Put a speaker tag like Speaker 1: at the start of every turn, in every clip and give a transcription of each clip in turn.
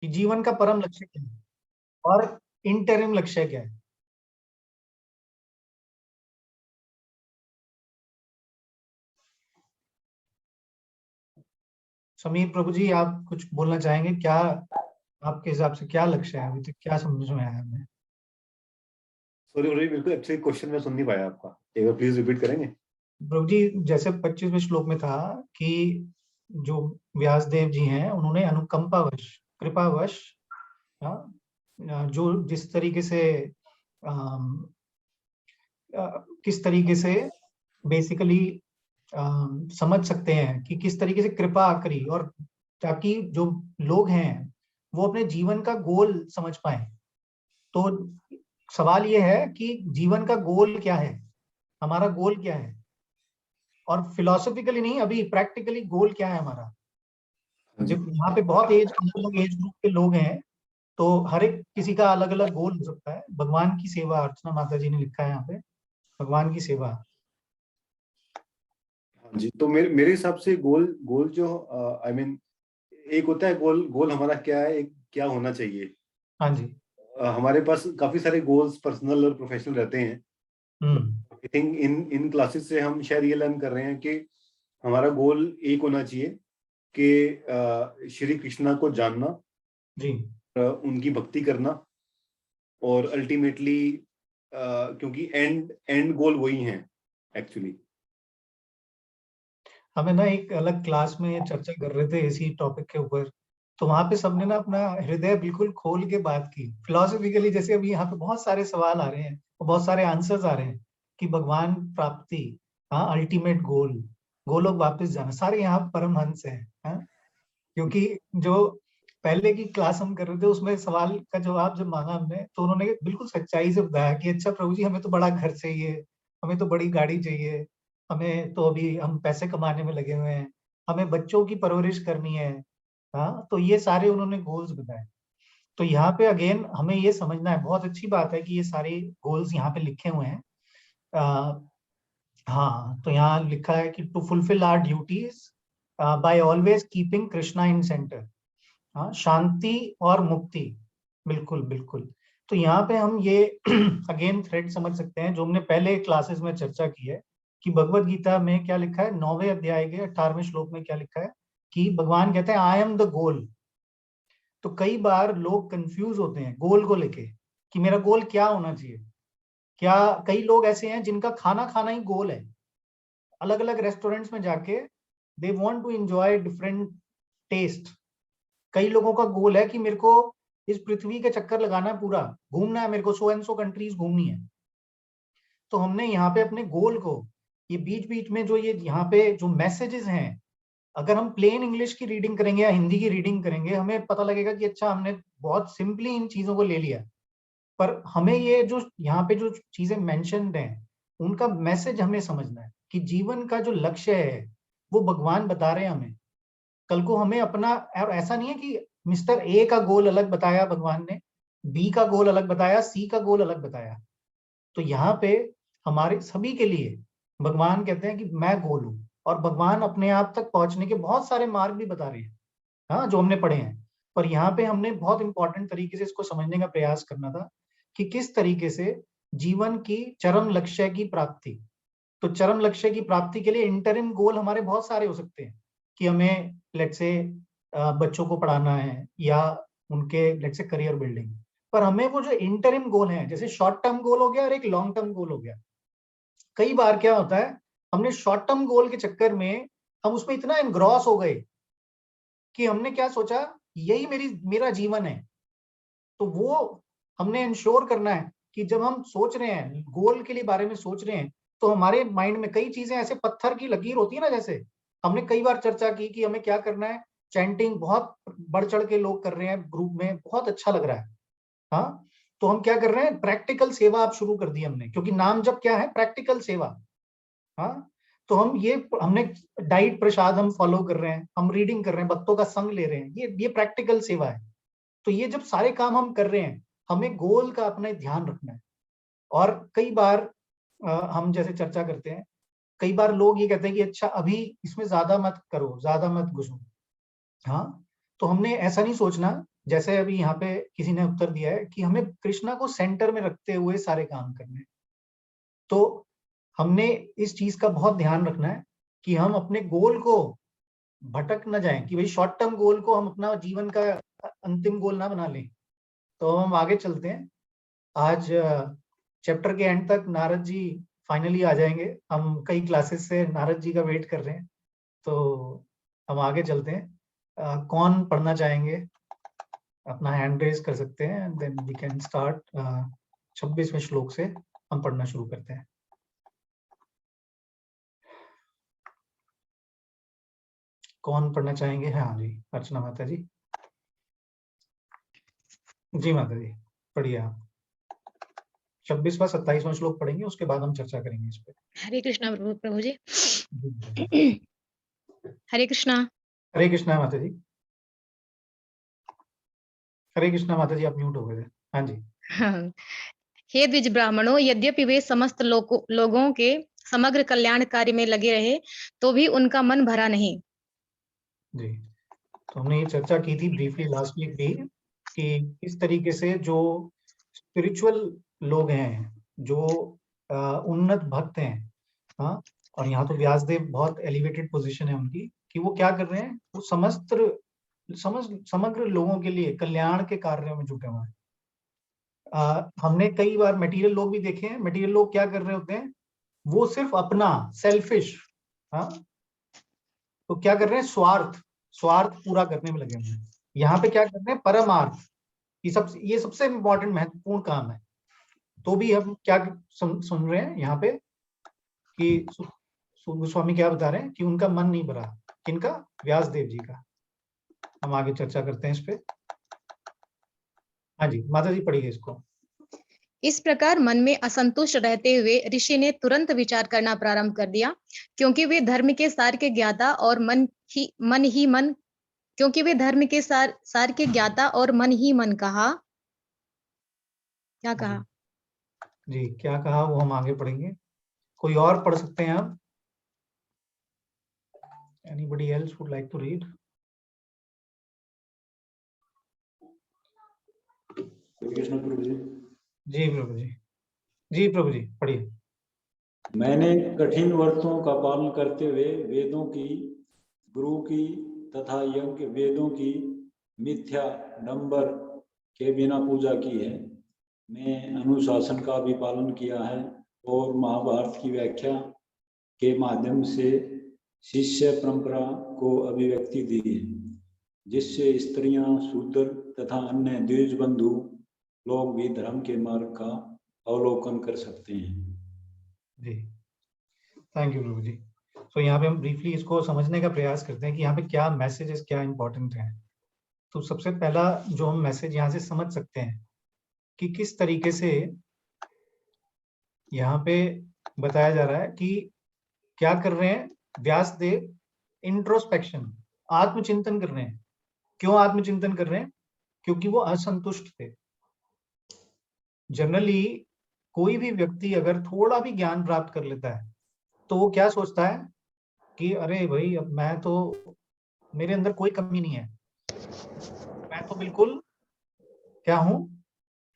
Speaker 1: कि जीवन का परम लक्ष्य क्या है और इंटरिम लक्ष्य क्या है। समीर प्रभु जी, आप कुछ बोलना चाहेंगे क्या? आपके हिसाब से क्या लक्ष्य है, अभी तक क्या समझ में आया हमें?
Speaker 2: सॉरी सॉरी, बिल्कुल एक्चुअली क्वेश्चन मैं सुन नहीं पाया आपका, एक बार प्लीज रिपीट करेंगे।
Speaker 1: प्रभु जी, जैसे 25वें श्लोक में था कि जो व्यासदेव जी हैं उन्होंने अनुकंपावश, कृपावश, हाँ, जो जिस तरीके से अम, किस तरीके से बेसिकली समझ सकते हैं कि किस तरीके से कृपा करी, और ताकि जो लोग हैं वो अपने जीवन का गोल समझ पाए। तो सवाल ये है कि जीवन का गोल क्या है, हमारा गोल क्या है, और फिलोसॉफिकली नहीं, अभी प्रैक्टिकली गोल क्या है हमारा।
Speaker 2: हाँ जी।
Speaker 1: जब यहाँ पे बहुत अलग एज ग्रुप के लोग हैं, तो हर एक किसी का अलग अलग गोल हो सकता है। भगवान की सेवा, अर्चना माता जी ने लिखा है यहाँ पे, भगवान की सेवा।
Speaker 2: हाँ जी, तो मेरे मेरे हिसाब से गोल गोल जो आई मीन एक होता है गोल, गोल हमारा क्या है, एक क्या होना चाहिए।
Speaker 1: हाँ जी।
Speaker 2: हमारे पास काफी सारे गोल्स पर्सनल और प्रोफेशनल रहते हैं।
Speaker 1: हम्म।
Speaker 2: I think in in classes से हम शायद ये लर्न कर रहे हैं कि हमारा गोल एक होना चाहिए कि श्री कृष्णा को जानना,
Speaker 1: जी।
Speaker 2: उनकी भक्ति करना, और अल्टीमेटली क्योंकि एंड एंड गोल वही है एक्चुअली।
Speaker 1: हमें ना एक अलग क्लास में चर्चा कर रहे थे इसी टॉपिक के ऊपर, तो वहां पे सबने ना अपना हृदय बिल्कुल खोल के बात की फिलोसफिकली। जैसे अभी यहाँ पे बहुत सारे सवाल आ रहे हैं और बहुत सारे आंसर्स आ रहे हैं कि भगवान प्राप्ति, हाँ, अल्टीमेट गोल, गोलोक वापस जाना, सारे यहाँ परमहंस हैं, हाँ। क्योंकि जो पहले की क्लास हम कर रहे थे उसमें सवाल का जवाब जब मांगा हमने, तो उन्होंने बिल्कुल सच्चाई से बताया कि अच्छा प्रभु जी, हमें तो बड़ा घर चाहिए, हमें तो बड़ी गाड़ी चाहिए, हमें तो अभी हम पैसे कमाने में लगे हुए हैं, हमें बच्चों की परवरिश करनी है। हाँ, तो ये सारे उन्होंने गोल्स बताए। तो यहाँ पे अगेन हमें ये समझना है, बहुत अच्छी बात है कि ये सारे गोल्स यहाँ पे लिखे हुए हैं। आ, हाँ, तो यहाँ लिखा है कि to fulfil our duties by always keeping Krishna in centre. हाँ, शांति और मुक्ति, बिल्कुल बिल्कुल। तो यहाँ पे हम ये अगेन थ्रेड समझ सकते हैं जो हमने पहले क्लासेस में चर्चा की है कि भगवत गीता में क्या लिखा है, 9वें अध्याय के 18वें श्लोक में क्या लिखा है कि भगवान कहते हैं आई एम द गोल। तो कई बार लोग कंफ्यूज होते हैं गोल को लेके कि मेरा गोल क्या होना चाहिए। क्या कई लोग ऐसे हैं जिनका खाना खाना ही गोल है, अलग अलग रेस्टोरेंट्स में जाके they want to enjoy different taste. कई लोगों का गोल है कि मेरे को इस पृथ्वी के चक्कर लगाना है, पूरा घूमना है, मेरे को सो एंड सो कंट्रीज घूमनी है। तो हमने यहाँ पे अपने गोल को, ये बीच बीच में जो ये यहाँ पे जो मैसेजेस हैं, अगर हम प्लेन इंग्लिश की रीडिंग करेंगे या हिंदी की रीडिंग करेंगे, हमें पता लगेगा कि अच्छा हमने बहुत सिंपली इन चीजों को ले लिया। पर हमें ये जो यहाँ पे जो चीजें मेंशन्ड हैं उनका मैसेज हमें समझना है कि जीवन का जो लक्ष्य है वो भगवान बता रहे हैं हमें। कल को हमें अपना, और ऐसा नहीं है कि मिस्टर ए का गोल अलग बताया भगवान ने, बी का गोल अलग बताया, सी का गोल अलग बताया। तो यहाँ पे हमारे सभी के लिए भगवान कहते हैं कि मैं गोल हूं, और भगवान अपने आप तक पहुंचने के बहुत सारे मार्ग भी बता रहे हैं, हाँ, जो हमने पढ़े हैं। पर यहाँ पे हमने बहुत इंपॉर्टेंट तरीके से इसको समझने का प्रयास करना था कि किस तरीके से जीवन की चरम लक्ष्य की प्राप्ति। तो चरम लक्ष्य की प्राप्ति के लिए इंटरिम गोल हमारे बहुत सारे हो सकते हैं कि हमें लेट्स से बच्चों को पढ़ाना है या उनके लेट्स से करियर बिल्डिंग। पर हमें वो जो इंटरिम गोल है, जैसे शॉर्ट टर्म गोल हो गया और एक लॉन्ग टर्म गोल हो गया। कई बार क्या होता है, हमने शॉर्ट टर्म गोल के चक्कर में हम उसमें इतना एनग्रॉस हो गए कि हमने क्या सोचा, यही मेरा जीवन है। तो वो हमने इंश्योर करना है कि जब हम सोच रहे हैं गोल के लिए बारे में सोच रहे हैं, तो हमारे माइंड में कई चीजें ऐसे पत्थर की लकीर होती है ना, जैसे हमने कई बार चर्चा की कि हमें क्या करना है। चैंटिंग बहुत बढ़ चढ़ के लोग कर रहे हैं ग्रुप में, बहुत अच्छा लग रहा है, हाँ। तो हम क्या कर रहे हैं, प्रैक्टिकल सेवा आप शुरू कर दी हमने, क्योंकि नाम जब क्या है, प्रैक्टिकल सेवा, हाँ। तो हमने डाइट प्रसाद हम फॉलो कर रहे हैं, हम रीडिंग कर रहे हैं, भक्तों का संग ले रहे हैं, ये प्रैक्टिकल सेवा है। तो ये जब सारे काम हम कर रहे हैं, हमें गोल का अपना ध्यान रखना है। और कई बार हम जैसे चर्चा करते हैं, कई बार लोग ये कहते हैं कि अच्छा अभी इसमें ज्यादा मत करो, ज्यादा मत घुसो, हाँ। तो हमने ऐसा नहीं सोचना जैसे अभी यहाँ पे किसी ने उत्तर दिया है कि हमें कृष्णा को सेंटर में रखते हुए सारे काम करने हैं। तो हमने इस चीज का बहुत ध्यान रखना है कि हम अपने गोल को भटक न जाएं, कि भाई शॉर्ट टर्म गोल को हम अपना जीवन का अंतिम गोल ना बना लें। तो हम आगे चलते हैं। आज चैप्टर के एंड तक नारद जी फाइनली आ जाएंगे। हम कई क्लासेस से नारद जी का वेट कर रहे हैं, तो हम आगे चलते हैं। कौन पढ़ना चाहेंगे? अपना हैंड रेज कर सकते हैं, देन वी कैन स्टार्ट। 26वें श्लोक से हम पढ़ना शुरू करते हैं। कौन पढ़ना चाहेंगे? हाँ जी, अर्चना माता जी। जी माता जी, पढ़िए आप। 26वां 27वां श्लोक पढ़ेंगे, उसके बाद हम चर्चा करेंगे इस पे।
Speaker 3: हरे कृष्णा प्रभु जी।
Speaker 1: जी।
Speaker 3: हरे कृष्णा।
Speaker 1: हरे कृष्णा माता जी। हरे कृष्णा माता जी, आप म्यूट हो गए थे। हाँ जी।
Speaker 3: हाँ। हे द्विज ब्राह्मणों, यद्यपि वे समस्त लोगों के समग्र कल्याण कार्य में लगे रहे, तो भी उनका मन भरा नहीं।
Speaker 1: जी, तो हमने ये चर्चा की थी ब्रीफली लास्ट वीक भी, कि इस तरीके से जो स्पिरिचुअल लोग हैं, जो उन्नत भक्त हैं, हाँ, और यहाँ तो व्यासदेव बहुत एलिवेटेड पोजीशन है उनकी, कि वो क्या कर रहे हैं, वो समग्र लोगों के लिए कल्याण के कार्यों में जुटे हुए हैं। हमने कई बार मटेरियल लोग भी देखे हैं। मटेरियल लोग क्या कर रहे होते हैं, वो सिर्फ अपना सेल्फिश, हाँ, तो क्या कर रहे हैं, स्वार्थ पूरा करने में लगे हुए हैं। यहाँ पे क्या कर रहे हैं, परमार्थ। ये सबसे इंपॉर्टेंट महत्वपूर्ण काम है। तो भी हम क्या सुन रहे हैं यहाँ पे कि गोस्वामी क्या बता रहे हैं कि उनका मन नहीं भरा। किनका? व्यासदेव जी का। हम आगे चर्चा करते हैं इस पे। हाँ जी माता जी, पढ़िए इसको।
Speaker 3: इस प्रकार मन में असंतुष्ट रहते हुए ऋषि ने तुरंत विचार करना प्रारंभ कर दिया, क्योंकि वे धर्म के सार के ज्ञाता और क्योंकि वे धर्म के सार के ज्ञाता और मन ही मन कहा। क्या कहा?
Speaker 1: जी, क्या कहा वो हम आगे पढ़ेंगे। कोई और पढ़ सकते हैं आप? Anybody else would like to read?
Speaker 4: Krishna प्रभु जी।
Speaker 1: जी प्रभु जी। जी प्रभु जी, पढ़िए।
Speaker 4: मैंने कठिन व्रतों का पालन करते हुए वेदों की, गुरु की तथा यज्ञ वेदों की मिथ्या नंबर के बिना पूजा की है। मैं अनुशासन का भी पालन किया है और महाभारत की व्याख्या के माध्यम से शिष्य परंपरा को अभिव्यक्ति दी है, जिससे स्त्रियां, शूद्र तथा अन्य द्विज बंधु लोग भी धर्म के मार्ग का अवलोकन कर सकते हैं।
Speaker 1: जी, थैंक यू प्रभु जी। तो यहाँ पे हम ब्रीफली इसको समझने का प्रयास करते हैं कि यहाँ पे क्या मैसेजेस, क्या इंपॉर्टेंट है। तो सबसे पहला जो हम मैसेज यहाँ से समझ सकते हैं कि किस तरीके से यहाँ पे बताया जा रहा है कि क्या कर रहे हैं व्यासदेव, इंट्रोस्पेक्शन, आत्मचिंतन कर रहे हैं। क्यों आत्मचिंतन कर रहे हैं? क्योंकि वो असंतुष्ट थे। जनरली कोई भी व्यक्ति अगर थोड़ा भी ज्ञान प्राप्त कर लेता है तो वो क्या सोचता है कि अरे भाई, अब मैं तो, मेरे अंदर कोई कमी नहीं है, मैं तो बिल्कुल क्या हूं,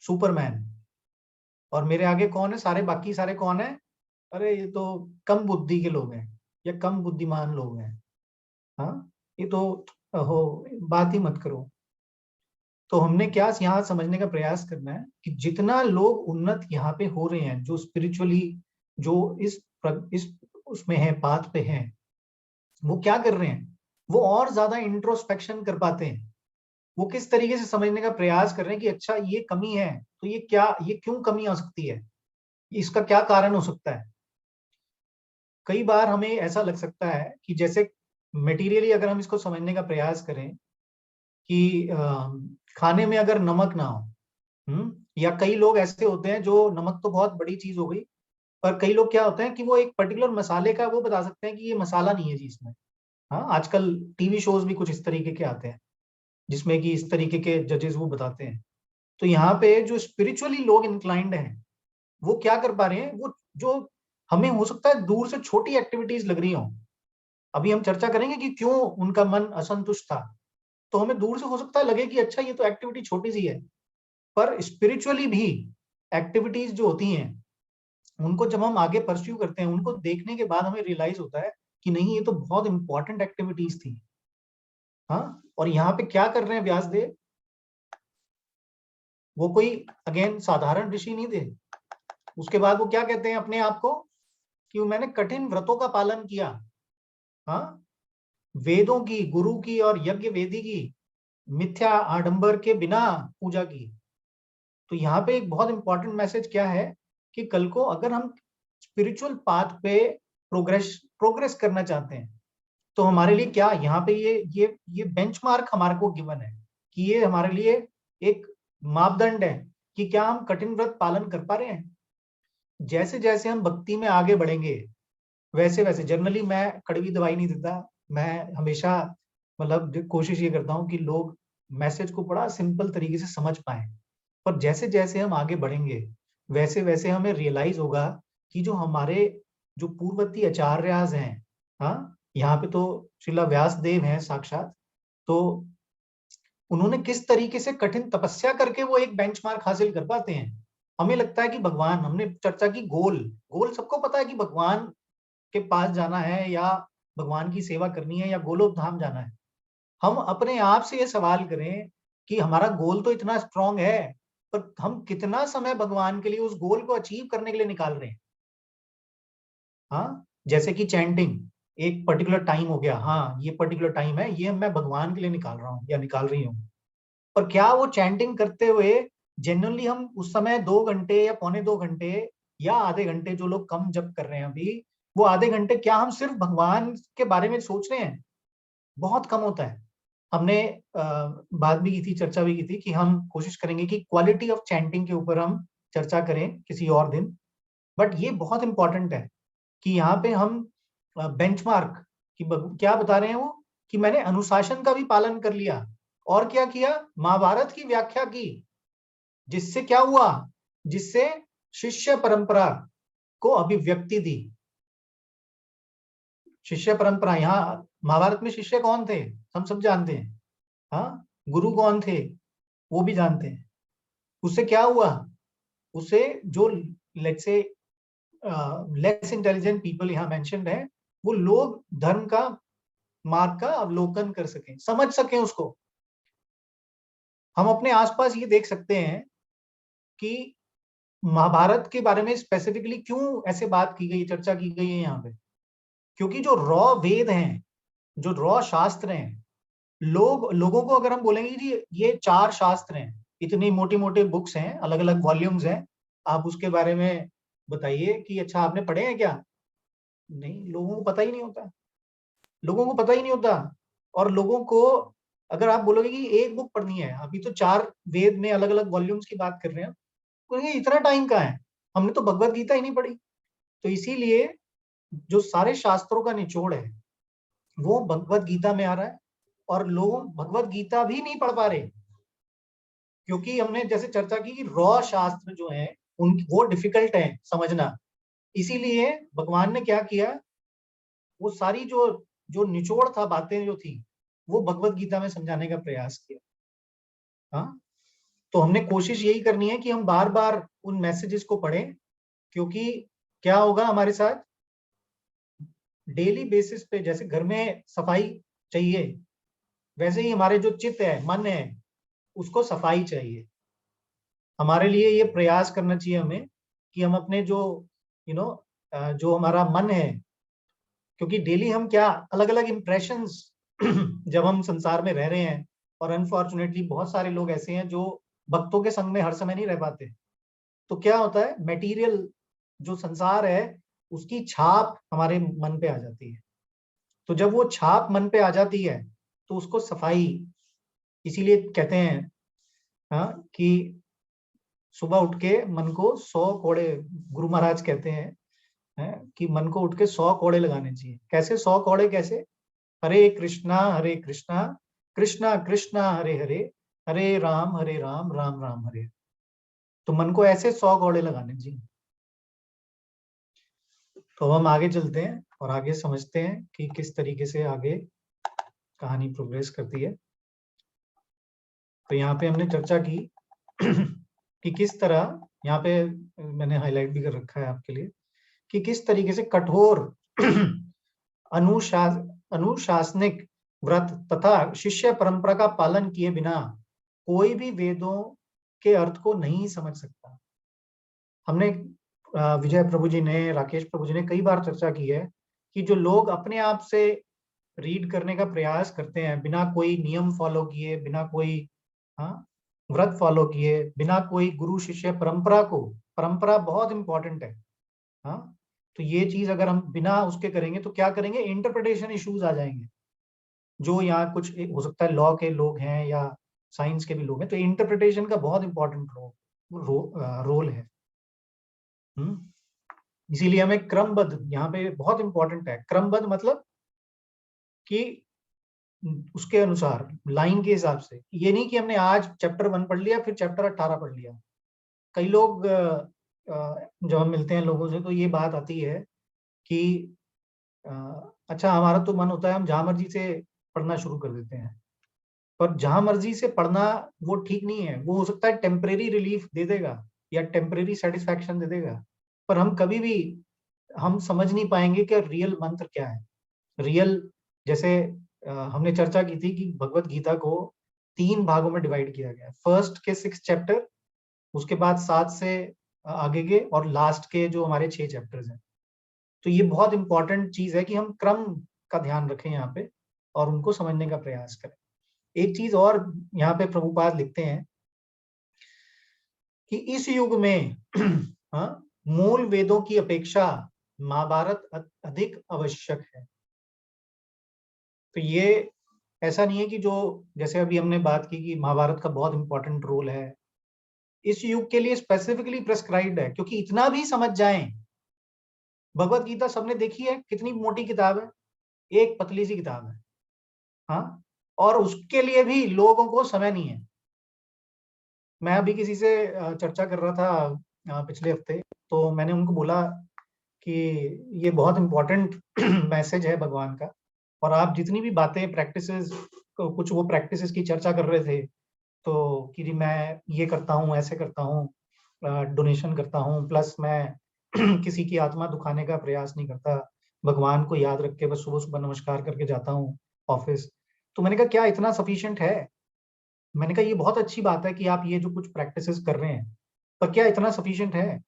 Speaker 1: सुपरमैन, और मेरे आगे कौन है, बाकी सारे कौन है, अरे ये तो कम बुद्धि के लोग हैं या कम बुद्धिमान लोग हैं, हाँ, ये तो हो, बात ही मत करो। तो हमने क्या यहाँ समझने का प्रयास करना है कि जितना लोग उन्नत यहाँ पे हो रहे हैं, जो स्पिरिचुअली, जो इस उसमें है, पाथ पे हैं, वो क्या कर रहे हैं, वो और ज्यादा इंट्रोस्पेक्शन कर पाते हैं। वो किस तरीके से समझने का प्रयास कर रहे हैं कि अच्छा ये कमी है, तो ये क्यों कमी आ सकती है, इसका क्या कारण हो सकता है। कई बार हमें ऐसा लग सकता है कि जैसे मटेरियली अगर हम इसको समझने का प्रयास करें कि खाने में अगर नमक ना हो, या कई लोग ऐसे होते हैं जो, नमक तो बहुत बड़ी चीज हो गई, पर कई लोग क्या होते हैं कि वो एक पर्टिकुलर मसाले का वो बता सकते हैं कि ये मसाला नहीं है जी इसमें। हाँ, आजकल टीवी शोज भी कुछ इस तरीके के आते हैं जिसमें कि इस तरीके के जजेस वो बताते हैं। तो यहाँ पे जो स्पिरिचुअली लोग इंक्लाइंड हैं, वो क्या कर पा रहे हैं, वो जो हमें हो सकता है दूर से छोटी एक्टिविटीज लग रही हो, अभी हम चर्चा करेंगे कि क्यों उनका मन असंतुष्ट था, तो हमें दूर से हो सकता है लगे कि अच्छा ये तो एक्टिविटी छोटी सी है, पर स्पिरिचुअली भी एक्टिविटीज जो होती हैं उनको जब हम आगे परस्यू करते हैं, उनको देखने के बाद हमें रियलाइज होता है कि नहीं ये तो बहुत इंपॉर्टेंट एक्टिविटीज थी। हाँ, और यहाँ पे क्या कर रहे हैं व्यासदेव, वो कोई अगेन साधारण ऋषि नहीं थे। उसके बाद वो क्या कहते हैं अपने आप को कि मैंने कठिन व्रतों का पालन किया, हाँ, वेदों की, गुरु की और यज्ञ वेदी की मिथ्या आडंबर के बिना पूजा की। तो यहाँ पे एक बहुत इंपॉर्टेंट मैसेज क्या है कि कल को अगर हम स्पिरिचुअल पाथ पे प्रोग्रेस करना चाहते हैं तो हमारे लिए क्या यहाँ पे ये बेंचमार्क हमारे को गिवन है कि ये हमारे लिए एक मापदंड है कि क्या हम कठिन व्रत पालन कर पा रहे हैं। जैसे जैसे हम भक्ति में आगे बढ़ेंगे वैसे वैसे, जनरली मैं कड़वी दवाई नहीं देता, मैं हमेशा मतलब कोशिश ये करता हूँ कि लोग मैसेज को बड़ा सिंपल तरीके से समझ पाए। पर जैसे जैसे हम आगे बढ़ेंगे वैसे वैसे हमें रियलाइज होगा कि जो हमारे जो पूर्ववर्ती आचार्यास हैं, हाँ, यहाँ पे तो श्रीला व्यासदेव हैं साक्षात, तो उन्होंने किस तरीके से कठिन तपस्या करके वो एक बेंचमार्क हासिल कर पाते हैं। हमें लगता है कि भगवान, हमने चर्चा की गोल गोल सबको पता है कि भगवान के पास जाना है या भगवान की सेवा करनी है या गोलोक धाम जाना है। हम अपने आप से ये सवाल करें कि हमारा गोल तो इतना स्ट्रांग है, पर हम कितना समय भगवान के लिए उस गोल को अचीव करने के लिए निकाल रहे हैं। हाँ, जैसे कि चैंटिंग एक पर्टिकुलर टाइम हो गया, हाँ ये पर्टिकुलर टाइम है, ये मैं भगवान के लिए निकाल रहा हूँ या निकाल रही हूँ। पर क्या वो चैंटिंग करते हुए जेन्युइनली हम उस समय 2 घंटे या पौने 2 घंटे या आधे घंटे, जो लोग कम जप कर रहे हैं अभी, वो आधे घंटे क्या हम सिर्फ भगवान के बारे में सोच रहे हैं? बहुत कम होता है। हमने बात भी की थी, चर्चा भी की थी कि हम कोशिश करेंगे कि क्वालिटी ऑफ चैंटिंग के ऊपर हम चर्चा करें किसी और दिन। बट ये बहुत इंपॉर्टेंट है कि यहाँ पे हम बेंचमार्क कि क्या बता रहे हैं वो कि मैंने अनुशासन का भी पालन कर लिया और क्या किया, महाभारत की व्याख्या की, जिससे क्या हुआ, जिससे शिष्य परंपरा को अभिव्यक्ति दी। शिष्य परंपरा, यहाँ महाभारत में शिष्य कौन थे हम सब जानते हैं, हाँ, गुरु कौन थे वो भी जानते हैं। उससे क्या हुआ, उससे जो let's say less intelligent people यहाँ मेंशन्ड है, वो लोग धर्म का मार्ग का अवलोकन कर सकें, समझ सकें उसको। हम अपने आसपास ये देख सकते हैं कि महाभारत के बारे में स्पेसिफिकली क्यों ऐसे बात की गई, चर्चा की गई है यहाँ पे, क्योंकि जो रॉ वेद हैं, जो रॉ शास्त्र हैं, लोगों को अगर हम बोलेंगे कि ये 4 शास्त्र हैं, इतनी मोटी मोटी बुक्स हैं, अलग अलग वॉल्यूम्स हैं, आप उसके बारे में बताइए कि अच्छा आपने पढ़े हैं क्या? नहीं, लोगों को पता ही नहीं होता, लोगों को पता ही नहीं होता। और लोगों को अगर आप बोलोगे कि एक बुक पढ़नी है, अभी तो 4 वेद में अलग अलग वॉल्यूम्स की बात कर रहे हैं, बोलेंगे इतना टाइम कहाँ है, हमने तो भगवत गीता ही नहीं पढ़ी। तो इसीलिए जो सारे शास्त्रों का निचोड़ है वो भगवत गीता में आ रहा है, और लोग भगवत गीता भी नहीं पढ़ पा रहे, क्योंकि हमने जैसे चर्चा की कि रॉ शास्त्र जो है उन वो डिफिकल्ट है समझना। इसीलिए भगवान ने क्या किया, वो सारी जो जो निचोड़ था, बातें जो थी, वो भगवत गीता में समझाने का प्रयास किया। हाँ, तो हमने कोशिश यही करनी है कि हम बार बार उन मैसेजेस को पढ़ें, क्योंकि क्या होगा हमारे साथ डेली बेसिस पे, जैसे घर में सफाई चाहिए वैसे ही हमारे जो चित्त है, मन है, उसको सफाई चाहिए। हमारे लिए ये प्रयास करना चाहिए हमें कि हम अपने जो जो हमारा मन है, क्योंकि डेली हम क्या अलग अलग इम्प्रेशंस जब हम संसार में रह रहे हैं, और अनफॉर्चुनेटली बहुत सारे लोग ऐसे हैं जो भक्तों के संग में हर समय नहीं रह पाते, तो क्या होता है, मटेरियल जो संसार है उसकी छाप हमारे मन पे आ जाती है। तो जब वो छाप मन पे आ जाती है तो उसको सफाई, इसीलिए कहते हैं हाँ कि सुबह उठ के मन को 100 कोड़े, गुरु महाराज कहते हैं कि मन को उठ के 100 कोड़े लगाने चाहिए। कैसे 100 कोड़े, कैसे? हरे कृष्णा कृष्णा कृष्णा हरे हरे, हरे राम राम राम हरे। तो मन को ऐसे 100 कोड़े लगाने चाहिए। तो हम आगे चलते हैं और आगे समझते हैं कि किस तरीके से आगे कहानी प्रोग्रेस करती है। तो यहाँ पे हमने चर्चा की कि किस तरह, यहाँ पे मैंने हाईलाइट भी कर रखा है आपके लिए, कि किस तरीके से कठोर अनुशासनिक व्रत तथा शिष्य परंपरा का पालन किए बिना कोई भी वेदों के अर्थ को नहीं समझ सकता। हमने विजय प्रभु जी ने, राकेश प्रभु जी ने कई बार चर्चा की है कि जो लोग अपने आप से रीड करने का प्रयास करते हैं बिना कोई नियम फॉलो किए, बिना कोई व्रत फॉलो किए, बिना कोई गुरु शिष्य परंपरा को, परंपरा बहुत इंपॉर्टेंट है, तो ये चीज अगर हम बिना उसके करेंगे तो क्या करेंगे, इंटरप्रिटेशन इश्यूज आ जाएंगे। जो यहाँ कुछ हो सकता है लॉ के लोग हैं या साइंस के भी लोग हैं, तो इंटरप्रिटेशन का बहुत इंपॉर्टेंट रोल है। इसीलिए हमें क्रमबद्ध, यहाँ पे बहुत इंपॉर्टेंट है क्रमबद्ध, मतलब कि उसके अनुसार, लाइन के हिसाब से। ये नहीं कि हमने आज चैप्टर 1 पढ़ लिया फिर चैप्टर 18 पढ़ लिया। कई लोग जब हम मिलते हैं लोगों से तो ये बात आती है कि अच्छा हमारा तो मन होता है हम जहां मर्जी से पढ़ना शुरू कर देते हैं, पर जहां मर्जी से पढ़ना वो ठीक नहीं है। वो हो सकता है टेम्परेरी रिलीफ दे देगा या टेम्परेरी सेटिस्फैक्शन दे देगा, पर हम कभी भी हम समझ नहीं पाएंगे कि रियल मंत्र क्या है। रियल, जैसे हमने चर्चा की थी कि भगवत गीता को 3 भागों में डिवाइड किया गया है। फर्स्ट के 6 चैप्टर, उसके बाद 7 से आगे के, और लास्ट के जो हमारे 6 चैप्टर्स हैं। तो ये बहुत इंपॉर्टेंट चीज है कि हम क्रम का ध्यान रखें यहाँ पे और उनको समझने का प्रयास करें। एक चीज और यहाँ पे प्रभुपाद लिखते हैं कि इस युग में मूल वेदों की अपेक्षा महाभारत अधिक आवश्यक है। तो ये ऐसा नहीं है कि जो, जैसे अभी हमने बात की कि महाभारत का बहुत इंपॉर्टेंट रोल है, इस युग के लिए स्पेसिफिकली प्रेस्क्राइब्ड है, क्योंकि इतना भी समझ जाएं। भगवत गीता सबने देखी है, कितनी मोटी किताब है, एक पतली सी किताब है, और उसके लिए भी लोगों को समय नहीं है। मैं अभी किसी से चर्चा कर रहा था पिछले हफ्ते, तो मैंने उनको बोला कि ये बहुत इंपॉर्टेंट मैसेज है भगवान का, और आप जितनी भी बातें प्रैक्टिसेस, कुछ वो प्रैक्टिसेस की चर्चा कर रहे थे, तो कि मैं ये करता हूँ, ऐसे करता हूँ, डोनेशन करता हूँ, प्लस मैं किसी की आत्मा दुखाने का प्रयास नहीं करता, भगवान को याद रख के बस सुबह सुबह नमस्कार करके जाता हूँ ऑफिस। तो मैंने कहा क्या इतना सफिशिएंट है? मैंने कहा ये बहुत अच्छी बात है कि आप ये जो कुछ प्रैक्टिसेस कर रहे हैं, पर क्या इतना सफिशिएंट है?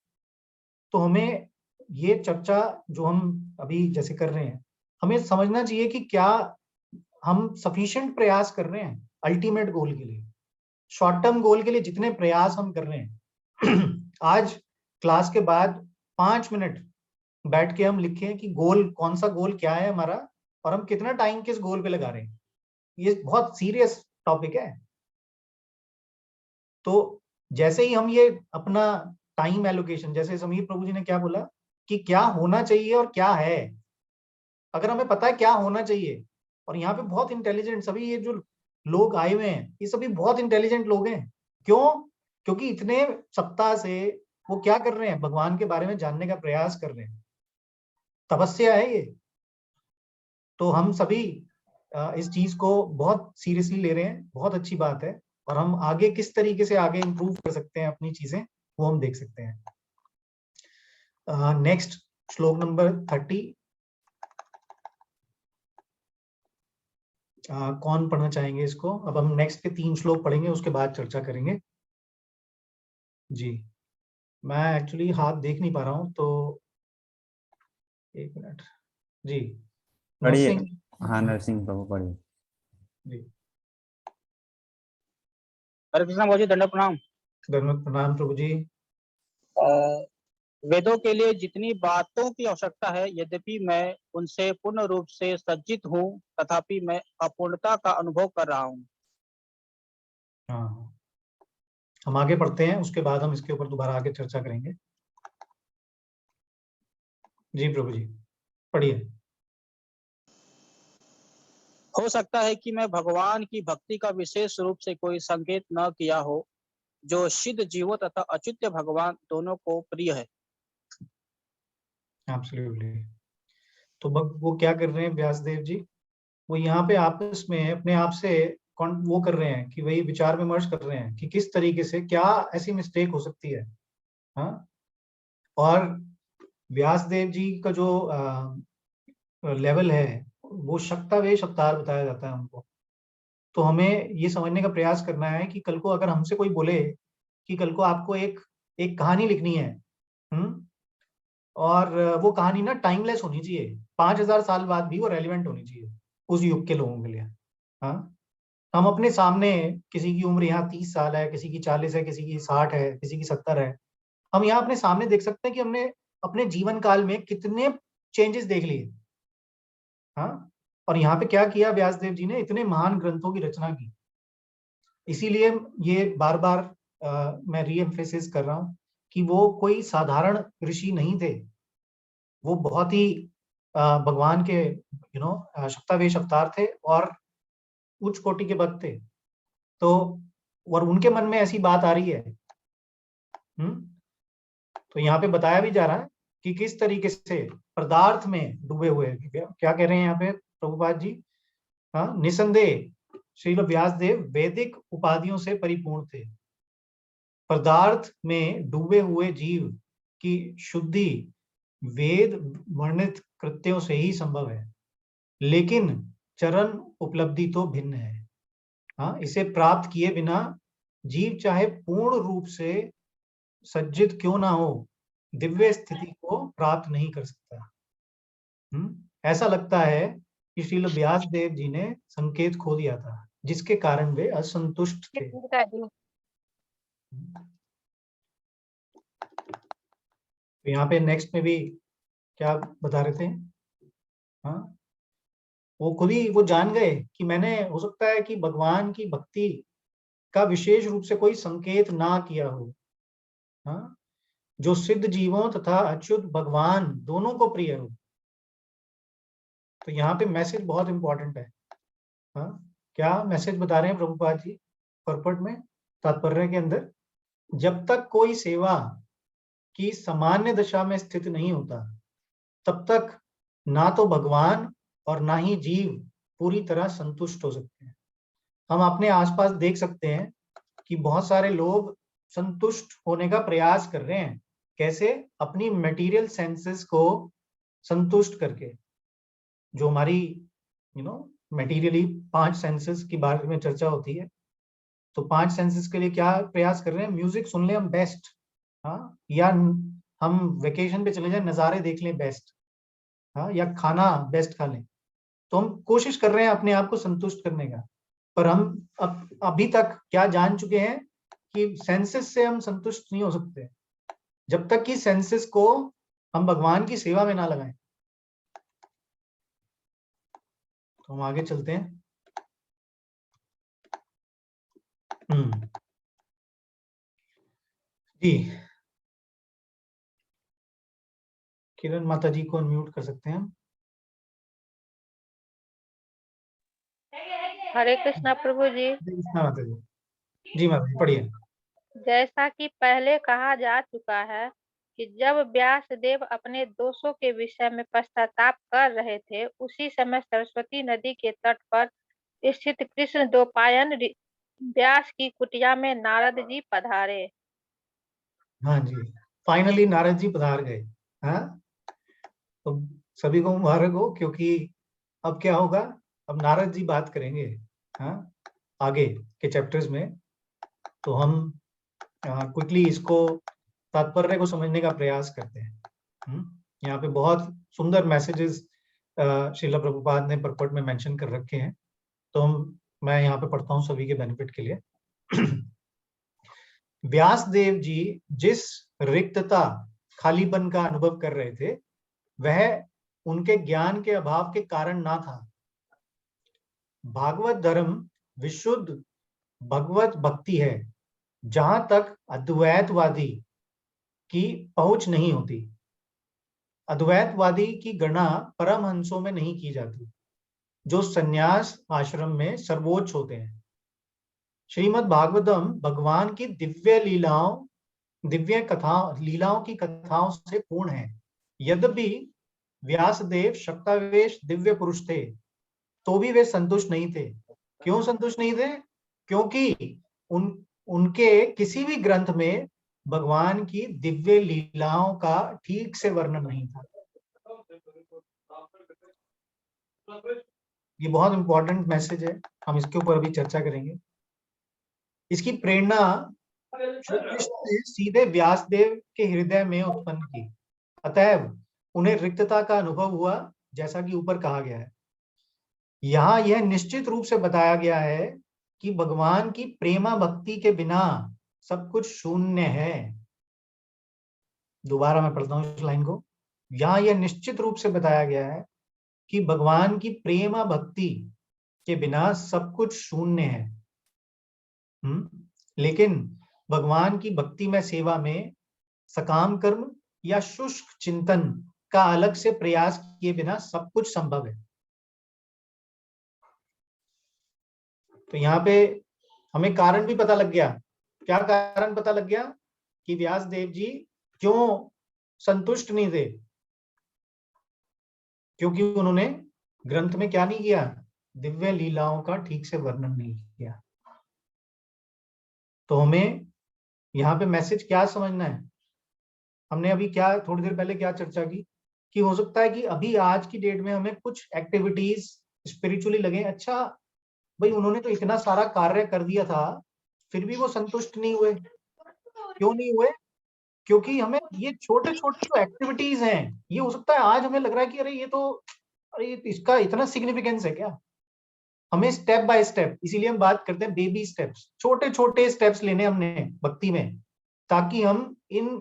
Speaker 1: तो हमें ये चर्चा जो हम अभी जैसे कर रहे हैं, हमें समझना चाहिए कि क्या हम सफिशिएंट प्रयास कर रहे हैं अल्टीमेट गोल के लिए, शॉर्ट टर्म गोल के लिए जितने प्रयास हम कर रहे हैं। आज क्लास के बाद 5 मिनट बैठ के हम लिखें कि गोल, कौन सा गोल क्या है हमारा, और हम कितना टाइम किस गोल पे लगा रहे हैं। ये बहुत सीरियस टॉपिक है। तो जैसे ही हम ये अपना टाइम एलोकेशन, जैसे समीर प्रभु जी ने क्या बोला कि क्या होना चाहिए और क्या है, अगर हमें पता है क्या होना चाहिए, और यहाँ पे बहुत इंटेलिजेंट सभी ये जो लोग आए हुए हैं, ये सभी बहुत इंटेलिजेंट लोग हैं। क्यों? क्योंकि इतने सप्ताह से वो क्या कर रहे हैं, भगवान के बारे में जानने का प्रयास कर रहे हैं। तपस्या है ये। तो हम सभी इस चीज को बहुत सीरियसली ले रहे हैं, बहुत अच्छी बात है, और हम आगे किस तरीके से आगे इंप्रूव कर सकते हैं अपनी चीजें, वो हम देख सकते हैं। नेक्स्ट श्लोक नंबर 30, कौन पढ़ना चाहेंगे इसको? अब हम नेक्स्ट के 3 श्लोक पढ़ेंगे, उसके बाद चर्चा करेंगे। जी, मैं एक्चुअली हाथ देख नहीं पा रहा हूँ, तो 1 मिनट। जी
Speaker 5: पढ़िए।
Speaker 1: नरसिंह।
Speaker 5: हाँ, नरसिंह प्रभु पढ़िए।
Speaker 1: जी,
Speaker 6: हरे कृष्णा बाबू जी, दंडवत प्रणाम।
Speaker 1: धन्यवाद, प्रणाम प्रभु जी।
Speaker 6: वेदों के लिए जितनी बातों की आवश्यकता है, यद्यपि मैं उनसे पूर्ण रूप से सज्जित हूँ, तथापि मैं अपूर्णता का अनुभव कर रहा हूँ।
Speaker 1: हाँ, हम आगे पढ़ते हैं, उसके बाद हम इसके ऊपर दोबारा आगे चर्चा करेंगे। जी प्रभु जी, पढ़िए।
Speaker 6: हो सकता है कि मैं भगवान की भक्ति का विशेष रूप से कोई संकेत न किया हो, जो सिद्ध जीवों तथा अच्युत भगवान दोनों को प्रिय है।
Speaker 1: एब्सोल्युटली। तो वो क्या कर रहे हैं व्यासदेव जी? वो यहाँ पे आपस में अपने आप से वो कर रहे हैं कि वही विचार विमर्श कर रहे हैं कि किस तरीके से क्या ऐसी मिस्टेक हो सकती है। हाँ, और व्यासदेव जी का जो लेवल है वो शक्तावेश अवतार बताया जाता है उनको। तो हमें ये समझने का प्रयास करना है कि कल को अगर हमसे कोई बोले कि कल को आपको एक कहानी लिखनी है, और वो कहानी ना टाइमलेस होनी चाहिए, 5000 साल बाद भी वो रेलिवेंट होनी चाहिए उस युग के लोगों के लिए। हाँ, हम अपने सामने किसी की उम्र यहाँ 30 साल है, किसी की 40 है, किसी की 60 है, किसी की 70 है, हम यहाँ अपने सामने देख सकते हैं कि हमने अपने जीवन काल में कितने चेंजेस देख लिए। हाँ, और यहाँ पे क्या किया व्यासदेव जी ने, इतने महान ग्रंथों की रचना की। इसीलिए ये बार बार मैं रीएम्फेसिस कर रहा हूँ कि वो कोई साधारण ऋषि नहीं थे, वो बहुत ही भगवान के शक्तावेश अवतार थे और उच्च कोटि के भक्त थे। तो और उनके मन में ऐसी बात आ रही है। तो यहाँ पे बताया भी जा रहा है कि किस तरीके से पदार्थ में डूबे हुए, क्या कह रहे हैं यहाँ पे प्रभुपाद जी। हाँ, निसंदेह श्रील व्यासदेव वैदिक उपाधियों से परिपूर्ण थे। पदार्थ में डूबे हुए जीव की शुद्धि वेद वर्णित कृत्यों से ही संभव है, लेकिन चरण उपलब्धि तो भिन्न है। हाँ, इसे प्राप्त किए बिना जीव चाहे पूर्ण रूप से सज्जित क्यों ना हो, दिव्य स्थिति को प्राप्त नहीं कर सकता। ऐसा लगता है कि श्रील व्यासदेव जी ने संकेत खो दिया था, जिसके कारण वे असंतुष्ट थे। तो यहाँ पे नेक्स्ट में भी क्या बता रहे थे, हाँ, वो खुद ही वो जान गए कि मैंने, हो सकता है कि भगवान की भक्ति का विशेष रूप से कोई संकेत ना किया हो, हाँ, जो सिद्ध जीवों तथा अच्युत भगवान दोनों को प्रिय हो। तो यहाँ पे मैसेज बहुत इंपॉर्टेंट है। हाँ, क्या मैसेज बता रहे हैं प्रभुपाद जी पर्पट में, तात्पर्य के अंदर, जब तक कोई सेवा की सामान्य दशा में स्थित नहीं होता, तब तक ना तो भगवान और ना ही जीव पूरी तरह संतुष्ट हो सकते हैं। हम अपने आसपास देख सकते हैं कि बहुत सारे लोग संतुष्ट होने का प्रयास कर रहे हैं। कैसे? अपनी मटेरियल सेंसेस को संतुष्ट करके। जो हमारी मटेरियली 5 सेंसेस की बारे में चर्चा होती है, तो 5 सेंसेस के लिए क्या प्रयास कर रहे हैं? म्यूजिक सुन ले हम बेस्ट, हाँ, या हम वेकेशन पे चले जाए, नज़ारे देख लें बेस्ट, हाँ, या खाना बेस्ट खा लें। तो हम कोशिश कर रहे हैं अपने आप को संतुष्ट करने का, पर हम अभी तक क्या जान चुके हैं कि सेंसेस से हम संतुष्ट नहीं हो सकते जब तक कि सेंसेस को हम भगवान की सेवा में ना लगाएं। तो हम आगे चलते हैं। जी, किरण माता जी को अनम्यूट कर सकते हैं।
Speaker 7: हरे कृष्णा प्रभु जी।
Speaker 1: माता जी, जी माता जी पढ़िए।
Speaker 7: जैसा कि पहले कहा जा चुका है कि जब व्यासदेव अपने दोषों के विषय में पश्चाताप कर रहे थे, उसी समय सरस्वती नदी के तट पर स्थित कृष्ण द्वैपायन व्यास की कुटिया में नारद जी पधारे।
Speaker 1: हाँ जी, फाइनली नारद जी पधार गए। हाँ, तो सभी को मुबारक हो, क्योंकि अब क्या होगा, अब नारद जी बात करेंगे, हाँ, आगे के चैप्टर्स में। तो हम क्विकली इसको तात्पर्य को समझने का प्रयास करते हैं। यहाँ पे बहुत सुंदर मैसेजेस श्रील प्रभुपाद ने पर्पट में मेंशन कर रखे हैं, तो मैं यहाँ पे पढ़ता हूँ सभी के बेनिफिट के लिए। व्यासदेव जी जिस रिक्तता, खालीपन का अनुभव कर रहे थे, वह उनके ज्ञान के अभाव के कारण ना था। भागवत धर्म विशुद्ध भगवत भक्ति है, जहां तक अद्वैतवादी की पहुंच नहीं होती। अद्वैतवादी की गणना परमहंसों में नहीं की जाती, जो संन्यास आश्रम में सर्वोच्च होते हैं। श्रीमद् भागवतम भगवान की दिव्य लीलाओं की कथाओं से पूर्ण है। यद्यपि व्यासदेव शक्तावेश दिव्य पुरुष थे, तो भी वे संतुष्ट नहीं थे। क्यों संतुष्ट नहीं थे? क्योंकि उनके किसी भी ग्रंथ में भगवान की दिव्य लीलाओं का ठीक से वर्णन नहीं था। ये बहुत इंपॉर्टेंट मैसेज है, हम इसके ऊपर अभी चर्चा करेंगे। इसकी प्रेरणा श्री कृष्ण ने सीधे व्यासदेव के हृदय में उत्पन्न की, अतएव उन्हें रिक्तता का अनुभव हुआ, जैसा कि ऊपर कहा गया है। यहाँ यह निश्चित रूप से बताया गया है कि भगवान की प्रेमा भक्ति के बिना सब कुछ शून्य है। दोबारा मैं पढ़ता हूँ इस लाइन को। यहाँ यह निश्चित रूप से बताया गया है कि भगवान की प्रेमा भक्ति के बिना सब कुछ शून्य है। लेकिन भगवान की भक्ति में सेवा में सकाम कर्म या शुष्क चिंतन का अलग से प्रयास किए बिना सब कुछ संभव है। तो यहाँ पे हमें कारण भी पता लग गया। क्या कारण पता लग गया? कि व्यासदेव जी क्यों संतुष्ट नहीं थे? क्योंकि उन्होंने ग्रंथ में क्या नहीं किया? दिव्य लीलाओं का ठीक से वर्णन नहीं किया। तो हमें यहाँ पे मैसेज क्या समझना है? हमने अभी क्या थोड़ी देर पहले क्या चर्चा की कि हो सकता है कि अभी आज की डेट में हमें कुछ एक्टिविटीज स्पिरिचुअली लगे, अच्छा भाई उन्होंने तो इतना सारा कार्य कर दिया था, फिर भी वो संतुष्ट नहीं हुए। क्यों नहीं हुए? क्योंकि हमें ये छोटे छोटे जो एक्टिविटीज हैं, ये हो सकता है आज हमें लग रहा है कि अरे ये तो, अरे इसका इतना सिग्निफिकेंस है क्या? हमें स्टेप बाय स्टेप, इसीलिए हम बात करते हैं बेबी स्टेप्स, छोटे छोटे स्टेप्स लेने हमने भक्ति में, ताकि हम इन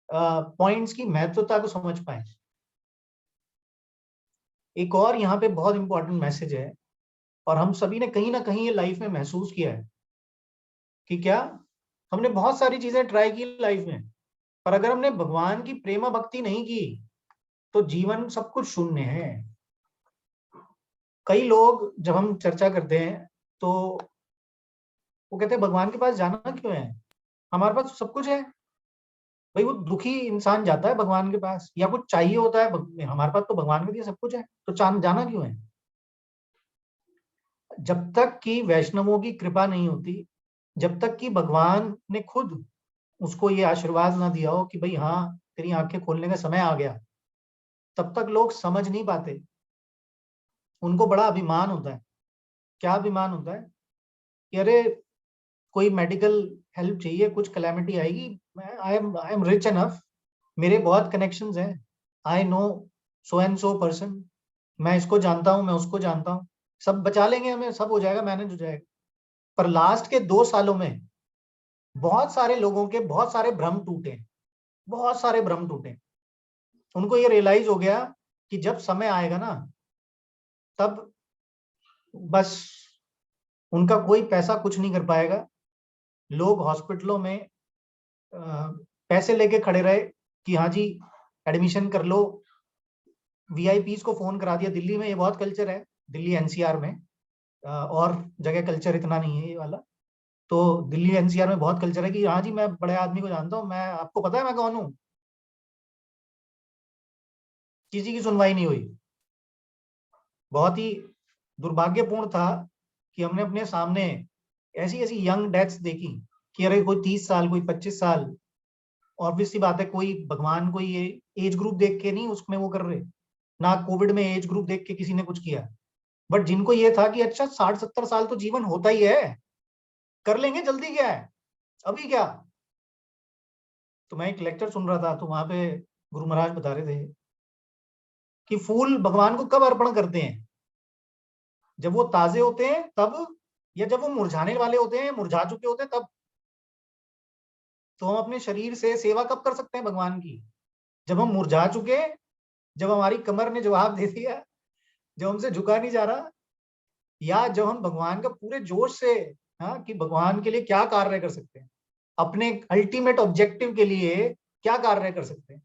Speaker 1: पॉइंट्स की महत्वता को समझ पाए। एक और यहाँ पे बहुत इंपॉर्टेंट मैसेज है, और हम सभी ने कहीं ना कहीं ये लाइफ में महसूस किया है कि क्या हमने बहुत सारी चीजें ट्राई की लाइफ में, पर अगर हमने भगवान की प्रेमा भक्ति नहीं की तो जीवन सब कुछ शून्य है। कई लोग जब हम चर्चा करते हैं तो वो कहते हैं भगवान के पास जाना क्यों है, हमारे पास सब कुछ है। भाई वो दुखी इंसान जाता है भगवान के पास, या कुछ चाहिए होता है, हमारे पास तो भगवान के लिए सब कुछ है, तो जाना क्यों है? जब तक कि वैष्णवों की कृपा नहीं होती, जब तक कि भगवान ने खुद उसको ये आशीर्वाद ना दिया हो कि भाई हाँ तेरी आंखें खोलने का समय आ गया, तब तक लोग समझ नहीं पाते। उनको बड़ा अभिमान होता है। क्या अभिमान होता है? कि अरे कोई मेडिकल हेल्प चाहिए, कुछ कैलेमिटी आएगी, मैं आई एम रिच एनफ, मेरे बहुत कनेक्शंस हैं, I know so and so person, मैं इसको जानता हूँ, मैं उसको जानता हूँ, सब बचा लेंगे हमें, सब हो जाएगा, मैनेज हो जाएगा। पर लास्ट के 2 सालों में बहुत सारे लोगों के बहुत सारे भ्रम टूटे, बहुत सारे भ्रम टूटे। उनको ये रियलाइज हो गया कि जब समय आएगा ना, तब बस उनका कोई पैसा कुछ नहीं कर पाएगा। लोग हॉस्पिटलों में पैसे लेके खड़े रहे कि हाँ जी एडमिशन कर लो, वीआईपीज को फोन करा दिया। दिल्ली में ये बहुत कल्चर है, दिल्ली एनसीआर में, और जगह कल्चर इतना नहीं है ये वाला। तो दिल्ली एनसीआर में बहुत कल्चर है कि हाँ जी मैं बड़े आदमी को जानता हूँ, मैं, आपको पता है मैं कौन हूँ। किसी की सुनवाई नहीं हुई। बहुत ही दुर्भाग्यपूर्ण था कि हमने अपने सामने ऐसी ऐसी यंग डेथ्स देखी कि अरे कोई 30 साल, कोई 25 साल, ऑब्वियस सी बात है कोई भगवान को ये एज ग्रुप देख के नहीं उसमें वो कर रहे, ना कोविड में एज ग्रुप देख के किसी ने कुछ किया, बट जिनको ये था कि अच्छा 60-70 साल तो जीवन होता ही है, कर लेंगे, जल्दी क्या है, अभी क्या। तो मैं एक लेक्चर सुन रहा था, तो वहां पे गुरु महाराज बता रहे थे कि फूल भगवान को कब अर्पण करते हैं? जब वो ताजे होते हैं तब, या जब वो मुरझाने वाले होते हैं, मुरझा चुके होते हैं तब। तो हम अपने शरीर से सेवा कब कर सकते हैं भगवान की? जब हम मुरझा चुके, जब हमारी कमर ने जवाब दे दिया, जब हमसे झुका नहीं जा रहा, या जब हम भगवान का पूरे जोश से, हाँ, कि भगवान के लिए क्या कार्य कर सकते हैं, अपने अल्टीमेट ऑब्जेक्टिव के लिए क्या कार्य कर सकते हैं।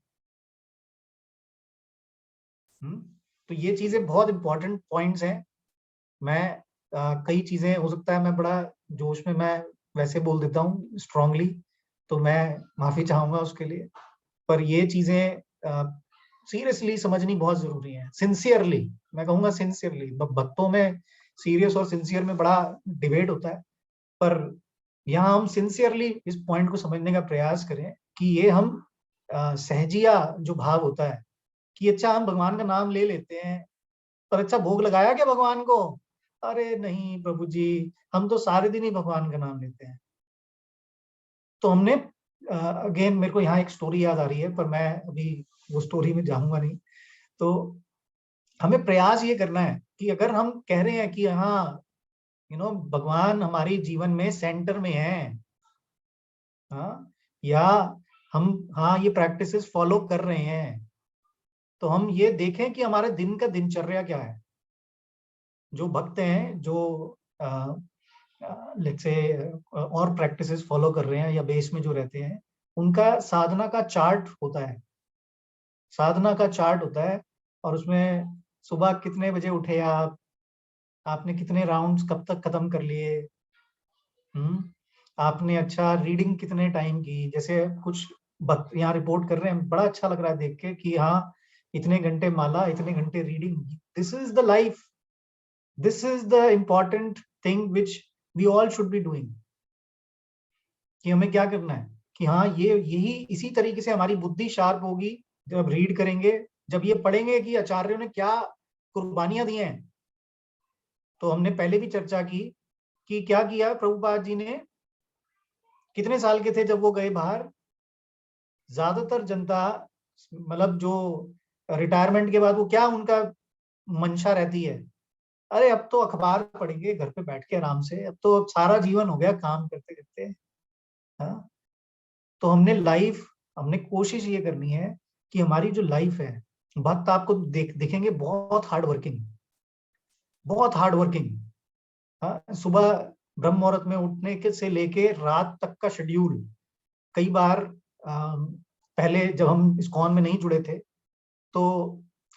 Speaker 1: तो ये चीजें बहुत इंपॉर्टेंट पॉइंट्स हैं। मैं कई चीजें हो सकता है मैं बड़ा जोश में मैं वैसे बोल देता हूँ स्ट्रांगली, तो मैं माफी चाहूंगा उसके लिए, पर ये चीजें सीरियसली समझनी बहुत जरूरी है। सिंसियरली मैं कहूंगा, सिंसियरली भक्तों में सीरियस और सिंसियर में बड़ा डिबेट होता है, पर यहाँ हम सिंसियरली इस पॉइंट को समझने का प्रयास करें कि ये हम सहजिया जो भाव होता है कि अच्छा हम भगवान का नाम ले लेते हैं, पर अच्छा भोग लगाया क्या भगवान को? अरे नहीं प्रभु जी, हम तो सारे दिन ही भगवान का नाम लेते हैं। तो हमने अगेन मेरे को यहाँ एक स्टोरी याद आ रही है, पर मैं अभी वो स्टोरी में जाऊंगा नहीं। तो हमें प्रयास ये करना है कि अगर हम कह रहे हैं कि हाँ भगवान हमारी जीवन में सेंटर में है, हाँ, या हम हाँ ये प्रैक्टिसेस फॉलो कर रहे हैं, तो हम ये देखें कि हमारे दिन का दिनचर्या क्या है। जो भक्त हैं, जो लेट्स से और प्रैक्टिसेस फॉलो कर रहे हैं या बेस में जो रहते हैं, उनका साधना का चार्ट होता है, साधना का चार्ट होता है। और उसमें सुबह कितने बजे उठे आप, आपने कितने राउंड्स कब तक खत्म कर लिए, आपने अच्छा रीडिंग कितने टाइम की। जैसे कुछ भक्त यहाँ रिपोर्ट कर रहे हैं, बड़ा अच्छा लग रहा है देख के कि हाँ इतने घंटे माला, इतने घंटे reading. This is the life, this is the important thing which we all should be doing. कि हमें क्या करना है कि हाँ ये यही इसी तरीके से हमारी बुद्धि शार्प होगी जब रीड करेंगे, जब ये पढ़ेंगे कि आचार्यों ने क्या कुर्बानियां दी हैं। तो हमने पहले भी चर्चा की कि क्या किया प्रभुपाद जी ने, कितने साल के थे जब वो गए बाहर। ज्यादातर जनता, मतलब जो रिटायरमेंट के बाद वो क्या उनका मंशा रहती है, अरे अब तो अखबार पढ़ेंगे घर पे बैठ के आराम से, अब तो सारा जीवन हो गया काम करते करते। हाँ, तो हमने कोशिश ये करनी है कि हमारी जो लाइफ है, भक्त आपको देखेंगे बहुत हार्ड वर्किंग, बहुत हार्ड वर्किंग। हाँ, सुबह ब्रह्म मुहूर्त में उठने के से लेके रात तक का शेड्यूल। कई बार पहले जब हम इस्कॉन में नहीं जुड़े थे तो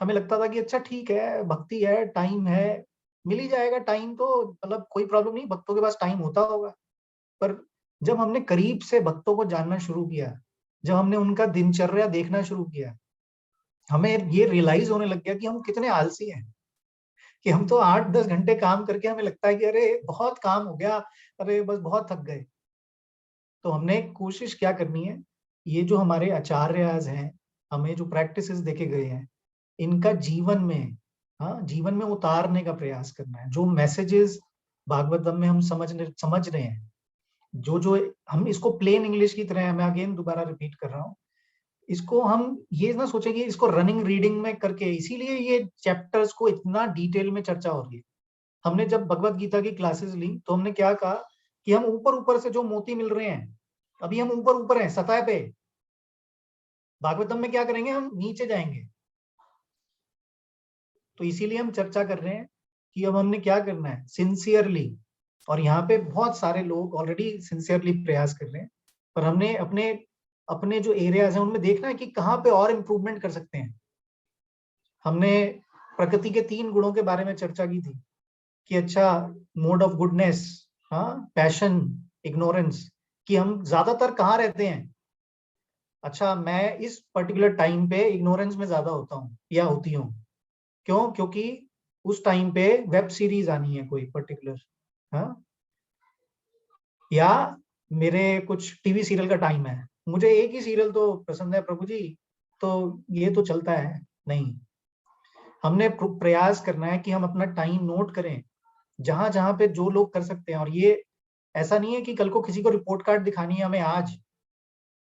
Speaker 1: हमें लगता था कि अच्छा ठीक है, भक्ति है, टाइम है, मिल ही जाएगा टाइम, तो मतलब कोई प्रॉब्लम नहीं, भक्तों के पास टाइम होता होगा। पर जब हमने करीब से भक्तों को जानना शुरू किया, जब हमने उनका दिनचर्या देखना शुरू किया, हमें ये रियलाइज होने लग गया कि हम कितने आलसी हैं। कि हम तो 8-10 घंटे काम करके हमें लगता है कि अरे बहुत काम हो गया, अरे बस बहुत थक गए। तो हमने कोशिश क्या करनी है, ये जो हमारे आचार्यज हैं, हमें जो प्रैक्टिसेस देके गए हैं, इनका जीवन में, हाँ, जीवन में उतारने का प्रयास करना है। जो मैसेजेस भागवतम में हम समझ रहे हैं, जो जो हम इसको प्लेन इंग्लिश की तरह, मैं अगेन दोबारा रिपीट कर रहा हूँ, इसको हम ये ना सोचेंगे इसको रनिंग रीडिंग में करके, इसीलिए ये चैप्टर्स को इतना डिटेल में चर्चा हो रही है। हमने जब भगवत गीता की क्लासेस ली तो हमने क्या कहा कि हम ऊपर ऊपर से जो मोती मिल रहे हैं, अभी हम ऊपर ऊपर हैं, सतह पे। भागवतम में क्या करेंगे, हम नीचे जाएंगे। तो इसीलिए हम चर्चा कर रहे हैं कि अब हमने क्या करना है सिंसियरली, और यहाँ पे बहुत सारे लोग ऑलरेडी सिंसियरली प्रयास कर रहे हैं, पर हमने अपने अपने जो एरियाज हैं उनमें देखना है कि कहाँ पे और इम्प्रूवमेंट कर सकते हैं। हमने प्रकृति के 3 गुणों के बारे में चर्चा की थी कि अच्छा मोड ऑफ गुडनेस, हाँ, पैशन, इग्नोरेंस, कि हम ज्यादातर कहाँ रहते हैं। अच्छा, मैं इस पर्टिकुलर टाइम पे इग्नोरेंस में ज्यादा होता हूँ या होती हूँ। क्यों? क्योंकि उस टाइम पे वेब सीरीज आनी है कोई पर्टिकुलर, हाँ, या मेरे कुछ टीवी सीरियल का टाइम है, मुझे एक ही सीरियल तो पसंद है प्रभु जी, तो ये तो चलता है। नहीं, हमने प्रयास करना है कि हम अपना टाइम नोट करें, जहां जहां पे जो लोग कर सकते हैं। और ये ऐसा नहीं है कि कल को किसी को रिपोर्ट कार्ड दिखानी है हमें आज,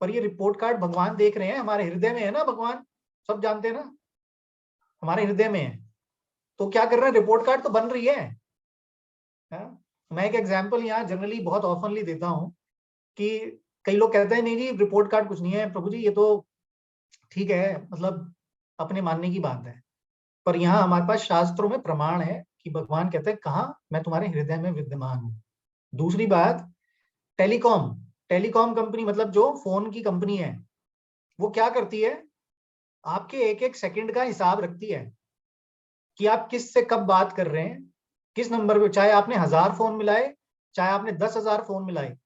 Speaker 1: पर ये रिपोर्ट कार्ड भगवान देख रहे हैं, हमारे हृदय में है ना भगवान, सब जानते हैं ना, हमारे हृदय में है। तो क्या कर रहे हैं, रिपोर्ट कार्ड तो बन रही है। मैं एक एग्जांपल यहाँ जनरली बहुत ऑफनली देता हूँ कि कई लोग कहते हैं नहीं जी रिपोर्ट कार्ड कुछ नहीं है प्रभु जी, ये तो ठीक है, मतलब अपने मानने की बात है। पर यहाँ हमारे पास शास्त्रों में प्रमाण है कि भगवान कहते हैं कहाँ, मैं तुम्हारे हृदय में विद्यमान हूँ। दूसरी बात, टेलीकॉम कंपनी, मतलब जो फोन की कंपनी है, वो क्या करती है, आपके एक एक सेकंड का हिसाब रखती है कि आप किस से कब बात कर रहे हैं, किस नंबर पे, चाहे आपने 1000 फोन मिलाए, चाहे आपने 10,000 फोन मिलाए,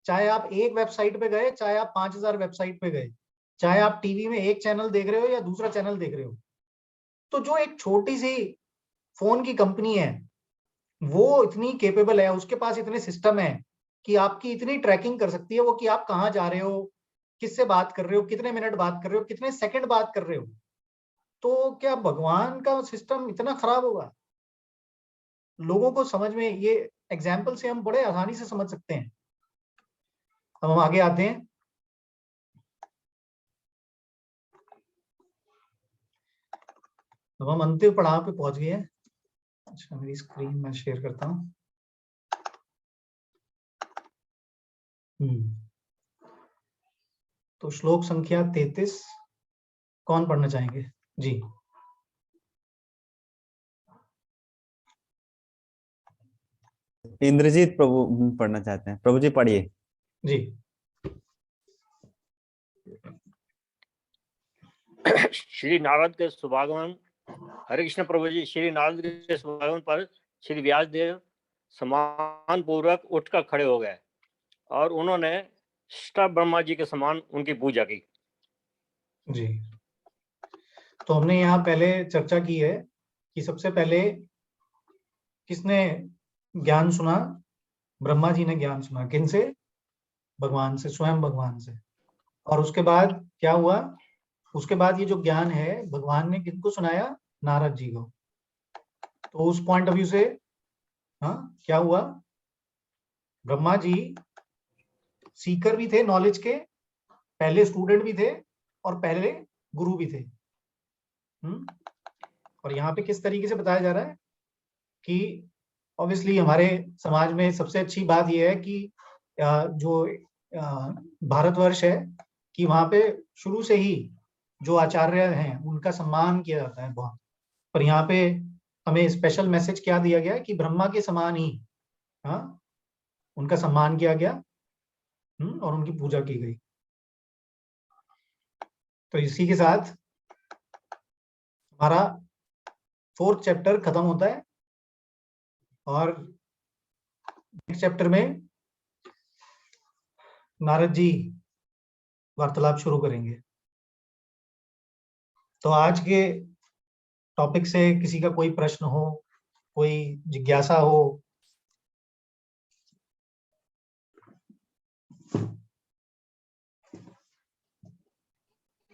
Speaker 1: चाहे आप एक वेबसाइट पे गए, चाहे आप 5000 वेबसाइट पे गए, चाहे आप टीवी में एक चैनल देख रहे हो या दूसरा चैनल देख रहे हो। तो जो एक छोटी सी फोन की कंपनी है वो इतनी केपेबल है, उसके पास इतने सिस्टम है कि आपकी इतनी ट्रैकिंग कर सकती है वो कि आप कहाँ जा रहे हो, किससे बात कर रहे हो, कितने मिनट बात कर रहे हो, कितने सेकंड बात कर रहे हो। तो क्या भगवान का सिस्टम इतना खराब होगा? लोगों को समझ में, ये एग्जाम्पल से हम बड़े आसानी से समझ सकते हैं। अब हम आगे आते हैं। अब हम अंतिम पड़ाव पे पहुंच गए हैं। अच्छा, मेरी स्क्रीन मैं शेयर करता हूँ। तो श्लोक संख्या 33 कौन पढ़ना चाहेंगे? जी,
Speaker 5: इंद्रजीत प्रभु पढ़ना चाहते हैं। प्रभु जी पढ़िए।
Speaker 1: जी।
Speaker 8: श्री नारद के शुभागमन, हरे कृष्ण प्रभु जी। श्री नारद के शुभागमन पर श्री व्यास देव सम्मान पूर्वक उठकर खड़े हो गए और उन्होंने ष्ट ब्रह्मा जी के समान उनकी पूजा की।
Speaker 1: जी, तो हमने यहाँ पहले चर्चा की है कि सबसे पहले किसने ज्ञान सुना? ब्रह्मा जी ने ज्ञान सुना। किन से? भगवान से, स्वयं भगवान से। और उसके बाद क्या हुआ? उसके बाद ये जो ज्ञान है भगवान ने किनको सुनाया? नारद जी को। तो उस पॉइंट ऑफ व्यू से क्या हुआ? ब्रह्मा जी सीकर भी थे नॉलेज के, पहले स्टूडेंट भी थे और पहले गुरु भी थे। और यहाँ पे किस तरीके से बताया जा रहा है कि ऑब्वियसली हमारे समाज में सबसे अच्छी बात यह है कि जो भारतवर्ष है कि वहां पे शुरू से ही जो आचार्य हैं उनका सम्मान किया जाता है बहुत। पर यहाँ पे हमें स्पेशल मैसेज क्या दिया गया कि ब्रह्मा के समान ही उनका सम्मान किया गया और उनकी पूजा की गई। तो इसी के साथ हमारा 4th चैप्टर खत्म होता है और नेक्स्ट चैप्टर में नारद जी वार्तालाप शुरू करेंगे। तो आज के टॉपिक से किसी का कोई प्रश्न हो, कोई जिज्ञासा हो?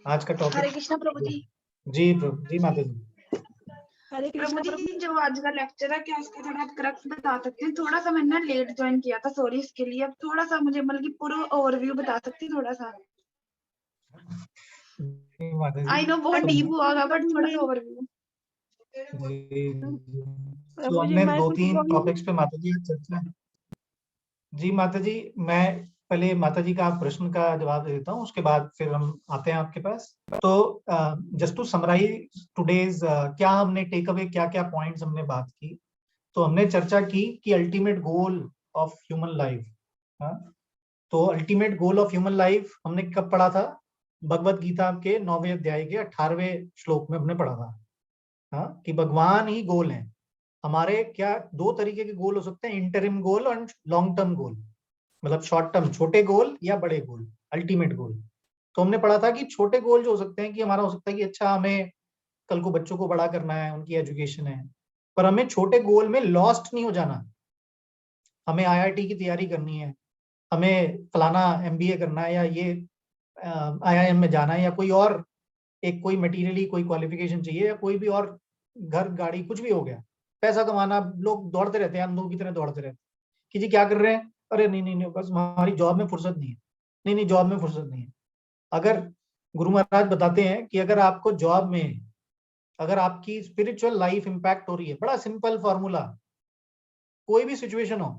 Speaker 1: आज का टॉपिक।
Speaker 9: हरे कृष्णा प्रभु जी।
Speaker 1: जी प्रभु जी, माता जी।
Speaker 9: हरे कृष्णा प्रभु जी, जो आज का लेक्चर है क्या उसका थोड़ा क्रक्स बता सकते हैं? थोड़ा सा मैंने लेट ज्वाइन किया था, सॉरी इसके लिए। अब थोड़ा सा मुझे मतलब कि पूरा ओवरव्यू बता सकती थोड़ा सा? आई नो बहुत डीप हुआ होगा बट थोड़ा सा ओवरव्यू।
Speaker 1: तो हमने 2-3 टॉपिक्स पे माता जी चर्चा। जी माता जी, मैं पहले माता जी का प्रश्न का जवाब दे देता हूँ, उसके बाद फिर हम आते हैं आपके पास। तो जस्ट टू समराइज टुडेज, क्या हमने टेक अवे, क्या क्या पॉइंट्स हमने बात की। तो हमने चर्चा की कि ultimate goal of human life, तो ultimate goal of human life हमने कब पढ़ा था? भगवत गीता के 9वें अध्याय के 18वें श्लोक में हमने पढ़ा था कि भगवान ही गोल है हमारे। क्या 2 तरीके के गोल हो सकते हैं, इंटरिम गोल और लॉन्ग टर्म गोल, मतलब शॉर्ट टर्म छोटे गोल या बड़े गोल, अल्टीमेट गोल। तो हमने पढ़ा था कि छोटे गोल जो हो सकते हैं कि हमारा हो सकता है कि अच्छा हमें कल को बच्चों को बड़ा करना है, उनकी एजुकेशन है, पर हमें छोटे गोल में लॉस्ट नहीं हो जाना। हमें IIT की तैयारी करनी है, हमें फलाना MBA करना है, या ये IIM में जाना है, या कोई और एक कोई मटेरियली कोई क्वालिफिकेशन चाहिए, या कोई भी और घर गाड़ी कुछ भी हो गया, पैसा कमाना। लोग दौड़ते रहते हैं, अंधों की तरह दौड़ते रहते हैं कि जी क्या कर रहे हैं, अरे नहीं नहीं नहीं बस हमारी जॉब में फुर्सत नहीं है, नहीं नहीं जॉब में फुर्सत नहीं है। अगर गुरु महाराज बताते हैं कि अगर आपको जॉब में, अगर आपकी स्पिरिचुअल लाइफ इंपैक्ट हो रही है, बड़ा सिंपल फॉर्मूला, कोई भी सिचुएशन हो,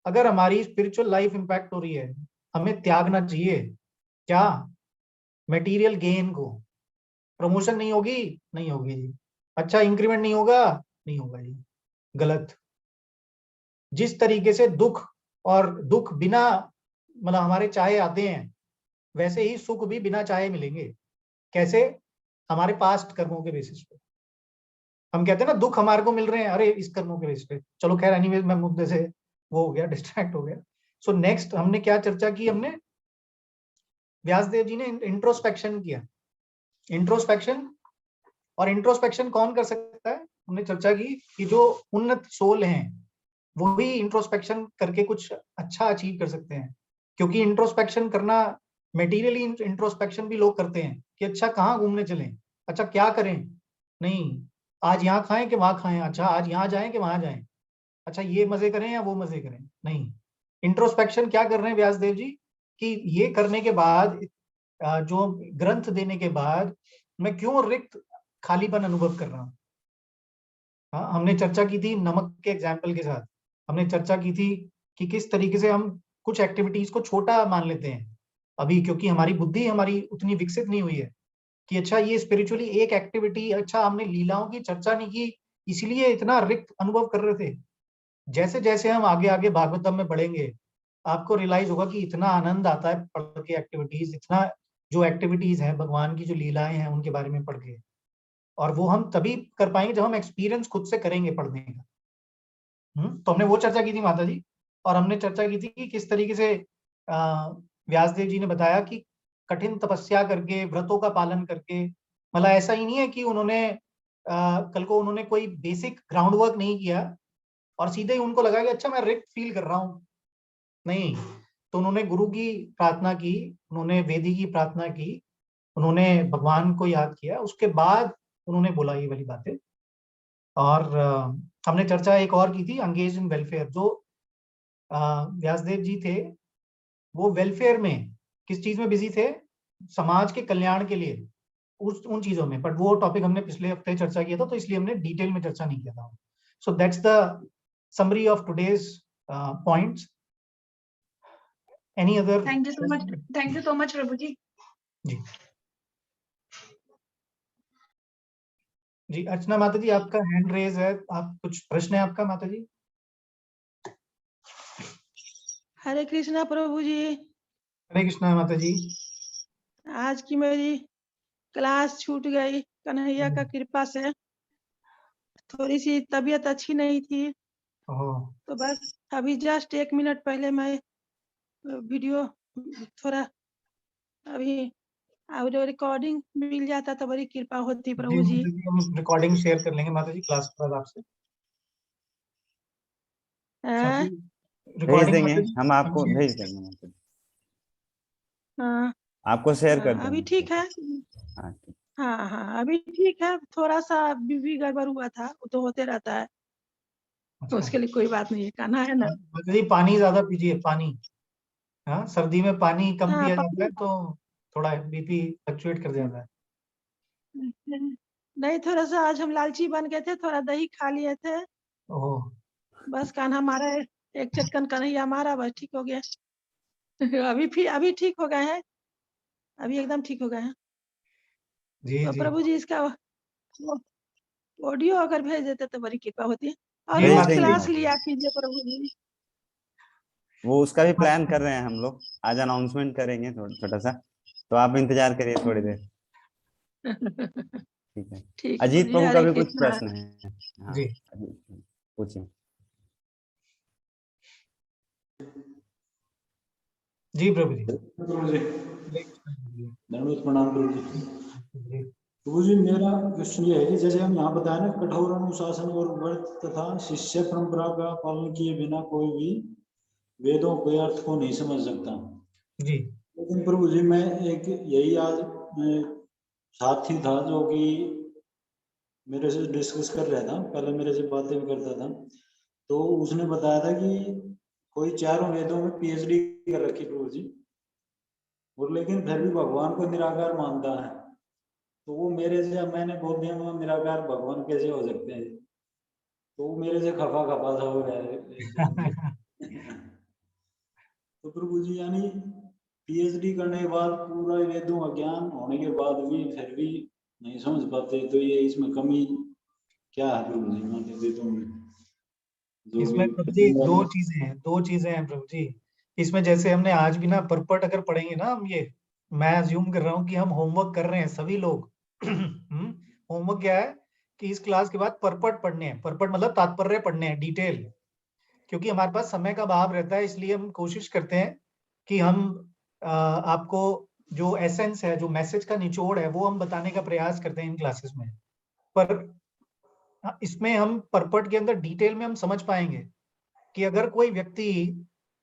Speaker 1: अगर हमारी स्पिरिचुअल लाइफ इंपैक्ट हो रही है, हमें त्यागना चाहिए क्या? मटेरियल गेन को। प्रमोशन नहीं होगी, नहीं होगी जी। अच्छा इंक्रीमेंट नहीं होगा, नहीं होगा जी, गलत। जिस तरीके से दुख, और दुख बिना मतलब हमारे चाहे आते हैं, वैसे ही सुख भी बिना चाहे मिलेंगे। कैसे? हमारे पास्ट कर्मों के बेसिस पे। हम कहते हैं ना दुख हमारे को मिल रहे हैं, अरे इस कर्मों के बेसिस पे। चलो खैर, एनीवेज मैं मुद्दे से वो हो गया, डिस्ट्रैक्ट हो गया। सो नेक्स्ट हमने क्या चर्चा की? हमने व्यासदेव जी ने इंट्रोस्पेक्शन किया। इंट्रोस्पेक्शन, और इंट्रोस्पेक्शन कौन कर सकता है? हमने चर्चा की कि जो उन्नत सोल हैं, वो भी इंट्रोस्पेक्शन करके कुछ अच्छा अचीव कर सकते हैं। क्योंकि इंट्रोस्पेक्शन करना, मेटीरियली इंट्रोस्पेक्शन भी लोग करते हैं कि अच्छा कहाँ घूमने चलें, अच्छा क्या करें, नहीं आज यहाँ खाएं कि वहां खाएं, अच्छा आज यहाँ जाएं कि वहां जाएं, अच्छा ये मजे करें या वो मजे करें, नहीं। इंट्रोस्पेक्शन क्या कर रहे हैं व्यासदेव जी कि ये करने के बाद, जो ग्रंथ देने के बाद मैं क्यों रिक्त खालीपन अनुभव कर रहा हूँ। हाँ, हमने चर्चा की थी नमक के एग्जाम्पल के साथ, हमने चर्चा की थी कि किस तरीके से हम कुछ एक्टिविटीज को छोटा मान लेते हैं अभी, क्योंकि हमारी बुद्धि हमारी उतनी विकसित नहीं हुई है कि अच्छा ये स्पिरिचुअली एक एक्टिविटी, अच्छा हमने लीलाओं की चर्चा नहीं की इसलिए इतना रिक्त अनुभव कर रहे थे। जैसे जैसे हम आगे आगे भागवतम में बढ़ेंगे आपको रियलाइज होगा कि इतना आनंद आता है पढ़ के एक्टिविटीज, इतना जो एक्टिविटीज हैं भगवान की जो लीलाएं हैं उनके बारे में पढ़ के, और वो हम तभी कर पाएंगे जब हम एक्सपीरियंस खुद से करेंगे पढ़ने का। तो हमने वो चर्चा की थी माता जी, और हमने चर्चा की थी कि किस तरीके से व्यासदेव जी ने बताया कि कठिन तपस्या करके, व्रतों का पालन करके, मतलब ऐसा ही नहीं है कि उन्होंने कल को उन्होंने कोई बेसिक ग्राउंड वर्क नहीं किया और सीधे ही उनको लगा कि अच्छा मैं रिक्त फील कर रहा हूँ, नहीं। तो उन्होंने गुरु की प्रार्थना की, उन्होंने वेदी की प्रार्थना की, उन्होंने भगवान को याद किया, उसके बाद उन्होंने बोला ये वाली बातें। और हमने चर्चा एक और की थी एंगेज इन वेलफेयर। जो व्यासदेव जी थे वो वेलफेयर में किस चीज में बिजी थे, समाज के कल्याण के लिए, उन चीजों में, बट वो टॉपिक हमने पिछले हफ्ते चर्चा किया था तो इसलिए हमने डिटेल में चर्चा नहीं किया था। So that's the summary of today's points. Any other?
Speaker 9: Thank you so much Prabhu ji.
Speaker 1: जी अर्चना माता जी, आपका हैंड रेज है, आप कुछ प्रश्न है आपका माता जी?
Speaker 10: हरे कृष्णा प्रभु जी।
Speaker 1: हरे कृष्णा माता जी।
Speaker 10: आज की मेरी क्लास छूट गई कन्हैया का कृपा से, थोड़ी सी तबीयत अच्छी नहीं थी तो बस अभी जस्ट 1 मिनट पहले मैं वीडियो थोड़ा अभी ऑडियो रिकॉर्डिंग मिल जाता तो बड़ी कृपा होती प्रभु जी।
Speaker 1: हम रिकॉर्डिंग शेयर कर लेंगे माता जी क्लास के बाद आपसे।
Speaker 5: भेज देंगे हम आपको, भेज देंगे माता जी।
Speaker 10: हाँ
Speaker 5: आपको शेयर कर देंगे।
Speaker 10: अभी ठीक है। हाँ हाँ अभी ठीक है, थोड़ा सा बीबी गड़बड़ हुआ था, वो तो होते रहता है, तो उसके लिए कोई बात नहीं है, कहना है ना।
Speaker 1: माता जी पानी ज्यादा पीजिए, पानी। हाँ सर्दी में पानी कम पिया जाता है तो थोड़ा बीपी फ्लक्चुएट कर जाता है।
Speaker 10: नहीं थोड़ा सा आज हम लालची बन गए थे, थोड़ा दही खा लिए थे, बस कान्हा मारा, एक चटकन कन्हैया मारा, बस ठीक हो गया। अभी ठीक हो गए हैं, अभी एकदम ठीक हो गए हैं। तो प्रभु जी इसका ऑडियो अगर भेज देते तो बड़ी कृपा होती है। और वो क्लास लिया कीजिए प्रभु जी।
Speaker 5: वो उसका भी प्लान कर रहे हैं हम लोग, आज अनाउंसमेंट करेंगे छोटा सा, तो आप इंतजार करिए थोड़ी देर। ठीक है।
Speaker 10: ठीक,
Speaker 5: अजीत प्रभु का भी कुछ प्रश्न है। हाँ
Speaker 1: जी
Speaker 5: पूछिए।
Speaker 1: जी प्रभु जी।
Speaker 4: धन्यवाद, प्रणाम प्रभु जी। प्रभु जी मेरा क्वेश्चन ये है कि जैसे हम यहाँ बताया ना, कठोर अनुशासन और व्रत तथा शिष्य परंपरा का पालन किए बिना कोई भी वेदों के अर्थ को नहीं समझ सकता
Speaker 1: जी।
Speaker 4: लेकिन प्रभु जी मैं एक यही आज साथी था जो कि मेरे से डिस्कस कर रहा था, पहले मेरे से बातें भी करता था, तो उसने बताया था कि कोई 4 वेदों में PhD कर रखी प्रभु जी, और लेकिन फिर भी भगवान को निराकार मानता है। तो वो मेरे से, मैंने बोल दिया मैं निराकार भगवान कैसे हो सकते हैं, तो वो मेरे से खफा सा हो गया है। तो प्रभु जी यानी PhD करने के बाद पूरा वेदों का ज्ञान होने के बाद भी फिर भी नहीं समझ पाते, तो ये इसमें कमी क्या है प्रभु जी हमारे वेदों में?
Speaker 1: इसमें प्रभु जी दो चीजें हैं प्रभु जी इसमें। जैसे हमने आज भी ना परपट अगर पढ़ेंगे ना हम, ये मैं अज्यूम कर रहा हूँ कि हम होमवर्क कर रहे हैं सभी लोग। होमवर्क क्या है कि इस क्लास के बाद परपट पढ़ने हैं, परपट मतलब तात्पर्य पढ़ने हैं डिटेल, क्योंकि हमारे पास समय का अभाव रहता है, इसलिए हम कोशिश करते हैं कि हम आपको जो एसेंस है, जो मैसेज का निचोड़ है, वो हम बताने का प्रयास करते हैं इन क्लासेस में। पर इसमें हम परपट के अंदर डिटेल में हम समझ पाएंगे कि अगर कोई व्यक्ति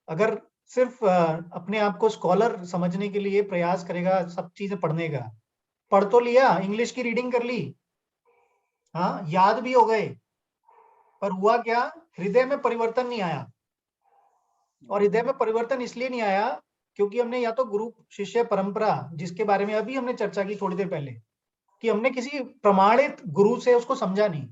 Speaker 1: अगर सिर्फ अपने आप को स्कॉलर समझने के लिए प्रयास करेगा सब चीजें पढ़ने का, पढ़ तो लिया, इंग्लिश की रीडिंग कर ली, हाँ याद भी हो गए, पर हुआ क्या, हृदय में परिवर्तन नहीं आया। और हृदय में परिवर्तन इसलिए नहीं आया क्योंकि हमने या तो गुरु शिष्य परंपरा, जिसके बारे में अभी हमने चर्चा की थोड़ी देर पहले, कि हमने किसी प्रमाणित गुरु से उसको समझा नहीं।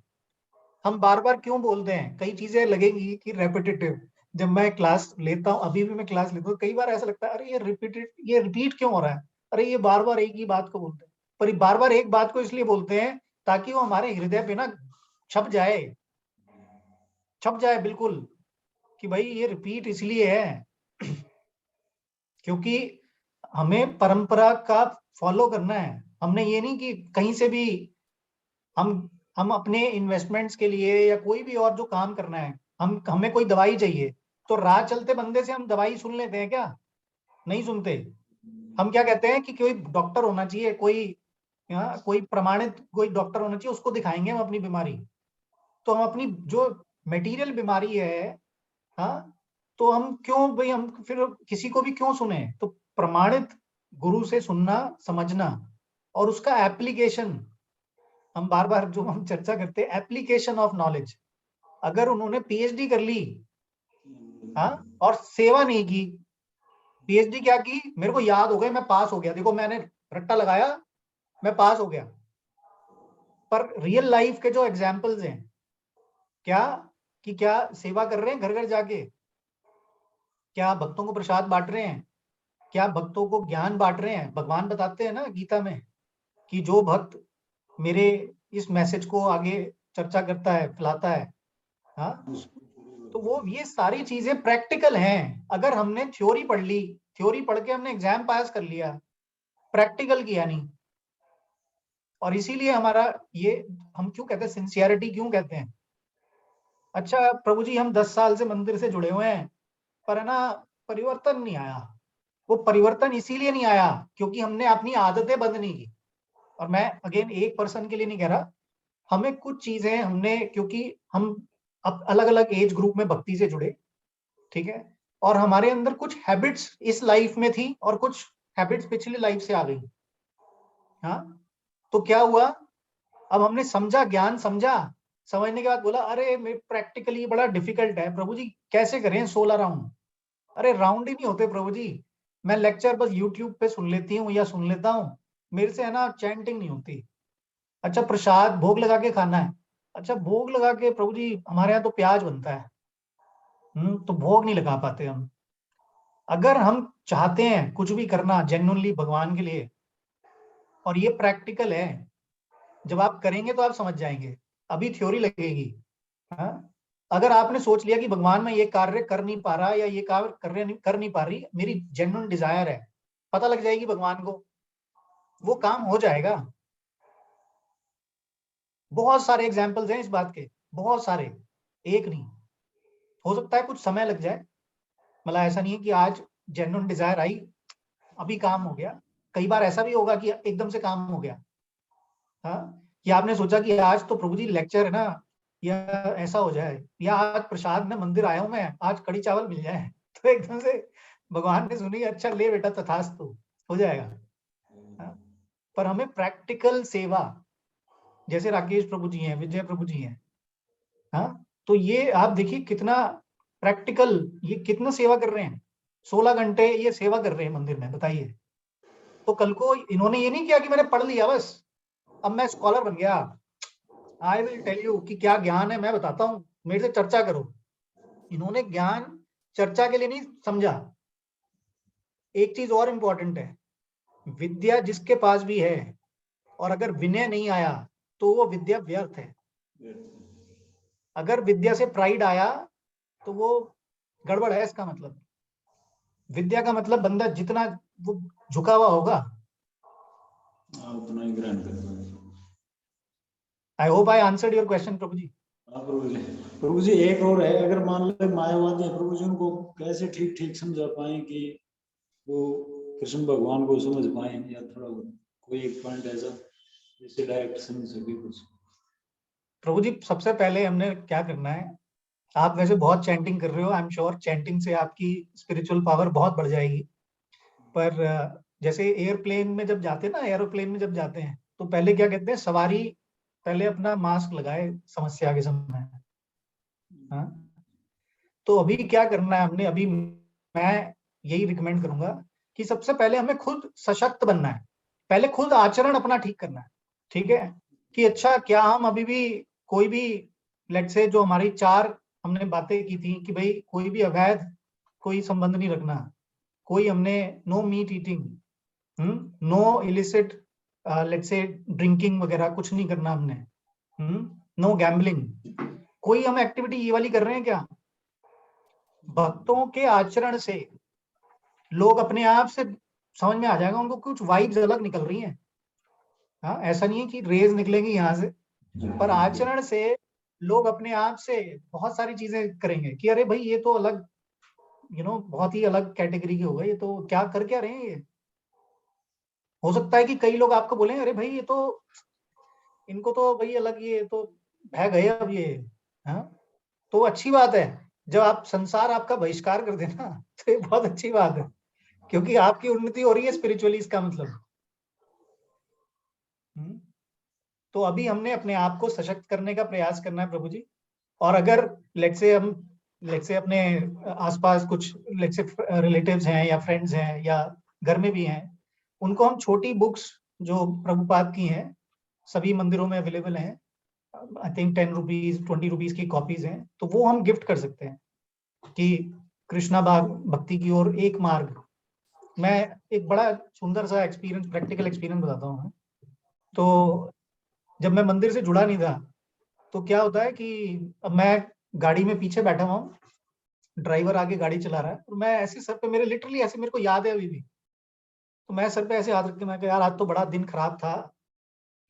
Speaker 1: हम बार बार क्यों बोलते हैं, कई चीजें लगेंगी कि रेपिटेटिव, जब मैं क्लास लेता हूँ, अभी भी मैं क्लास लेता हूँ, कई बार ऐसा लगता है अरे ये रिपीट क्यों हो रहा है, अरे ये बार बार एक ही बात को बोलते हैं। पर बार बार एक बात को इसलिए बोलते हैं ताकि वो हमारे हृदय पे ना छप जाए बिल्कुल, कि भाई ये रिपीट इसलिए है क्योंकि हमें परंपरा का फॉलो करना है। हमने ये नहीं कि कहीं से भी हम अपने इन्वेस्टमेंट्स के लिए या कोई भी और जो काम करना है, हमें कोई दवाई चाहिए तो राह चलते बंदे से हम दवाई सुन लेते हैं क्या? नहीं सुनते। हम क्या कहते हैं कि कोई डॉक्टर होना चाहिए, कोई प्रमाणित कोई डॉक्टर होना चाहिए, उसको दिखाएंगे हम अपनी बीमारी। तो हम अपनी जो मटेरियल बीमारी है, हाँ, तो हम क्यों भाई, हम फिर किसी को भी क्यों सुने? तो प्रमाणित गुरु से सुनना, समझना और उसका एप्लीकेशन, हम बार बार जो हम चर्चा करते हैं एप्लीकेशन ऑफ नॉलेज। अगर उन्होंने पीएचडी कर ली, हाँ, और सेवा नहीं की, पीएचडी क्या की, मेरे को याद हो गया, मैं पास हो गया, देखो मैंने रट्टा लगाया, मैं पास हो गया। पर रियल लाइफ के जो एग्जाम्पल्स हैं, क्या सेवा कर रहे हैं घर घर जाके, क्या भक्तों को प्रसाद बांट रहे हैं, क्या भक्तों को ज्ञान बांट रहे हैं? भगवान बताते हैं ना गीता में कि जो भक्त मेरे इस मैसेज को आगे चर्चा करता है, फैलाता है, हाँ, तो वो ये सारी चीजें प्रैक्टिकल हैं। अगर हमने थ्योरी पढ़ ली, थ्योरी पढ़ के हमने एग्जाम पास कर लिया, प्रैक्टिकल किया नहीं। और इसीलिए हमारा ये, हम क्यों कहते हैं सिंसियरिटी क्यों कहते हैं? अच्छा प्रभु जी, हम 10 साल से मंदिर से जुड़े हुए हैं, पर है ना परिवर्तन नहीं आया। वो परिवर्तन इसीलिए नहीं आया क्योंकि हमने अपनी आदतें बंद नहीं की। और मैं अगेन एक पर्सन के लिए नहीं कह रहा, हमें कुछ चीजें हमने, क्योंकि हम अब अलग अलग एज ग्रुप में भक्ति से जुड़े, ठीक है, और हमारे अंदर कुछ हैबिट्स इस लाइफ में थी और कुछ हैबिट्स पिछली लाइफ से आ गई, हाँ। तो क्या हुआ, अब हमने समझा, ज्ञान समझा, समझने के बाद बोला अरे मैं प्रैक्टिकली बड़ा डिफिकल्ट है प्रभु जी, कैसे करें 16 राउंड? अरे राउंड ही नहीं होते प्रभु जी, मैं लेक्चर बस यूट्यूब पे सुन लेती हूँ या सुन लेता हूँ, मेरे से है ना चैंटिंग नहीं होती। अच्छा प्रसाद भोग लगा के खाना है, अच्छा भोग लगा के प्रभु जी हमारे यहाँ तो प्याज बनता है, तो भोग नहीं लगा पाते हम। अगर हम चाहते हैं कुछ भी करना जेन्युइनली भगवान के लिए, और ये प्रैक्टिकल है, जब आप करेंगे तो आप समझ जाएंगे, अभी थ्योरी लगेगी, हाँ? अगर आपने सोच लिया कि भगवान मैं ये कार्य कर नहीं पा रहा या ये कार्य कर नहीं पा रही, मेरी जेन्युइन डिजायर है, पता लग जाएगी भगवान को, वो काम हो जाएगा। बहुत सारे एग्जाम्पल्स हैं इस बात के, बहुत सारे, एक नहीं। हो सकता है कुछ समय लग जाए, मतलब ऐसा नहीं है कि आज जेन्युइन डिजायर आई अभी काम हो गया। कई बार ऐसा भी होगा कि एकदम से काम हो गया, हाँ, कि आपने सोचा कि आज तो प्रभु जी लेक्चर है ना, या ऐसा हो जाए, या आज प्रसाद में मंदिर आया हूं मैं, आज कड़ी चावल मिल जाए, तो एकदम से भगवान ने सुनी, अच्छा ले बेटा तथास्तु, हो जाएगा, हाँ? पर हमें प्रैक्टिकल सेवा, जैसे राकेश प्रभु जी हैं, विजय प्रभु जी हैं, हाँ, तो ये आप देखिए कितना प्रैक्टिकल, ये कितना सेवा कर रहे हैं, 16 घंटे ये सेवा कर रहे हैं मंदिर में, बताइए। तो कल को इन्होंने ये नहीं किया कि मैंने पढ़ लिया बस अब मैं स्कॉलर बन गया, आई विल टेल यू कि क्या ज्ञान है, मैं बताता हूँ, मेरे से चर्चा करो। इन्होंने ज्ञान चर्चा के लिए नहीं समझा। एक चीज और इंपॉर्टेंट है, विद्या जिसके पास भी है और अगर विनय नहीं आया तो वो विद्या व्यर्थ है। अगर विद्या से प्राइड आया तो वो गड़बड़ है। इसका मतलब विद्या का मतलब बंदा जितना वो झुका हुआ होगा
Speaker 4: उतना ही ग्रहण करता है।
Speaker 1: I hope I answered your question Prabhu ji.
Speaker 4: Prabhu ji एक और है, अगर मान लो मायावादी है प्रभु जी, उनको कैसे ठीक ठीक समझा पाए कि वो कृष्ण भगवान को समझ पाए, या थोड़ा कोई एक पॉइंट ऐसा जिससे डायरेक्ट समझ सके कुछ?
Speaker 1: प्रभु जी सबसे पहले हमने क्या करना है आप वैसे बहुत चैंटिंग कर रहे हो, आई एम श्योर चैंटिंग से आपकी स्पिरिचुअल पावर बहुत बढ़ जाएगी। पर जैसे एयरप्लेन में जब जाते हैं ना, एरोप्लेन में जब जाते हैं तो पहले क्या कहते हैं, सवारी पहले अपना मास्क लगाए समस्या के समय। हाँ, तो अभी क्या करना है हमने, अभी मैं यही रिकमेंड करूंगा कि सबसे पहले हमें खुद सशक्त बनना है। पहले खुद आचरण अपना ठीक करना है, ठीक है, कि अच्छा क्या हम अभी भी कोई भी लेट्स से जो हमारी 4 हमने बातें की थी कि भाई कोई भी अवैध कोई संबंध नहीं रखना, कोई हमने no meat eating, no illicit लेट्स से ड्रिंकिंग वगैरह कुछ नहीं करना हमने, नो गैम्बलिंग, कोई हम एक्टिविटी ये वाली कर रहे हैं क्या? भक्तों के आचरण से लोग अपने आप से समझ में आ जाएगा, उनको कुछ वाइब्स अलग निकल रही हैं। हाँ, ऐसा नहीं है कि रेज निकलेंगी यहाँ से, पर आचरण से लोग अपने आप से बहुत सारी चीजें करेंगे कि अरे भाई ये तो अलग बहुत ही अलग कैटेगरी के हो गए, ये तो क्या कर क्या रहे हैं ये। हो सकता है कि कई लोग आपको बोले अरे भाई ये तो इनको तो भाई अलग, ये तो बह गए अब ये। हाँ, तो अच्छी बात है जब आप संसार आपका बहिष्कार कर देना, तो ये बहुत अच्छी बात है, क्योंकि आपकी उन्नति हो रही है स्पिरिचुअली, इसका मतलब। तो अभी हमने अपने आप को सशक्त करने का प्रयास करना है प्रभु जी। और अगर लेट्स से अपने आसपास कुछ लेट्स से रिलेटिव्स हैं या फ्रेंड्स हैं या घर में भी हैं, उनको हम छोटी बुक्स जो प्रभुपाद की हैं, सभी मंदिरों में अवेलेबल हैं, आई थिंक 10 रुपीज 20 रुपीज की कॉपीज हैं, तो वो हम गिफ्ट कर सकते हैं कि कृष्णा भक्ति की ओर एक मार्ग। मैं एक बड़ा सुंदर सा एक्सपीरियंस, प्रैक्टिकल एक्सपीरियंस बताता हूँ। तो जब मैं मंदिर से जुड़ा नहीं था, तो क्या होता है कि अब मैं गाड़ी में पीछे बैठा हुआ हूँ, ड्राइवर आगे गाड़ी चला रहा है, और मैं ऐसे सर पे, मेरे लिटरली ऐसे मेरे को याद है अभी भी, तो मैं सर पे ऐसे हाथ रख के मैं कहा यार आज तो बड़ा दिन खराब था,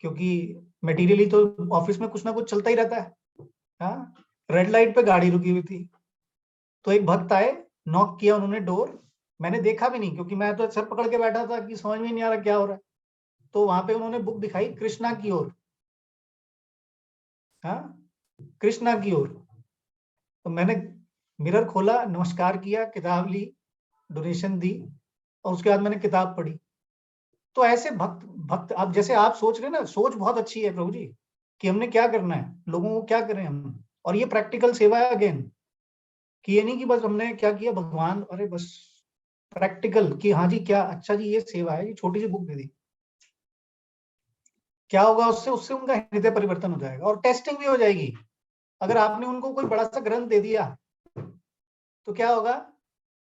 Speaker 1: क्योंकि मटेरियली तो ऑफिस में कुछ ना कुछ चलता ही रहता है। हाँ, रेड लाइट पे गाड़ी रुकी हुई थी, तो एक भक्त आए, नॉक किया उन्होंने डोर, मैंने देखा भी नहीं क्योंकि मैं तो सर पकड़ के बैठा था कि समझ में नहीं आ रहा क्या हो रहा है। तो वहां पे उन्होंने बुक दिखाई, कृष्णा की ओर। हाँ, कृष्णा की ओर। तो मैंने मिरर खोला, नमस्कार किया, किताब ली, डोनेशन दी, और उसके बाद मैंने किताब पढ़ी। तो ऐसे भक्त अब जैसे आप सोच रहे हैं ना, सोच बहुत अच्छी है प्रभु जी कि हमने क्या करना है, लोगों को क्या करें हम, और ये प्रैक्टिकल सेवा है अगेन, कि ये नहीं कि बस हमने क्या किया भगवान, अरे बस प्रैक्टिकल कि हाँ जी क्या अच्छा जी ये सेवा है, ये छोटी सी बुक दे दी, क्या होगा उससे उनका हृदय परिवर्तन हो जाएगा और टेस्टिंग भी हो जाएगी। अगर आपने उनको कोई बड़ा सा ग्रंथ दे दिया तो क्या होगा,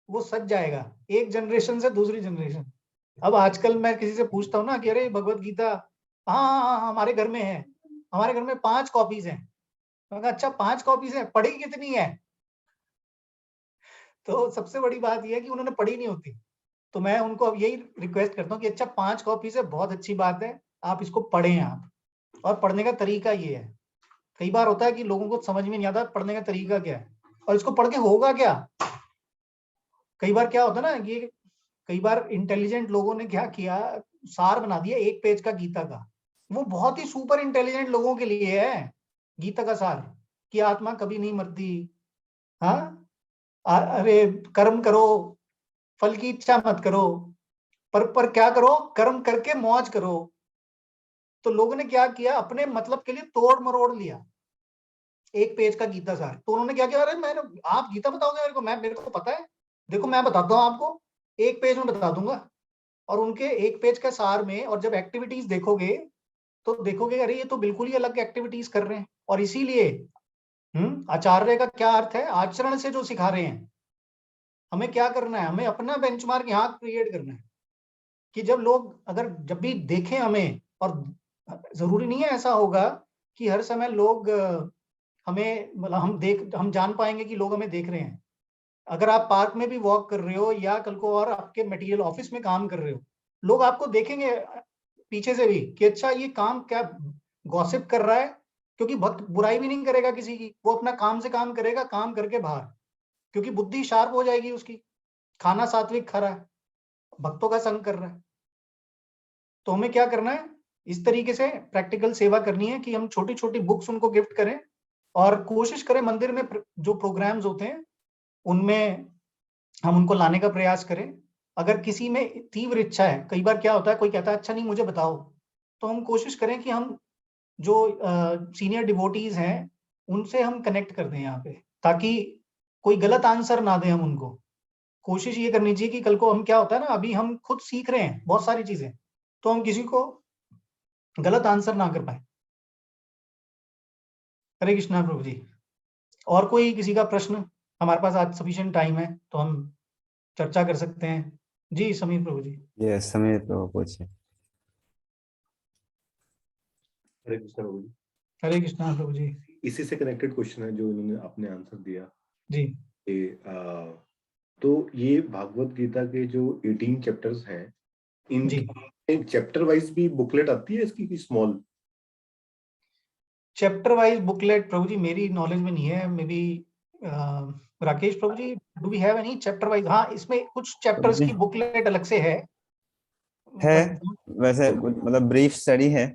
Speaker 1: वो सज जाएगा एक जनरेशन से दूसरी जनरेशन। अब आजकल मैं किसी से पूछता हूँ ना कि अरे भगवत गीता, हाँ हमारे घर में है, हमारे घर में 5 कॉपीज हैं। मैं कहा अच्छा 5 कॉपीज है, पढ़ी कितनी है? तो सबसे बड़ी बात यह है कि उन्होंने पढ़ी नहीं होती। तो मैं उनको अब यही रिक्वेस्ट करता हूँ कि अच्छा 5 कॉपीज है, बहुत अच्छी बात है, आप इसको पढ़ें आप। और पढ़ने का तरीका ये है, कई बार होता है कि लोगों को समझ में नहीं आता पढ़ने का तरीका क्या है और इसको पढ़ के होगा क्या। कई बार क्या होता है ना, ये कई बार इंटेलिजेंट लोगों ने क्या किया, सार बना दिया 1 पेज का गीता का। वो बहुत ही सुपर इंटेलिजेंट लोगों के लिए है गीता का सार, कि आत्मा कभी नहीं मरती। हाँ, अरे कर्म करो, फल की इच्छा मत करो, पर क्या करो, कर्म करके मौज करो। तो लोगों ने क्या किया, अपने मतलब के लिए तोड़ मरोड़ लिया 1 पेज का गीता सार। तो उन्होंने क्या किया, अरे मैंने, आप गीता बताओगे मेरे को, मेरे को पता है, देखो मैं बताता हूँ आपको, 1 पेज में बता दूंगा। और उनके 1 पेज का सार में, और जब एक्टिविटीज देखोगे तो देखोगे अरे ये तो बिल्कुल ही अलग एक्टिविटीज कर रहे हैं। और इसीलिए आचार्य का क्या अर्थ है, आचरण से जो सिखा रहे हैं। हमें क्या करना है, हमें अपना बेंचमार्क यहाँ क्रिएट करना है कि जब लोग अगर जब भी देखें हमें, और जरूरी नहीं है ऐसा होगा कि हर समय लोग हमें, मतलब हम जान पाएंगे कि लोग हमें देख रहे हैं। अगर आप पार्क में भी वॉक कर रहे हो या कल को और आपके मटेरियल ऑफिस में काम कर रहे हो, लोग आपको देखेंगे पीछे से भी कि अच्छा ये काम क्या गॉसिप कर रहा है। क्योंकि भक्त बुराई भी नहीं करेगा किसी की, वो अपना काम से काम करेगा, काम करके बाहर, क्योंकि बुद्धि शार्प हो जाएगी उसकी, खाना सात्विक खा रहा है, भक्तों का संग कर रहा है। तो हमें क्या करना है, इस तरीके से प्रैक्टिकल सेवा करनी है कि हम छोटी छोटी बुक्स उनको गिफ्ट करें और कोशिश करें मंदिर में जो प्रोग्राम्स होते हैं उनमें हम उनको लाने का प्रयास करें। अगर किसी में तीव्र इच्छा है, कई बार क्या होता है कोई कहता है अच्छा नहीं मुझे बताओ, तो हम कोशिश करें कि हम जो सीनियर डिवोटीज हैं उनसे हम कनेक्ट कर दें यहाँ पे, ताकि कोई गलत आंसर ना दें हम उनको। कोशिश ये करनी चाहिए कि कल को हम क्या होता है ना, अभी हम खुद सीख रहे हैं बहुत सारी चीजें, तो हम किसी को गलत आंसर ना कर पाए। हरे कृष्णा प्रभु जी। और कोई किसी का प्रश्न? हमारे पास आज सफिशिएंट टाइम है तो हम चर्चा कर सकते हैं। जी समीर प्रभु जी।
Speaker 5: यस समीर प्रभु पूछिए।
Speaker 2: हरे कृष्णा प्रभु जी।
Speaker 1: हरे कृष्णा प्रभु जी।
Speaker 2: इसी से कनेक्टेड क्वेश्चन है जो इन्होंने आपने आंसर दिया
Speaker 1: जी।
Speaker 2: तो ये भागवत गीता के जो 18 चैप्टर्स हैं, इन
Speaker 1: जी
Speaker 2: चैप्टर वाइज भी बुकलेट आती है इसकी स्मॉल?
Speaker 1: चैप्टर वाइज बुकलेट प्रभु जी मेरी नॉलेज में नहीं है, मे बी राकेश प्रभु ji do we have any chapter wise? हाँ, इसमें कुछ चैप्टर्स की बुकलेट अलग से है
Speaker 5: वैसे मतलब ब्रीफ स्टडी है।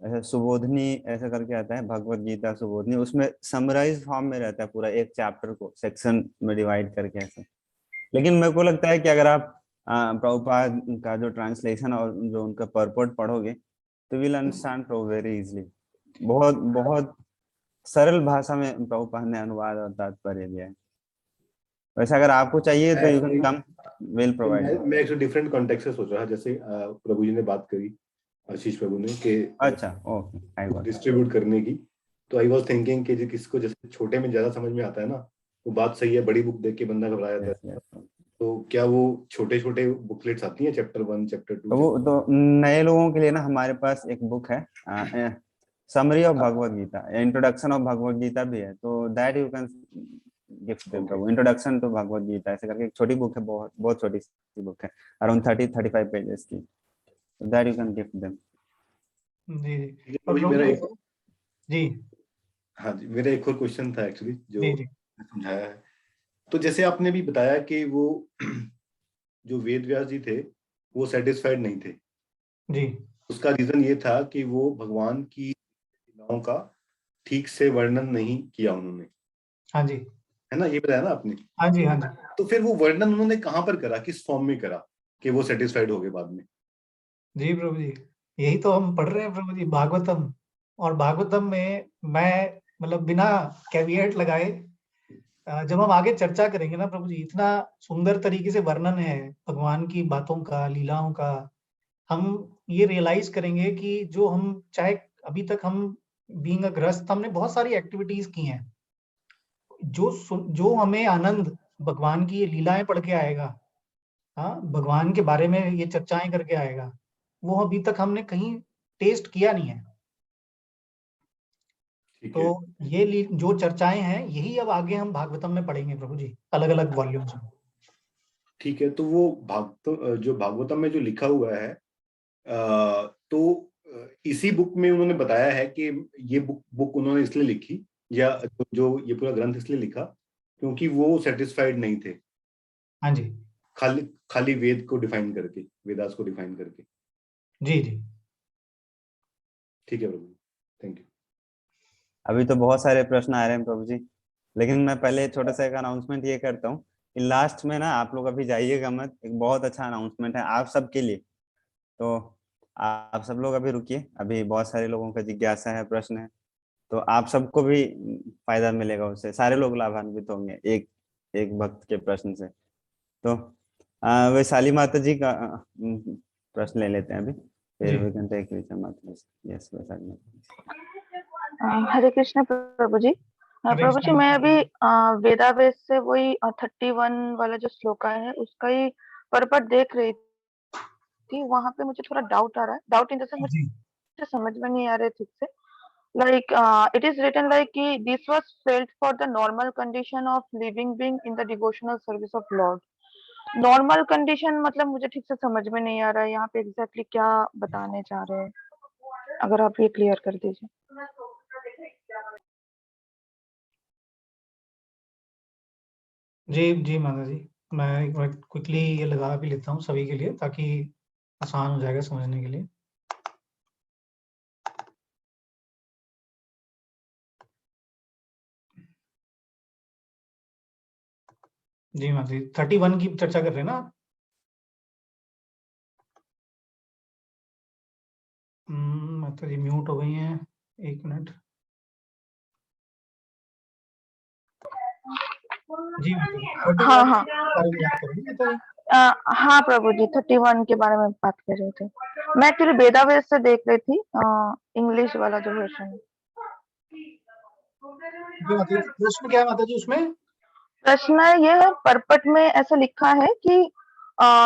Speaker 5: ऐसे सुबोधनी ऐसा करके आता है, भगवत गीता सुबोधनी, उसमें समराइज फॉर्म में रहता है पूरा एक चैप्टर को सेक्शन में डिवाइड करके ऐसे। लेकिन मेरे को लगता है कि अगर आप प्रभुपाद का जो ट्रांसलेशन और जो उनका परपोर्ट पढ़ोगे तो विल अंडरस्टैंड वेरी इजीली। बहुत बहुत सरल भाषा में प्रभुपाद ने अनुवाद और तात्पर्य दिया है। वैसे अगर आपको चाहिए तो you can come, will provide.
Speaker 2: मैं एक डिफरेंट कॉन्टेक्स्ट से सोच रहा, जैसे प्रभु जी ने बात करी आशीष प्रभु ने कि
Speaker 5: अच्छा ओके
Speaker 2: डिस्ट्रीब्यूट करने की, तो आई वाज थिंकिंग कि किसको जैसे छोटे में ज्यादा समझ में आता है ना, वो बात सही है, बड़ी बुक देख के बंदा घबरा जाता है। तो क्या वो छोटे छोटे बुकलेट्स आती हैं, चैप्टर 1 चैप्टर 2?
Speaker 5: वो तो नए लोगों के लिए ना हमारे पास एक बुक है summary of Bhagavad Gita, introduction of Bhagavad Gita भी है, तो that you can gift them Prabhu. Introduction to Bhagavad Gita ऐसे करके एक छोटी बुक है, बहुत बहुत छोटी सी बुक है, अराउंड 30-35 पेजेस की, that you can gift them.
Speaker 1: जी
Speaker 2: जी हाँ जी, मेरा एक और क्वेश्चन था एक्चुअली जो समझाया है। तो जैसे आपने भी बताया कि वो जो वेद व्यास जी थे वो सेटिस्फाइड नहीं थे
Speaker 1: जी,
Speaker 2: उसका रीजन ये था कि वो भगवान की लीलाओं का ठीक से वर्णन नहीं किया उन्होंने।
Speaker 1: हाँ जी,
Speaker 2: है ना, ये बताया ना आपने?
Speaker 1: हाँ जी हाँ जी।
Speaker 2: तो फिर वो वर्णन उन्होंने कहाँ पर करा, किस फॉर्म में करा कि वो सेटिस्फाइड हो गए बाद में?
Speaker 1: जी प्रभु जी, यही तो हम पढ़ रहे हैं प्रभु जी, भागवतम। और भागवतम में मैं मतलब बिना कैविएट लगाए जब हम आगे चर्चा करेंगे ना प्रभु जी, इतना सुंदर तरीके से वर्णन है भगवान की बातों का, लीलाओं का। हम ये रियलाइज करेंगे कि जो हम चाहे अभी तक हम बीइंग अ गृहस्थ हमने बहुत सारी एक्टिविटीज की हैं, जो हमें आनंद भगवान की ये लीलाएं पढ़ के आएगा, हाँ भगवान के बारे में ये चर्चाएं करके आएगा, वो अभी तक हमने कहीं टेस्ट किया नहीं है। तो ये जो चर्चाएं हैं यही अब आगे हम भागवतम में पढ़ेंगे प्रभु जी, अलग अलग वॉल्यूम्स में।
Speaker 2: ठीक है, तो वो जो भागवतम में जो लिखा हुआ है तो इसी बुक में उन्होंने बताया है कि ये बुक उन्होंने इसलिए लिखी, या जो ये पूरा ग्रंथ इसलिए लिखा क्योंकि वो सेटिस्फाइड नहीं थे?
Speaker 1: हाँ जी,
Speaker 2: खाली वेद को डिफाइन करके, वेदास को डिफाइन करके।
Speaker 1: जी जी
Speaker 2: ठीक है प्रभु, थैंक यू।
Speaker 5: अभी तो बहुत सारे प्रश्न आ रहे हैं प्रभु जी, लेकिन मैं पहले छोटा सा एक अनाउंसमेंट ये करता हूँ कि लास्ट में ना आप लोग अभी जाइएगा मत, एक बहुत अच्छा अनाउंसमेंट है आप सबके लिए। तो आप सब लोग अभी रुकिए, अभी बहुत सारे लोगों का जिज्ञासा है, प्रश्न है, तो आप सबको भी फायदा मिलेगा उससे, सारे लोग लाभान्वित होंगे एक भक्त के प्रश्न से। तो वैशाली माता जी का प्रश्न ले लेते हैं अभी, फिर वी कैन टेक माता जी। यस वैशाली माता।
Speaker 11: हरे कृष्ण प्रभु जी। प्रभु जी मैं अभी वेदावेद से वही 31 वाला जो श्लोका है उसका ही परपट देख रही थी, वहां पे मुझे थोड़ा डाउट आ रहा है, डाउट इन द सेंस मुझे समझ में नहीं आ रहे ठीक से। Like it is written like this was felt for the normal condition of living being in the devotional service of Lord. Normal condition मतलब मुझे ठीक से समझ में नहीं आ रहा है यहाँ पे एग्जैक्टली क्या बताने चाह रहे हैं, अगर आप ये क्लियर कर दीजिए।
Speaker 1: जी जी माता जी, मैं एक बार क्विकली ये लगा भी लेता हूँ सभी के लिए ताकि आसान हो जाएगा समझने के लिए। जी माता जी, 31 की चर्चा कर रहे हैं ना आप? माता जी म्यूट हो गई हैं, 1 मिनट। जी माता जी, 31
Speaker 11: हाँ हाँ
Speaker 1: के बारे में बात कर रहे हैं माता जी?
Speaker 11: हाँ प्रभु जी, 31 के बारे में बात कर रहे थे। मैं एक्चुअली वेदावेस से देख रही थी, इंग्लिश वाला जो वर्जन है।
Speaker 1: जी माता जी, प्रश्न क्या है माता जी उसमें?
Speaker 11: प्रश्न ये है, परपट में ऐसा लिखा है कि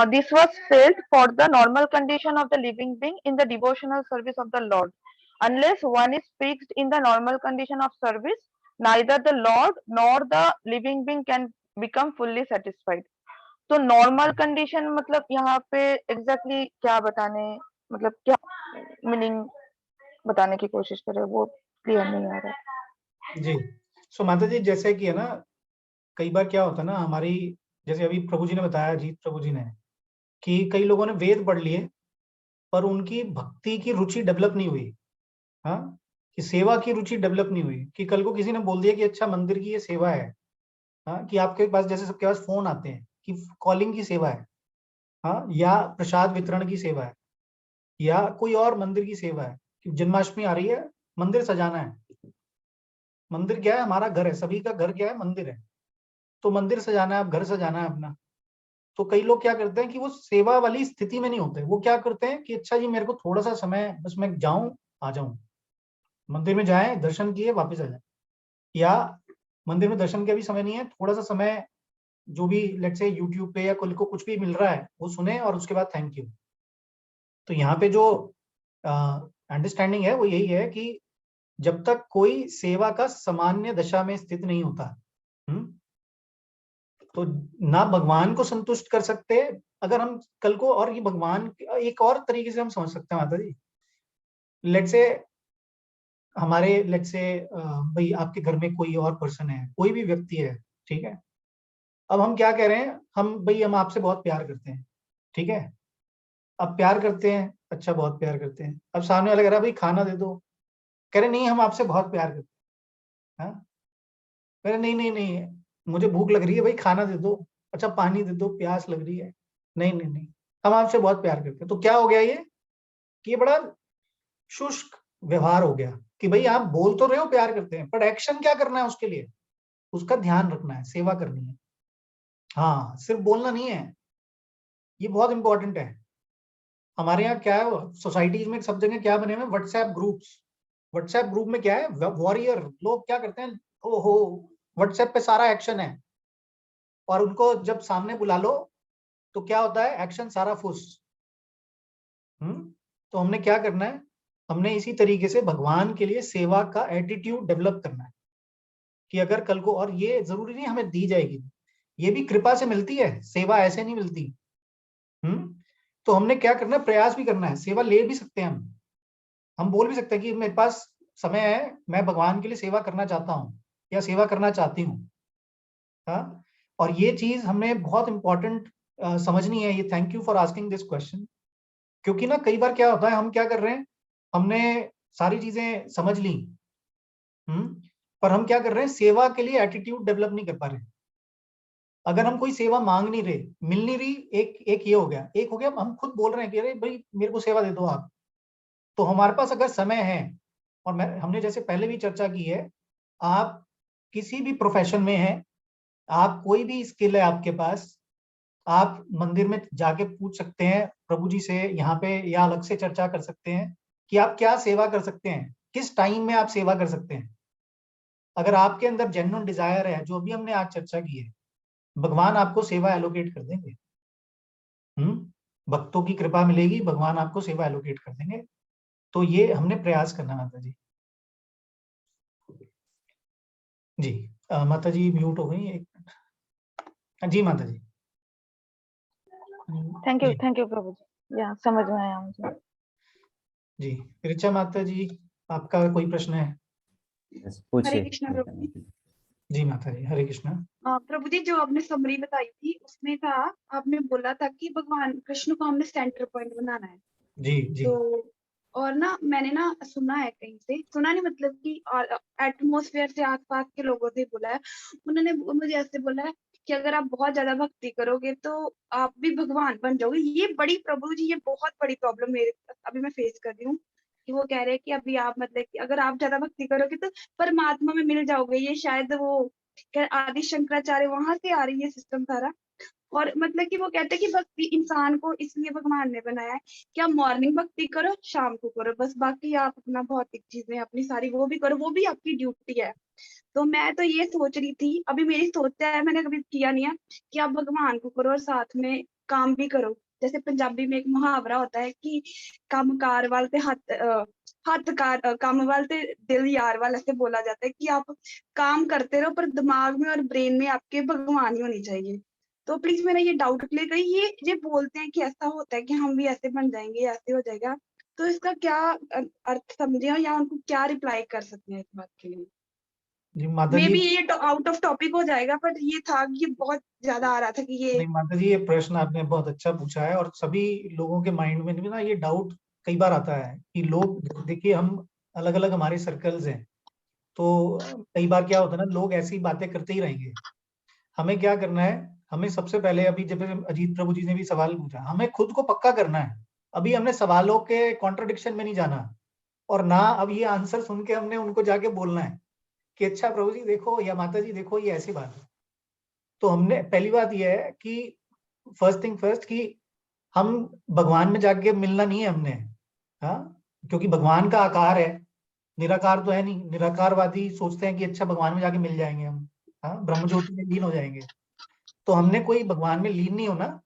Speaker 11: this was failed for the normal condition of the living being in the devotional service of the Lord unless one is fixed in the normal condition of service neither the Lord nor the living being can become fully satisfied. तो normal condition मतलब यहाँ पे exactly क्या बताने, मतलब क्या meaning बताने की कोशिश कर रहे हैं, वो क्लियर नहीं आ रहा।
Speaker 1: जी, सो माता जी जैसे कि है ना, कई बार क्या होता है ना हमारी, जैसे अभी प्रभु जी ने बताया, अजीत प्रभु जी ने, कि कई लोगों ने वेद पढ़ लिए पर उनकी भक्ति की रुचि डेवलप नहीं हुई। हाँ, कि सेवा की रुचि डेवलप नहीं हुई, कि कल को किसी ने बोल दिया कि अच्छा मंदिर की ये सेवा है, हाँ, कि आपके पास जैसे सबके पास फोन आते हैं कि कॉलिंग की सेवा है, हाँ, या प्रसाद वितरण की सेवा है, या कोई और मंदिर की सेवा है, कि जन्माष्टमी आ रही है, मंदिर सजाना है। मंदिर क्या है? हमारा घर है, सभी का घर क्या है? मंदिर है। तो मंदिर सजाना है, आप घर सजाना है अपना। तो कई लोग क्या करते हैं कि वो सेवा वाली स्थिति में नहीं होते, वो क्या करते हैं कि अच्छा जी मेरे को थोड़ा सा समय, बस मैं जाऊं आ जाऊं, मंदिर में जाए, दर्शन किए, वापस आ जाए, या मंदिर में दर्शन का भी समय नहीं है, थोड़ा सा समय जो भी लेट्स से यूट्यूब पे या को कुछ भी मिल रहा है वो सुने और उसके बाद थैंक यू। तो यहाँ पे जो अंडरस्टैंडिंग है वो यही है कि जब तक कोई सेवा का सामान्य दशा में स्थित नहीं होता, तो ना भगवान को संतुष्ट कर सकते। अगर हम कल को, और ये भगवान एक और तरीके से हम समझ सकते हैं माता जी, लेट्स से हमारे, लेट्स से भाई आपके घर में कोई और पर्सन है, कोई भी व्यक्ति है, ठीक है। अब हम क्या कह रहे हैं, हम भाई हम आपसे बहुत प्यार करते हैं, ठीक है। अब प्यार करते हैं, अच्छा बहुत प्यार करते हैं। अब सामने वाला कह रहा है भाई खाना दे दो, कह रहे नहीं हम आपसे बहुत प्यार करते हैं, हाँ? कह रहे नहीं नहीं नहीं, मुझे भूख लग रही है भाई, खाना दे दो, अच्छा पानी दे दो, प्यास लग रही है, नहीं नहीं नहीं, हम आपसे बहुत प्यार करते हैं। तो क्या हो गया ये, कि ये बड़ा शुष्क व्यवहार हो गया, कि भाई आप बोल तो रहे हो प्यार करते हैं, पर एक्शन क्या करना है उसके लिए, उसका ध्यान रखना है, सेवा करनी है। हाँ, सिर्फ बोलना नहीं है, ये बहुत इंपॉर्टेंट है। हमारे यहाँ क्या है, सोसाइटीज में सब जगह क्या बने हुए, व्हाट्सएप ग्रुप्स। व्हाट्सएप ग्रुप में क्या है, वॉरियर लोग क्या करते हैं, ओहो व्हाट्सएप पे सारा एक्शन है, और उनको जब सामने बुला लो तो क्या होता है, एक्शन सारा फुस। तो हमने क्या करना है, हमने इसी तरीके से भगवान के लिए सेवा का एटीट्यूड डेवलप करना है, कि अगर कल को, और ये जरूरी नहीं हमें दी जाएगी, ये भी कृपा से मिलती है, सेवा ऐसे नहीं मिलती। तो हमने क्या करना है, प्रयास भी करना है, सेवा ले भी सकते हैं हम बोल भी सकते हैं कि मेरे पास समय है, मैं भगवान के लिए सेवा करना चाहता हूँ या सेवा करना चाहती हूँ। हाँ, और ये चीज हमें बहुत इंपॉर्टेंट समझनी है। ये thank you for asking this question, क्योंकि ना कई बार क्या होता है, हम क्या कर रहे हैं, हमने सारी चीजें समझ ली, पर हम क्या कर रहे हैं, सेवा के लिए एटीट्यूड डेवलप नहीं कर पा रहे। अगर हम कोई सेवा मांग नहीं रहे, मिल नहीं रही, एक ये हो गया, एक हो गया हम खुद बोल रहे हैं कि अरे भाई मेरे को सेवा दे दो आप। तो हमारे पास अगर समय है, और हमने जैसे पहले भी चर्चा की है, आप किसी भी प्रोफेशन में हैं, आप कोई भी स्किल है आपके पास, आप मंदिर में जाके पूछ सकते हैं प्रभु जी से यहाँ पे, या अलग से चर्चा कर सकते हैं कि आप क्या सेवा कर सकते हैं, किस टाइम में आप सेवा कर सकते हैं। अगर आपके अंदर जेन्युइन डिजायर है, जो भी हमने आज चर्चा की है, भगवान आपको सेवा एलोकेट कर देंगे। भक्तों की कृपा मिलेगी, भगवान आपको सेवा एलोकेट कर देंगे। तो ये हमने प्रयास करना माता जी। जी माता जी म्यूट हो गई, 1 मिनट। जी माता जी।
Speaker 11: थैंक यू प्रभु जी, या समझ में आया मुझे।
Speaker 1: जी ऋचा माता जी, आपका कोई प्रश्न है?
Speaker 9: हरे कृष्णा प्रभु जी।
Speaker 1: जी माता जी, हरे कृष्णा।
Speaker 9: प्रभु जी, जो आपने समरी बताई थी उसमें था, आपने बोला था कि भगवान कृष्ण को हमने सेंटर पॉइंट बनाना है।
Speaker 1: जी जी।
Speaker 9: तो और ना मैंने ना सुना है, कहीं से सुना नहीं, मतलब कि एटमॉस्फेयर से आसपास के लोगों से बोला है, उन्होंने मुझे ऐसे बोला है कि अगर आप बहुत ज्यादा भक्ति करोगे तो आप भी भगवान बन जाओगे। ये बड़ी प्रभु जी, ये बहुत बड़ी प्रॉब्लम मेरे अभी मैं फेस कर रही हूँ कि वो कह रहे हैं कि अभी आप मतलब कि अगर आप ज्यादा भक्ति करोगे तो परमात्मा में मिल जाओगे। ये शायद वो आदि शंकराचार्य वहां से आ रही है सिस्टम सारा। और मतलब कि वो कहते हैं कि भक्ति इंसान को इसलिए भगवान ने बनाया है कि आप मॉर्निंग भक्ति करो, शाम को करो, बस बाकी आप अपना भौतिक चीजें अपनी सारी वो भी करो, वो भी आपकी ड्यूटी है। तो मैं तो ये सोच रही थी, अभी मेरी सोच है, मैंने कभी किया नहीं है कि आप भगवान को करो और साथ में काम भी करो। जैसे पंजाबी में एक मुहावरा होता है कि काम कार वाल ते हाथ कार काम वाल ते दिल यार वाल, ऐसे बोला जाता है कि आप काम करते रहो पर दिमाग में और ब्रेन में आपके भगवान ही होनी चाहिए। तो प्लीज मेरा ये डाउट क्लियर करिए। ये बोलते हैं कि ऐसा होता है कि हम भी ऐसे बन जाएंगे, ऐसे हो जाएगा, तो इसका क्या अर्थ समझे या उनको क्या रिप्लाई कर सकते हैं इस बात के लिए?
Speaker 1: जी माता
Speaker 9: मे
Speaker 1: जी,
Speaker 9: बी ये आउट ऑफ टॉपिक हो जाएगा, बट ये था कि ये बहुत ज्यादा आ रहा था कि ये
Speaker 1: नहीं माता जी, ये प्रश्न आपने बहुत अच्छा पूछा है और सभी लोगों के माइंड में भी ना ये डाउट कई बार आता है कि लोग, देखिए हम अलग अलग हमारे सर्कल्स हैं, तो कई बार क्या होता है ना, लोग ऐसी बातें करते ही रहेंगे। हमें क्या करना है, हमें सबसे पहले, अभी जब अजीत प्रभु जी ने भी सवाल पूछा, हमें खुद को पक्का करना है। अभी हमने सवालों के कॉन्ट्रडिक्शन में नहीं जाना, और ना अब ये आंसर सुन के हमने उनको जाके बोलना है कि अच्छा प्रभु जी देखो या माता जी देखो ये ऐसी बात है। तो हमने पहली बात ये है कि फर्स्ट थिंग फर्स्ट कि हम भगवान में जाके मिलना नहीं है हमने, हाँ, क्योंकि भगवान का आकार है, निराकार तो है नहीं। निराकारवादी सोचते हैं कि अच्छा भगवान में जाके मिल जाएंगे हम, हाँ, ब्रह्म ज्योति में लीन हो जाएंगे। तो हमने कोई भगवान में लीन नहीं होना।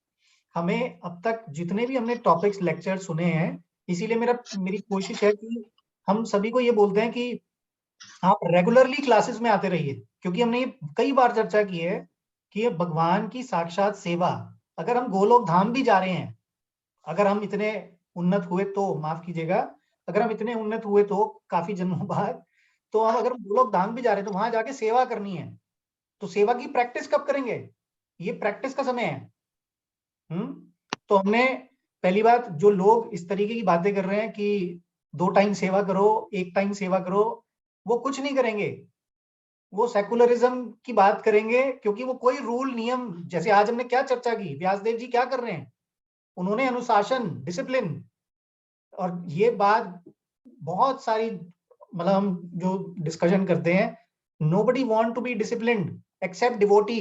Speaker 1: हमें अब तक जितने भी हमने टॉपिक्स लेक्चर सुने हैं, इसीलिए मेरी कोशिश है कि हम सभी को ये बोलते हैं कि आप रेगुलरली क्लासेस में आते रहिए, क्योंकि हमने ये कई बार चर्चा की है कि ये भगवान की साक्षात सेवा। अगर हम गोलोक धाम भी जा रहे हैं, अगर हम इतने उन्नत हुए तो, माफ कीजिएगा, अगर हम इतने उन्नत हुए तो काफी जन्मों बाद, तो हम अगर गोलोक धाम भी जा रहे हैं तो वहां जाके सेवा करनी है। तो सेवा की प्रैक्टिस कब करेंगे? ये प्रैक्टिस का समय है। तो हमने, पहली बात, जो लोग इस तरीके की बातें कर रहे हैं कि 2 टाइम सेवा करो, 1 टाइम सेवा करो, वो कुछ नहीं करेंगे। वो सेकुलरिज्म की बात करेंगे, क्योंकि वो कोई रूल नियम, जैसे आज हमने क्या चर्चा की, व्यासदेव जी क्या कर रहे हैं, उन्होंने अनुशासन, डिसिप्लिन, और ये बात बहुत सारी, मतलब हम जो डिस्कशन करते हैं, nobody want to be disciplined except devotee.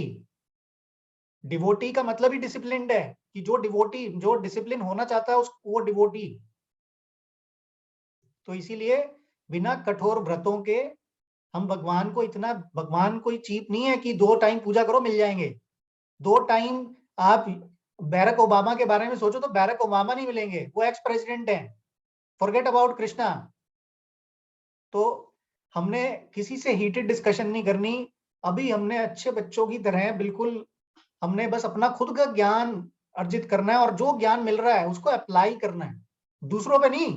Speaker 1: Devotee का मतलब ही डिसिप्लिन्ड है, कि जो डिवोटी, जो डिसिप्लिन होना चाहता है वो डिवोटी। तो इसीलिए बिना कठोर व्रतों के हम भगवान को इतना, भगवान कोई चीप नहीं है कि 2 टाइम पूजा करो मिल जाएंगे। 2 टाइम आप बैरक ओबामा के बारे में सोचो तो बैरक ओबामा नहीं मिलेंगे, वो एक्स प्रेसिडेंट हैं। Forget about Krishna. तो हमने किसी से हीटेड डिस्कशन नहीं करनी। अभी हमने अच्छे बच्चों की तरह बिल्कुल, हमने बस अपना खुद का ज्ञान अर्जित करना है, और जो ज्ञान मिल रहा है उसको अप्लाई करना है, दूसरों पे नहीं।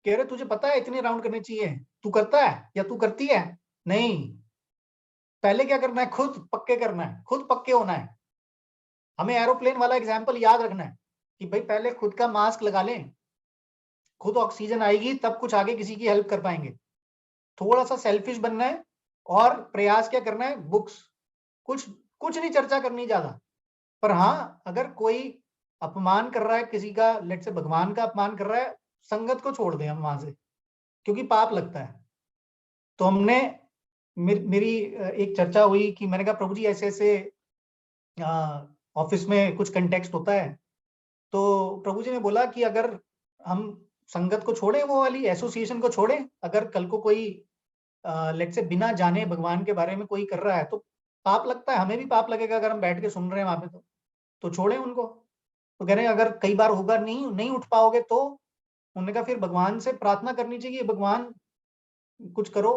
Speaker 1: कह रहे तुझे पता है इतने राउंड करने चाहिए, तू करता है या तू करती है? नहीं, पहले क्या करना है, खुद पक्के करना है, खुद पक्के होना है। हमें एरोप्लेन वाला एग्जाम्पल याद रखना है कि भाई पहले खुद का मास्क लगा लें, खुद ऑक्सीजन आएगी तब कुछ आगे किसी की हेल्प कर पाएंगे। थोड़ा सा सेल्फिश बनना है, और प्रयास क्या करना है, बुक्स, कुछ नहीं चर्चा करनी ज्यादा। पर हाँ, अगर कोई अपमान कर रहा है किसी का, लेट से भगवान का अपमान कर रहा है, संगत को छोड़ दें हम वहां से, क्योंकि पाप लगता है। तो हमने, मेरी एक चर्चा हुई कि मैंने कहा प्रभु जी ऐसे ऐसे ऑफिस में कुछ कंटेक्स्ट होता है, तो प्रभु जी ने बोला कि अगर हम संगत को छोड़े, वो वाली एसोसिएशन को छोड़े, अगर कल को कोई लेट से बिना जाने भगवान के बारे में कोई कर रहा है तो पाप लगता है, हमें भी पाप लगेगा अगर हम बैठ के सुन रहे हैं वहां पे, तो छोड़े उनको। तो कह रहे हैं अगर कई बार होगा, नहीं उठ पाओगे, तो उन्होंने कहा फिर भगवान से प्रार्थना करनी चाहिए, भगवान कुछ करो,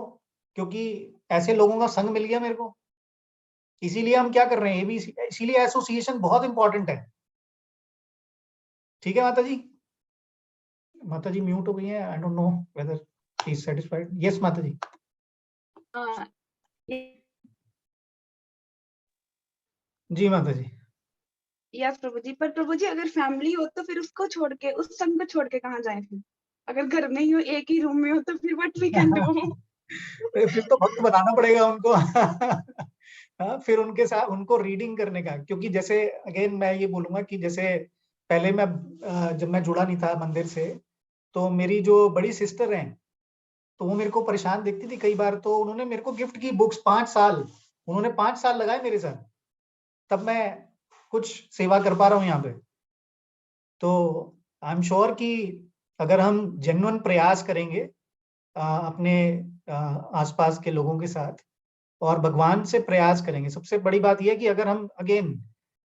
Speaker 1: क्योंकि ऐसे लोगों का संग मिल गया मेरे को। इसीलिए हम क्या कर रहे हैं, इसीलिए एसोसिएशन बहुत इंपॉर्टेंट है। ठीक है माता जी? माता जी म्यूट हो गई है, I don't know whether she is satisfied. Yes माता जी। जी माता जी।
Speaker 9: यस प्रभु जी, पर प्रभु जी अगर फैमिली हो तो फिर उसको छोड़ के, उस संग को छोड़ के कहाँ जाए फिर? अगर घर में ही हो, एक ही रूम में हो, तो फिर व्हाट वी कैन डू?
Speaker 1: फिर तो भक्त बनाना पड़ेगा उनको। हाँ, फिर उनके साथ उनको रीडिंग करने का, क्योंकि जैसे अगेन मैं ये बोलूंगा कि जैसे पहले मैं जब मैं जुड़ा नहीं था मंदिर से, तो मेरी जो बड़ी सिस्टर हैं तो वो मेरे को परेशान देखती थी कई बार, तो उन्होंने मेरे को गिफ्ट की बुक्स 5 साल, उन्होंने 5 साल लगाए मेरे साथ, तब मैं कुछ सेवा कर पा रहा हूँ यहाँ पे। तो आई एम श्योर कि अगर हम जेन्युइन प्रयास करेंगे अपने आसपास के लोगों के साथ और भगवान से प्रयास करेंगे, सबसे बड़ी बात यह है कि अगर हम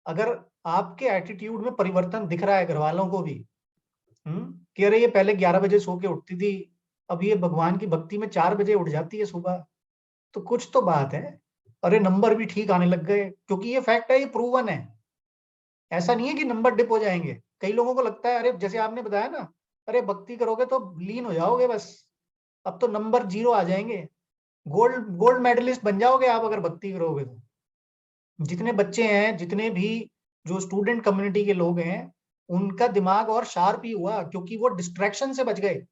Speaker 1: अगर आपके एटीट्यूड में परिवर्तन दिख रहा है घर वालों को भी, कि अरे ये पहले 11 बजे सो के उठती थी, अब ये भगवान की भक्ति में 4 बजे उठ जाती है सुबह, तो कुछ तो बात है। अरे नंबर भी ठीक आने लग गए, क्योंकि ये फैक्ट है, ये प्रूवन है। ऐसा नहीं है कि नंबर डिप हो जाएंगे। कई लोगों को लगता है, अरे जैसे आपने बताया ना, अरे भक्ति करोगे तो लीन हो जाओगे बस, अब तो नंबर 0 आ जाएंगे, गोल्ड मेडलिस्ट बन जाओगे आप अगर भक्ति करोगे तो। जितने बच्चे हैं, जितने भी जो स्टूडेंट कम्युनिटी के लोग हैं, उनका दिमाग और शार्प ही हुआ, क्योंकि वो डिस्ट्रैक्शन से बच गए,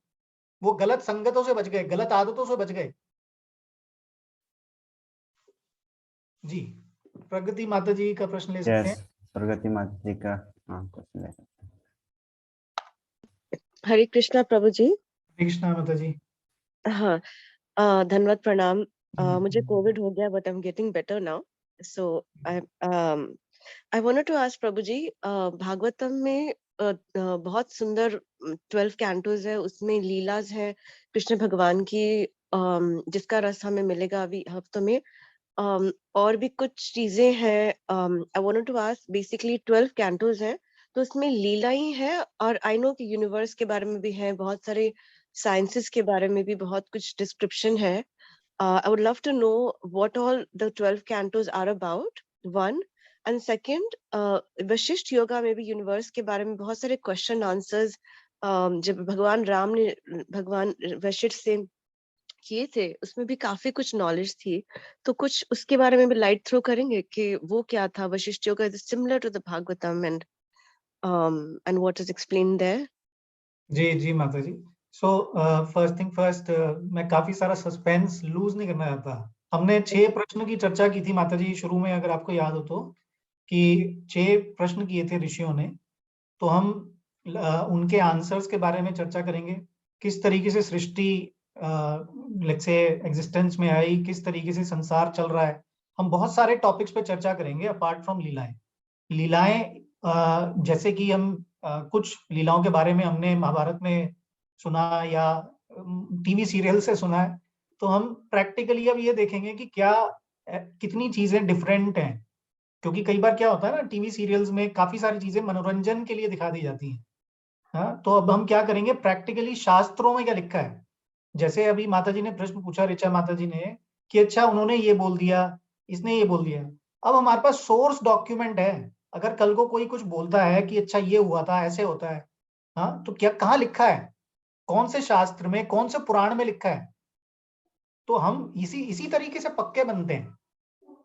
Speaker 1: वो गलत संगतों से बच गए, गलत आदतों से बच गए। जी, प्रगति माता जी का प्रश्न ले सकते हैं।
Speaker 5: प्रगति माता जी का क्वेश्चन ले सकते हैं।
Speaker 12: हरे कृष्णा प्रभु जी।
Speaker 1: हरे कृष्णा माता जी।
Speaker 12: हाँ, धन्यवाद, प्रणाम। मुझे कोविड हो गया, but I am getting better now. So I wanted to ask Prabhu ji, Bhagavatam में बहुत सुंदर 12 कैंटोज है, उसमें लीलाज है कृष्ण भगवान की, जिसका रस हमें मिलेगा अभी हफ्तों में। और भी कुछ चीजें हैं। I wanted to ask, basically 12 cantos हैं, तो उसमें लीला ही है, और आई नो कि यूनिवर्स के बारे में भी है, बहुत सारे साइंसेस के बारे में भी बहुत कुछ डिस्क्रिप्शन है। I would love to know what all the 12 cantos are about, one. And second, Vashishtha yoga में भी यूनिवर्स के बारे में बहुत सारे क्वेश्चन आंसर्स जब भगवान राम ने भगवान वशिष्ठ से किए थे, उसमें भी काफी कुछ नॉलेज थी, तो कुछ उसके बारे में भी लाइट थ्रो करेंगे कि वो क्या था। Vashishtha yoga is similar to the Bhagavatam and what is explained there.
Speaker 1: जी माता जी। सो फर्स्ट थिंग फर्स्ट, मैं काफी सारा सस्पेंस लूज नहीं करना चाहता। हमने 6 प्रश्न की चर्चा की थी माता जी शुरू में, अगर आपको याद हो तो, कि 6 प्रश्न किए थे ऋषियों ने, तो हम उनके आंसर्स के बारे में चर्चा करेंगे। किस तरीके से सृष्टि लेट्स से एग्जिस्टेंस में आई, किस तरीके से संसार चल रहा है, हम बहुत सारे टॉपिक्स पे चर्चा करेंगे अपार्ट फ्रॉम लीलाएं। जैसे कि हम कुछ लीलाओं के बारे में हमने महाभारत में सुना या टीवी सीरियल से सुना है, तो हम प्रैक्टिकली अब ये देखेंगे कि क्या कितनी चीजें डिफरेंट हैं, क्योंकि कई बार क्या होता है ना, टीवी सीरियल्स में काफी सारी चीजें मनोरंजन के लिए दिखा दी जाती हैं। हाँ, तो अब हम क्या करेंगे, प्रैक्टिकली शास्त्रों में क्या लिखा है। जैसे अभी माता जी ने प्रश्न पूछा, ऋचा माता जी ने, कि अच्छा उन्होंने ये बोल दिया, इसने ये बोल दिया। अब हमारे पास सोर्स डॉक्यूमेंट है, अगर कल को कोई कुछ बोलता है कि अच्छा ये हुआ था, ऐसे होता है, हाँ, तो क्या कहाँ लिखा है, कौन से शास्त्र में, कौन से पुराण में लिखा है, तो हम इसी तरीके से पक्के बनते हैं।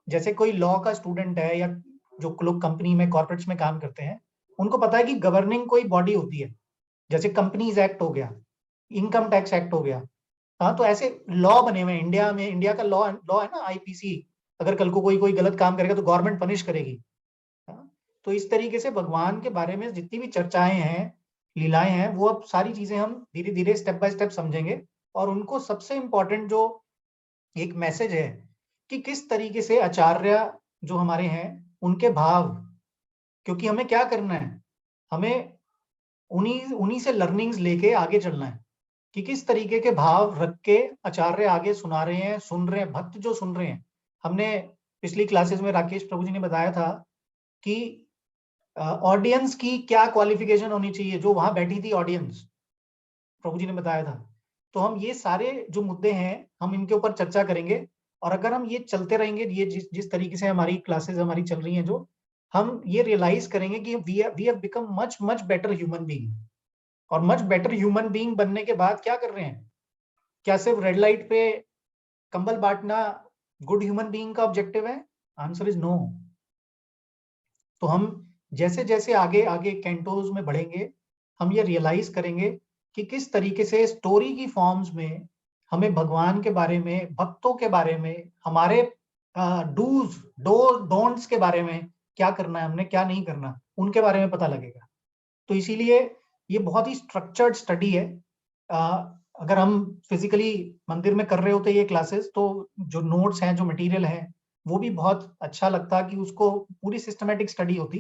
Speaker 1: जैसे कोई लॉ का स्टूडेंट है या जो लोग कंपनी में कॉर्पोरेट्स में काम करते हैं, उनको पता है कि गवर्निंग कोई बॉडी होती है, जैसे कंपनीज एक्ट हो गया, इनकम टैक्स एक्ट हो गया, हाँ, तो ऐसे लॉ बने हुए हैं इंडिया में। इंडिया का लॉ है ना आईपीसी, अगर कल को कोई गलत काम करेगा तो गवर्नमेंट पनिश करेगी। तो इस तरीके से भगवान के बारे में जितनी भी चर्चाएं हैं, लीलाएं हैं, वो अब सारी चीजें हम धीरे धीरे स्टेप बाय स्टेप समझेंगे। और उनको सबसे इम्पोर्टेंट जो एक मैसेज है कि किस तरीके से आचार्य जो हमारे हैं उनके भाव, क्योंकि हमें क्या करना है, हमें उन्हीं से लर्निंग्स लेके आगे चलना है, कि किस तरीके के भाव रख के आचार्य आगे सुना रहे हैं, सुन रहे हैं, भक्त जो सुन रहे हैं। हमने पिछली क्लासेस में राकेश प्रभु जी ने बताया था कि ऑडियंस की क्या क्वालिफिकेशन होनी चाहिए, जो वहां बैठी थी ऑडियंस, प्रभु जी ने बताया था। तो हम ये सारे जो मुद्दे हैं, हम इनके ऊपर चर्चा करेंगे। और अगर हम ये चलते रहेंगे, ये जिस तरीके से हमारी क्लासेस हमारी चल रही हैं, जो हम ये रियलाइज करेंगे कि we have become much better human being. और मच बेटर ह्यूमन बीइंग बनने के बाद क्या कर रहे हैं, क्या सिर्फ रेड लाइट पे कंबल बांटना गुड ह्यूमन बीइंग का ऑब्जेक्टिव है? Answer is no. तो हम जैसे जैसे आगे आगे कैंटोज में बढ़ेंगे, हम ये रियलाइज करेंगे कि किस तरीके से स्टोरी की फॉर्म्स में हमें भगवान के बारे में, भक्तों के बारे में, हमारे डूज डोंट्स के बारे में, क्या करना है हमने, क्या नहीं करना, उनके बारे में पता लगेगा। तो इसीलिए ये बहुत ही स्ट्रक्चर्ड स्टडी है। अगर हम फिजिकली मंदिर में कर रहे होते ये क्लासेस, तो जो नोट्स हैं, जो मटेरियल है, वो भी बहुत अच्छा लगता कि उसको पूरी सिस्टमेटिक स्टडी होती।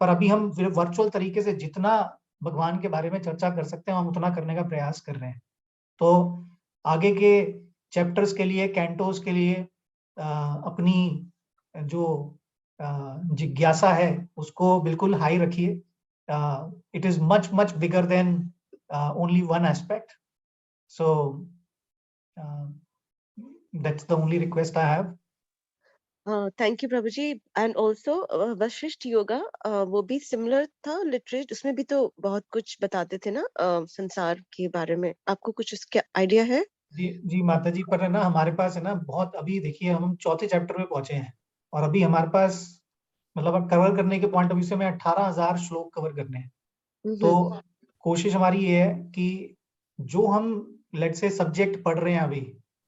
Speaker 1: पर अभी हम वर्चुअल तरीके से जितना भगवान के बारे में चर्चा कर सकते हैं हम उतना करने का प्रयास कर रहे हैं। तो आगे के चैप्टर्स के लिए, कैंटोस के लिए अपनी जो जिज्ञासा है उसको बिल्कुल हाई रखिए। It is much bigger than only one aspect. So that's the only request I have.
Speaker 12: Thank you प्रभु जी। एंड ऑल्सो वशिष्ठ योगा वो भी सिमिलर था लिटरेट, उसमें भी तो बहुत कुछ बताते थे ना संसार के बारे में, आपको कुछ उसका आइडिया है?
Speaker 1: जी माता जी, पर है ना हमारे पास है ना बहुत, अभी देखिए हम 4थे चैप्टर में पहुंचे हैं और अभी हमारे पास मतलब कवर करने के पॉइंट ऑफ व्यू से में 18,000 श्लोक कवर करने हैं। तो कोशिश हमारी ये है कि जो हम लेट से सब्जेक्ट पढ़ रहे हैं अभी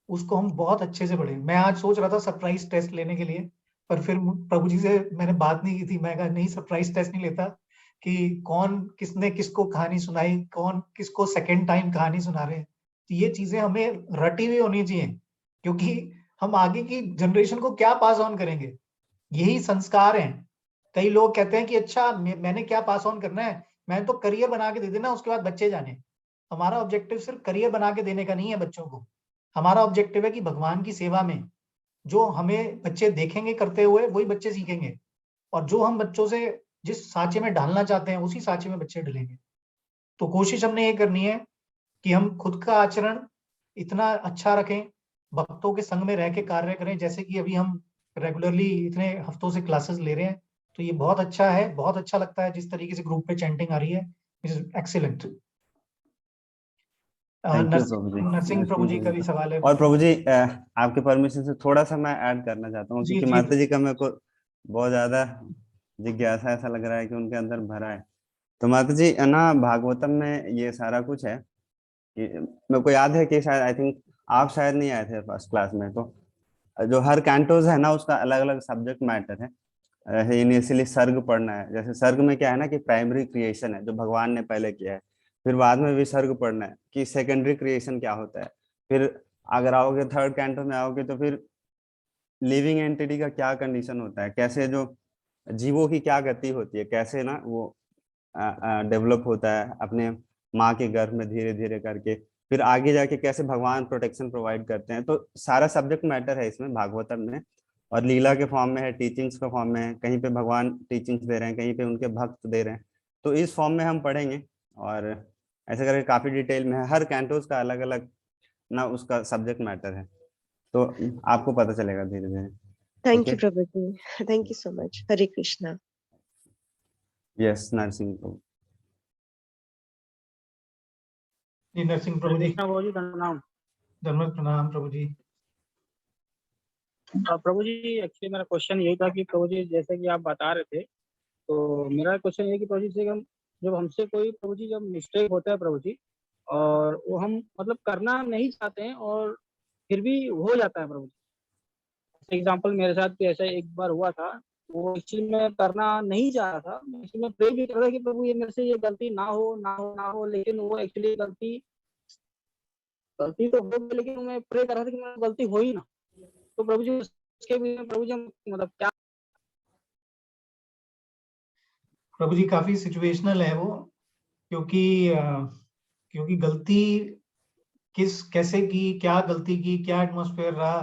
Speaker 1: उसको हम बहुत अच्छे से पढ़ें। मैं आज सोच रहा था सरप्राइज टेस्ट लेने के लिए, पर फिर प्रभु जी से मैंने बात नहीं की थी। मैं कहा नहीं, सरप्राइज टेस्ट नहीं लेता कि कौन किसने किसको कहानी सुनाई, कौन किसको सेकेंड टाइम कहानी सुना रहे हैं। तो ये चीजें हमें रटी हुई होनी चाहिए, क्योंकि हम आगे की जनरेशन को क्या पास ऑन करेंगे, यही संस्कार हैं। कई लोग कहते हैं कि अच्छा मैंने क्या पास ऑन करना है, मैंने तो करियर बना के दे देना, उसके बाद बच्चे जाने। हमारा ऑब्जेक्टिव सिर्फ करियर बना के देने का नहीं है बच्चों को, हमारा ऑब्जेक्टिव है कि भगवान की सेवा में जो हमें बच्चे देखेंगे करते हुए वही बच्चे सीखेंगे, और जो हम बच्चों से जिस सांचे में डालना चाहते हैं उसी सांचे में बच्चे डलेंगे। तो कोशिश हमने ये करनी है कि हम खुद का आचरण इतना अच्छा रखें, भक्तों के संग में रह के कार्य करें, जैसे कि अभी हम रेगुलरली इतने हफ्तों से क्लासेस ले रहे हैं। तो ये बहुत अच्छा है, बहुत अच्छा लगता है जिस तरीके से ग्रुप पे चैंटिंग आ रही है, it is excellent. Narasimha Prabhu जी का भी सवाल है।
Speaker 5: और प्रभु जी आपके परमिशन से थोड़ा सा मैं ऐड करना चाहता हूँ, क्योंकि माता जी का मेरे को बहुत ज्यादा जिज्ञासा ऐसा लग रहा है कि उनके अंदर भरा है। तो माता जी ना भागवतम में ये सारा कुछ है कि मेरे को याद है कि शायद आई थिंक आप शायद नहीं आए थे फर्स्ट क्लास में, तो जो हर कैंटोज है ना उसका अलग अलग सब्जेक्ट मैटर है। इनिशियली सर्ग पढ़ना है, जैसे सर्ग में क्या है ना कि प्राइमरी क्रिएशन है जो भगवान ने पहले किया है, फिर बाद में विसर्ग पढ़ना है कि सेकेंडरी क्रिएशन क्या होता है, फिर अगर आओगे थर्ड कैंटो में आओगे तो फिर लिविंग एंटिटी का क्या कंडीशन होता है, कैसे जो जीवों की क्या गति होती है, कैसे ना वो डेवलप होता है अपने माँ के गर्भ में धीरे धीरे करके, फिर आगे जाके कैसे भगवान प्रोटेक्शन प्रोवाइड करते हैं। तो सारा सब्जेक्ट मैटर है इसमें भागवतम में, और लीला के फॉर्म में है, टीचिंग्स के फॉर्म में है, कहीं पे भगवान टीचिंग्स दे रहे हैं, कहीं पे उनके भक्त दे रहे हैं। तो इस फॉर्म में हम पढ़ेंगे और ऐसे करके काफी डिटेल में है, हर कैंटोस का अलग अलग ना उसका सब्जेक्ट मैटर है, तो आपको पता चलेगा धीरे धीरे।
Speaker 12: Thank you Prabhu ji, thank you so much. Hare Krishna.
Speaker 5: Yes Narasimha Prabhu
Speaker 1: ji, Narasimha Prabhu ji
Speaker 6: प्रणाम।
Speaker 1: धन्यवाद, प्रणाम प्रभु जी।
Speaker 6: प्रभु जी एक्चुअली मेरा क्वेश्चन यही था कि प्रभु जी जैसे कि आप बता रहे थे, तो मेरा क्वेश्चन ये कि प्रभु जी से जब हमसे कोई प्रभु जी जब मिस्टेक होता है प्रभु जी, और वो हम मतलब करना नहीं चाहते हैं और फिर भी हो जाता है प्रभु जी। एग्जाम्पल मेरे साथ भी ऐसा एक बार हुआ था, वो एक्चुअली मैं करना नहीं चाह रहा था, मैं प्रे भी कर रहा था कि प्रभु ये मेरे से ये गलती ना हो ना हो ना हो, लेकिन वो एक्चुअली गलती तो हो गई, लेकिन मैं प्रे कर रहा था कि मेरी गलती हो ही ना। तो प्रभु जी उसके भी प्रभु जी मतलब क्या?
Speaker 1: प्रभु जी काफी सिचुएशनल है वो, क्योंकि गलती कैसे की, क्या गलती की, क्या एटमॉस्फेयर रहा,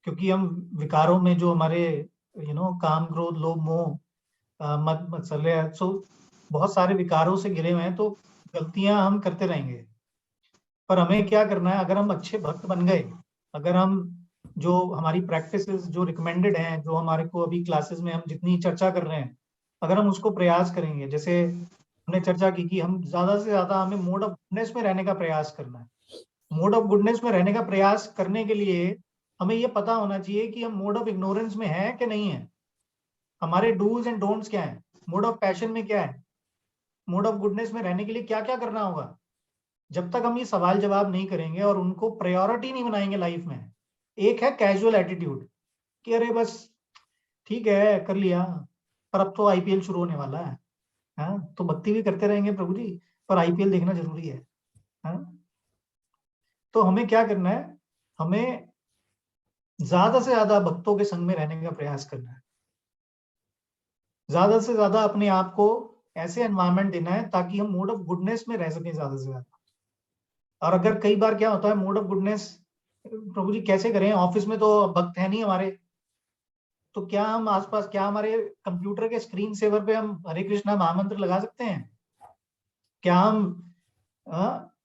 Speaker 1: क्योंकि हम विकारों में जो हमारे काम क्रोध लोभ मोह मत मत्सर्य, सो बहुत सारे विकारों से घिरे हुए हैं, तो गलतियां हम करते रहेंगे। पर हमें क्या करना है, अगर हम अच्छे भक्त बन गए, अगर हम जो हमारी प्रैक्टिसेस जो रिकमेंडेड हैं, जो हमारे को अभी क्लासेस में हम जितनी चर्चा कर रहे हैं, अगर हम उसको प्रयास करेंगे, जैसे हमने चर्चा की कि हम ज्यादा से ज्यादा हमें मोड ऑफ गुडनेस में रहने का प्रयास करना है। मोड ऑफ गुडनेस में रहने का प्रयास करने के लिए हमें ये पता होना चाहिए कि हम मोड ऑफ इग्नोरेंस में हैं कि नहीं है, हमारे डूज एंड डोंट्स क्या है, मोड ऑफ पैशन में क्या है, मोड ऑफ गुडनेस में रहने के लिए क्या क्या करना होगा। जब तक हम ये सवाल जवाब नहीं करेंगे और उनको प्रायोरिटी नहीं बनाएंगे लाइफ में, एक है कैजुअल एटीट्यूड, कि अरे बस ठीक है कर लिया, पर अब तो आईपीएल शुरू होने वाला है, हाँ तो भक्ति भी करते रहेंगे प्रभु जी, पर आईपीएल देखना जरूरी है, हाँ। तो हमें क्या करना है, हमें ज्यादा से ज्यादा भक्तों के संग में रहने का प्रयास करना है, ज्यादा से ज्यादा अपने आप को ऐसे एनवायरनमेंट देना है ताकि हम मोड ऑफ गुडनेस में रह सकें ज्यादा से ज्यादा। और अगर कई बार क्या होता है मोड ऑफ गुडनेस, प्रभु जी कैसे करें, ऑफिस में तो भक्त है नहीं हमारे, तो क्या हम आसपास, क्या हमारे कंप्यूटर के स्क्रीन सेवर पे हम हरे कृष्णा महामंत्र लगा सकते हैं? क्या हम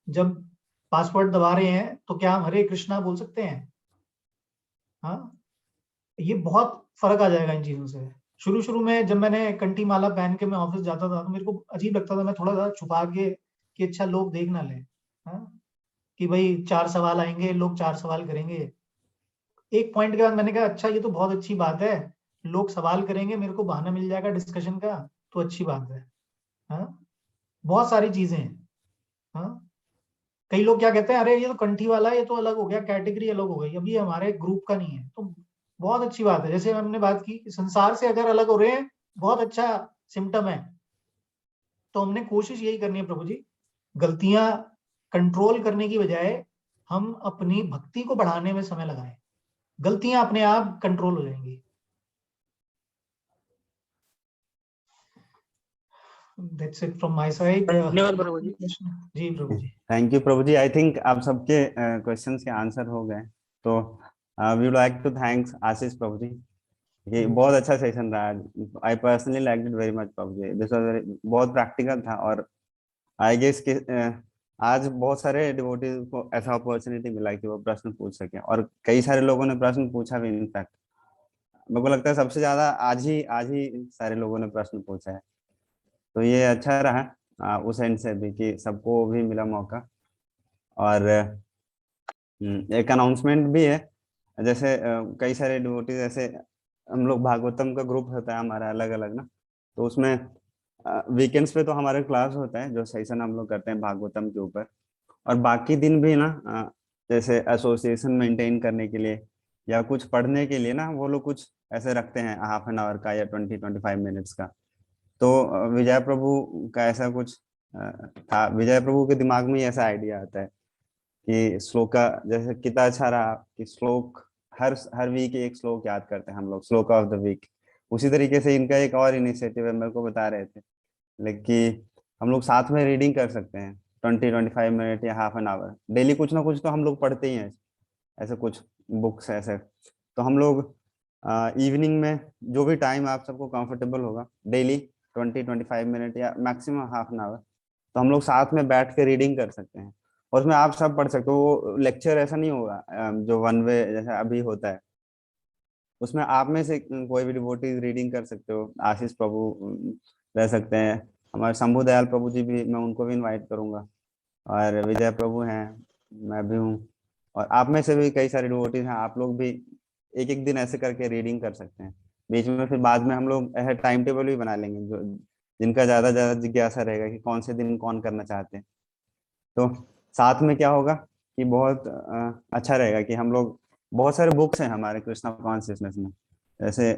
Speaker 1: जब पासवर्ड दबा रहे हैं तो क्या हम हरे कृष्णा बोल सकते हैं? हाँ, ये बहुत फर्क आ जाएगा इन चीजों से। शुरू शुरू में जब मैंने कंठी माला पहन के मैं ऑफिस जाता था तो मेरे को अजीब लगता था, मैं थोड़ा सा छुपा के कि अच्छा लोग देख ना लें, कि भाई 4 सवाल आएंगे, लोग 4 सवाल करेंगे। एक पॉइंट के बाद मैंने कहा अच्छा ये तो बहुत अच्छी बात है, लोग सवाल करेंगे, मेरे को बहाना मिल जाएगा डिस्कशन का, तो अच्छी बात है, हाँ। बहुत सारी चीजें हैं, हाँ। कई लोग क्या कहते हैं, अरे ये तो कंठी वाला है, ये तो अलग हो गया, कैटेगरी अलग हो गई, अभी हमारे ग्रुप का नहीं है, तो बहुत अच्छी बात है। जैसे हमने बात की संसार से अगर अलग हो रहे हैं, बहुत अच्छा सिम्टम है। तो हमने कोशिश यही करनी है प्रभु जी, गलतियां कंट्रोल करने की बजाय हम अपनी भक्ति को बढ़ाने में समय लगाएं, गलतियां अपने आप कंट्रोल हो जाएंगी। That's it from my side.
Speaker 6: धन्यवाद प्रभु जी।
Speaker 1: जी Prabhu ji.
Speaker 5: Thank you Prabhu ji. I think आप सबके क्वेश्चंस के आंसर हो गए, तो we would like to thanks Ashish Prabhu ji, ये बहुत अच्छा सेशन रहा। I personally like it very much Prabhu ji, this was बहुत प्रैक्टिकल था, और आई गेस कि आज बहुत सारे डिवोटीज को ऐसा अपॉर्चुनिटी मिला कि वो प्रश्न पूछ सके, और कई सारे लोगों ने प्रश्न पूछा भी। इनफैक्ट मेरे को लगता है सबसे ज्यादा आज ही सारे लोगों ने प्रश्न पूछा है, तो ये अच्छा रहा उस एंड से भी कि सबको भी मिला मौका। और एक अनाउंसमेंट भी है, जैसे कई सारे डिवोटीज, जैसे हम लोग भागवतम का ग्रुप होता है हमारा अलग अलग ना, तो उसमें वीकेंड्स पे तो हमारे क्लास होता है जो सेशन हम लोग करते हैं भागवतम के ऊपर, और बाकी दिन भी ना जैसे एसोसिएशन मेंटेन करने के लिए या कुछ पढ़ने के लिए ना, वो लोग कुछ ऐसे रखते हैं हाफ एन आवर का या 20-25 मिनट्स का। तो विजय प्रभु का ऐसा कुछ था, विजय प्रभु के दिमाग में ऐसा आइडिया आता है कि श्लोक का, जैसे कितना अच्छा रहा कि श्लोक हर वीक एक श्लोक याद करते हैं हम लोग, श्लोक ऑफ द वीक। उसी तरीके से इनका एक और इनिशिएटिव है, मेरे को बता रहे थे, लेकिन हम लोग साथ में रीडिंग कर सकते हैं 20-25 मिनट या हाफ एन आवर डेली। कुछ ना कुछ तो हम लोग पढ़ते ही हैं, ऐसे कुछ बुक्स ऐसे। तो हम लोग इवनिंग में जो भी टाइम आप सबको कंफर्टेबल होगा, डेली 20-25 मिनट या मैक्सिमम हाफ एन आवर, तो हम लोग साथ में बैठ के रीडिंग कर सकते हैं, और उसमें आप सब पढ़ सकते हो। वो लेक्चर ऐसा नहीं होगा जो वन वे जैसा अभी होता है, उसमें आप में से कोई भी डिवोटी रीडिंग कर सकते हो। आशीष प्रभु रह सकते हैं, हमारे शंभू दयाल प्रभु जी भी, मैं उनको भी इनवाइट करूंगा, और विजय प्रभु हैं, मैं भी हूँ, और आप में से भी कई सारे डिवोटीज हैं। आप लोग भी एक एक दिन ऐसे करके रीडिंग कर सकते हैं बीच में। फिर बाद में हम लोग ऐसा टाइम टेबल भी बना लेंगे जो जिनका ज्यादा जिज्ञासा रहेगा कि कौन से दिन कौन करना चाहते हैं। तो साथ में क्या होगा कि बहुत अच्छा रहेगा कि हम लोग, बहुत सारे बुक्स हैं हमारे कृष्णा कॉन्शियसनेस में, जैसे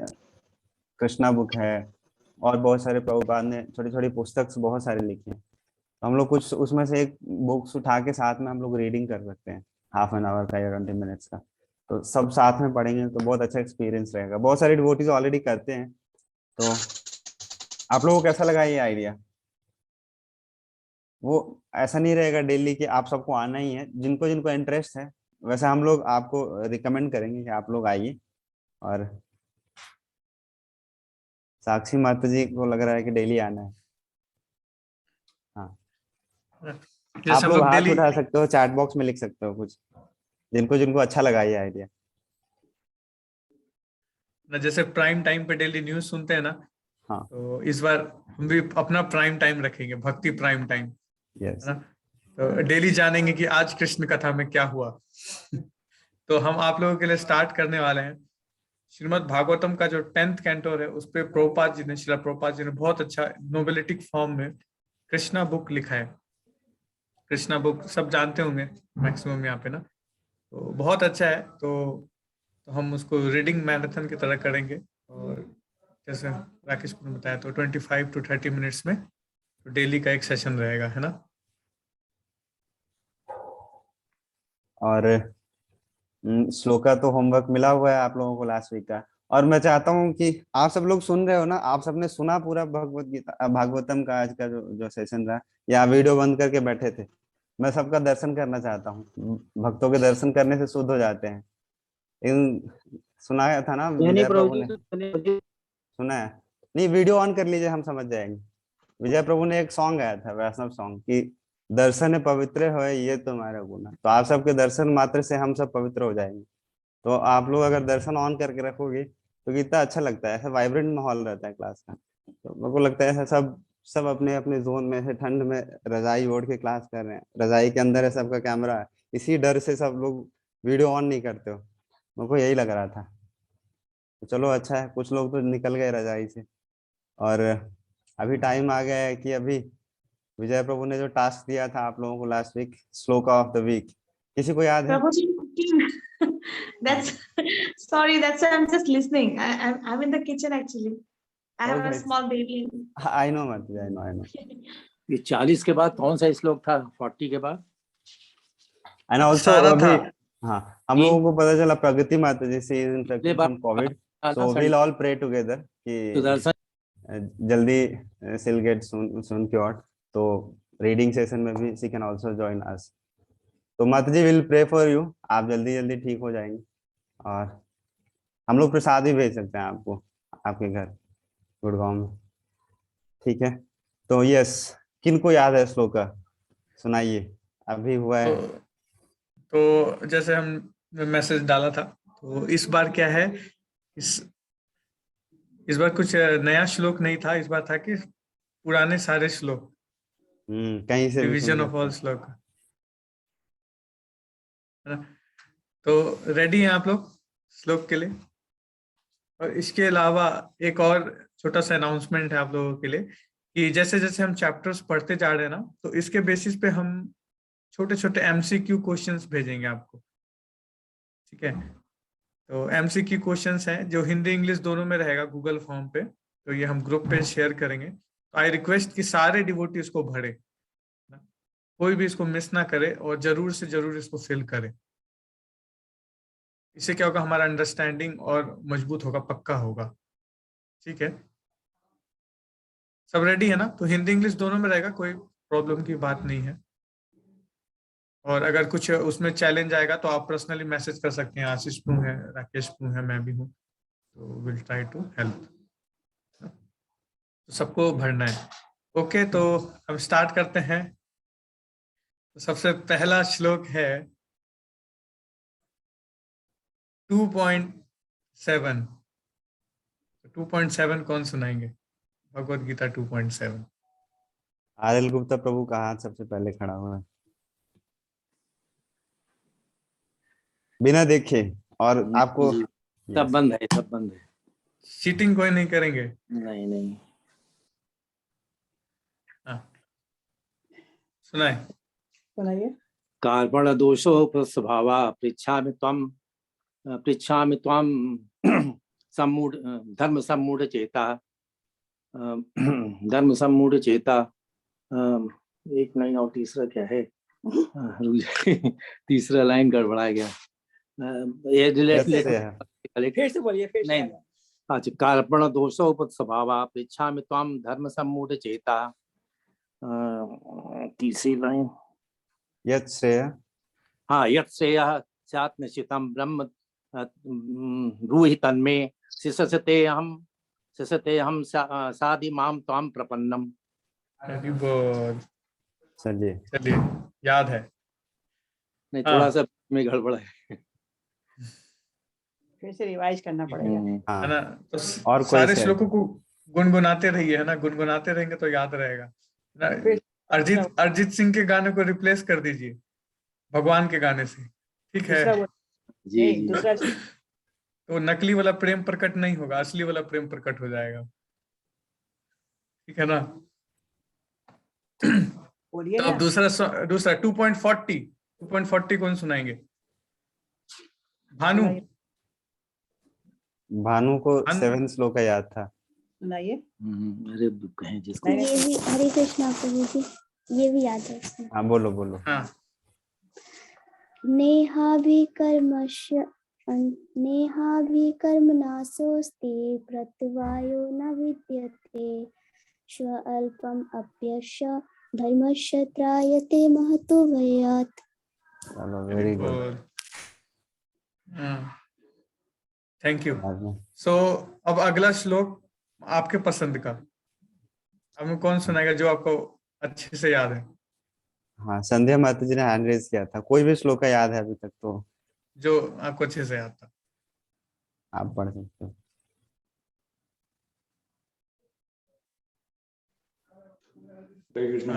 Speaker 5: कृष्णा बुक है, और बहुत सारे प्रभुपाद ने छोटी छोटी पुस्तक बहुत सारे लिखी हैं। तो हम लोग कुछ उसमें से एक बुक्स उठा के साथ में हम लोग रीडिंग कर सकते हैं हाफ एन आवर का या 20 मिनट्स का। तो सब साथ में पढ़ेंगे तो बहुत अच्छा एक्सपीरियंस रहेगा। बहुत सारे डिवोटीज ऑलरेडी करते हैं, तो आप लोगों को कैसा लगा ये आइडिया? वो ऐसा नहीं रहेगा डेली कि आप सबको आना ही है, जिनको जिनको इंटरेस्ट है वैसे हम लोग आपको रिकमेंड करेंगे कि आप लोग आइए। और साक्षी माता जी को लग रहा है कि डेली आना है। हाँ, आप लोग हाथ उठा सकते हो, चैट बॉक्स में लिख सकते हो कुछ, जिनको जिनको अच्छा लगा ये आइडिया।
Speaker 13: जैसे प्राइम टाइम पे डेली न्यूज सुनते हैं ना,
Speaker 5: हाँ,
Speaker 13: तो इस बार हम भी अपना प्राइम टाइम रखेंगे, भक्ति प्राइम टाइम, है ना। तो डेली जानेंगे कि आज कृष्ण कथा में क्या हुआ। तो हम आप लोगों के लिए स्टार्ट करने वाले हैं। श्रीमद् भागवतम का जो 10th कैंटो है, उस पे प्रभुपाद जी ने, श्रील प्रभुपाद जी ने बहुत अच्छा नोबेलिटिक फॉर्म में कृष्णा बुक लिखा है। कृष्णा बुक सब जानते होंगे मैक्सिमम यहाँ पे ना, तो बहुत अच्छा है। तो तो हम उसको रीडिंग मैराथन की तरह करेंगे, और जैसे राकेश ने बताया तो 25 to 30 मिनट्स में तो डेली का एक सेशन रहेगा, है ना।
Speaker 5: और श्लोका तो होमवर्क मिला हुआ है आप लोगों को लास्ट वीक का, और मैं चाहता हूँ कि आप सब लोग सुन रहे हो ना, आप सबने सुना पूरा भगवत गीता भागवतम का आज का जो सेशन रहा, या वीडियो बंद करके बैठे थे। मैं सबका दर्शन करना चाहता हूँ, भक्तों के दर्शन करने से शुद्ध हो जाते हैं। सुनाया था ना विजय प्रभु ने, सुना है? नहीं, वीडियो ऑन कर लीजिए, हम समझ जाएंगे। विजय प्रभु ने एक सॉन्ग गाया था, वैष्णव सॉन्ग, कि दर्शन पवित्र हो ये तुम्हारा गुना। तो आप सबके दर्शन मात्र से हम सब पवित्र हो जाएंगे। तो आप लोग अगर दर्शन ऑन करके रखोगे तो कितना अच्छा लगता है, ऐसा वाइब्रेंट माहौल रहता है क्लास का। तो मेरे को लगता है ऐसा सब अपने अपने जोन में है, ठंड में रजाई ओढ़ के क्लास कर रहे हैं, रजाई के अंदर है सबका कैमरा है, इसी डर से सब लोग वीडियो ऑन नहीं करते हो। मेरे को यही लग रहा था। तो चलो अच्छा है, कुछ लोग तो निकल गए रजाई से। और अभी टाइम आ गया है कि अभी विजय प्रभु ने जो टास्क दिया था आप लोगों को last week, shloka of the week, किसी को याद है?
Speaker 14: प्रभु जी, that's sorry, that's why I'm just listening. I'm in the kitchen actually. I have a small baby.
Speaker 5: I know Mati, I know.
Speaker 15: ये 40 के बाद कौन सा श्लोक था? 40 के बाद?
Speaker 5: And also अभी हाँ, हम लोगों को पता चला प्रगति माता जी से infected from Covid, so we'll all pray together कि जल्दी she'll get soon cured. तो रीडिंग सेशन में भी she can also join us. तो माता जी विल प्रे फॉर यू, आप जल्दी जल्दी ठीक हो जाएंगे, और हम लोग प्रसाद भी भेज सकते हैं आपको आपके घर गुड़गांव में, ठीक है? तो यस, किनको याद है श्लोका, सुनाइए, अभी हुआ है।
Speaker 13: तो जैसे हम मैसेज डाला था, तो इस बार क्या है, इस बार कुछ नया श्लोक नहीं था, इस बार था कि पुराने सारे श्लोक,
Speaker 5: कहीं से
Speaker 13: रिवीजन ऑफ ऑल श्लोक। तो रेडी हैं आप लोग श्लोक के लिए? और इसके अलावा एक और छोटा सा अनाउंसमेंट है आप लोगों के लिए कि जैसे जैसे हम चैप्टर्स पढ़ते जा रहे हैं ना, तो इसके बेसिस पे हम छोटे छोटे MCQ क्वेश्चंस भेजेंगे आपको, ठीक है? तो MCQ क्वेश्चंस हैं जो हिंदी इंग्लिश दोनों में रहेगा गूगल फॉर्म पे, तो ये हम ग्रुप पे शेयर करेंगे। तो आई रिक्वेस्ट कि सारे डिवोटी इसको भरे, कोई भी इसको मिस ना करे, और जरूर से जरूर इसको फिल करे। इससे क्या होगा, हमारा अंडरस्टैंडिंग और मजबूत होगा, पक्का होगा, ठीक है? सब रेडी है ना? तो हिंदी इंग्लिश दोनों में रहेगा, कोई प्रॉब्लम की बात नहीं है। और अगर कुछ उसमें चैलेंज आएगा तो आप पर्सनली मैसेज कर सकते हैं, आशीष प्रू है, राकेश प्रू है, मैं भी हूँ, तो विल ट्राई टू हेल्प। तो सबको भरना है, ओके? तो अब स्टार्ट करते हैं। तो सबसे पहला श्लोक है 2.7। 2.7 कौन सुनाएंगे? भगवत गीता 2.7।
Speaker 5: आरएल गुप्ता प्रभु का हाथ सबसे पहले खड़ा हुआ है, बिना देखे, और आपको
Speaker 15: सब बंद है, सब बंद है,
Speaker 13: चीटिंग कोई नहीं करेंगे?
Speaker 15: नहीं।
Speaker 13: सुनाइए।
Speaker 15: कार्पण दोषो प्रस्वभावा पृच्छामि त्वं सम्मूढ़ धर्म सम्मूढ़ चेता। एक लाइन और तीसरा क्या है? तीसरा लाइन गड़बड़ा गया। फिर से बोलिए, नहीं। अच्छा, कार्पण दोषो प्रस्वभावा पृच्छामि त्वं धर्म सम्मूढ़ चेता। तीसरी लाइन
Speaker 5: यत् श्रेय,
Speaker 15: हाँ, यत् श्रेय स्यात् निश्चितं ब्रह्म ब्रूहि तन्मे शिष्यते हम साधि माम त्वाम प्रपन्नम।
Speaker 13: चलिए, याद है?
Speaker 15: नहीं, थोड़ा सा में गड़बड़ है,
Speaker 16: फिर से रिवाइज करना पड़ेगा,
Speaker 13: है ना? तो और सारे श्लोकों को गुनगुनाते रहिए, है ना? गुनगुनाते रहेंगे तो याद रहेगा। अरिजीत सिंह के गाने को रिप्लेस कर दीजिए भगवान के गाने से, ठीक है?
Speaker 15: जी।
Speaker 13: तो नकली वाला प्रेम प्रकट नहीं होगा, असली वाला प्रेम प्रकट हो जाएगा, ठीक है ना? तो अब दूसरा 2.40 कौन सुनाएंगे? भानु,
Speaker 5: भानु को 7 श्लोक का याद था।
Speaker 16: सुनाइए।
Speaker 15: अरे कहें जिसको
Speaker 17: ये भी हरे कृष्णा प्रभु जी, ये भी याद है इसमें।
Speaker 5: हाँ बोलो बोलो।
Speaker 13: हाँ।
Speaker 17: नेहाभिकर्मणासोऽस्ति प्रत्यवायो न विद्यते स्वल्पम् अप्यस्य धर्मस्य त्रायते महतो भयात्।
Speaker 5: चलो very good.
Speaker 13: Thank you. So अब अगला श्लोक आपके पसंद का, अब कौन सुनाएगा जो आपको अच्छे से याद है?
Speaker 5: हाँ संध्या माता जी ने हैंड रेज किया था। कोई भी श्लोक का याद है अभी तक तो
Speaker 13: जो आपको अच्छे से याद था
Speaker 5: आप पढ़ सकते हो।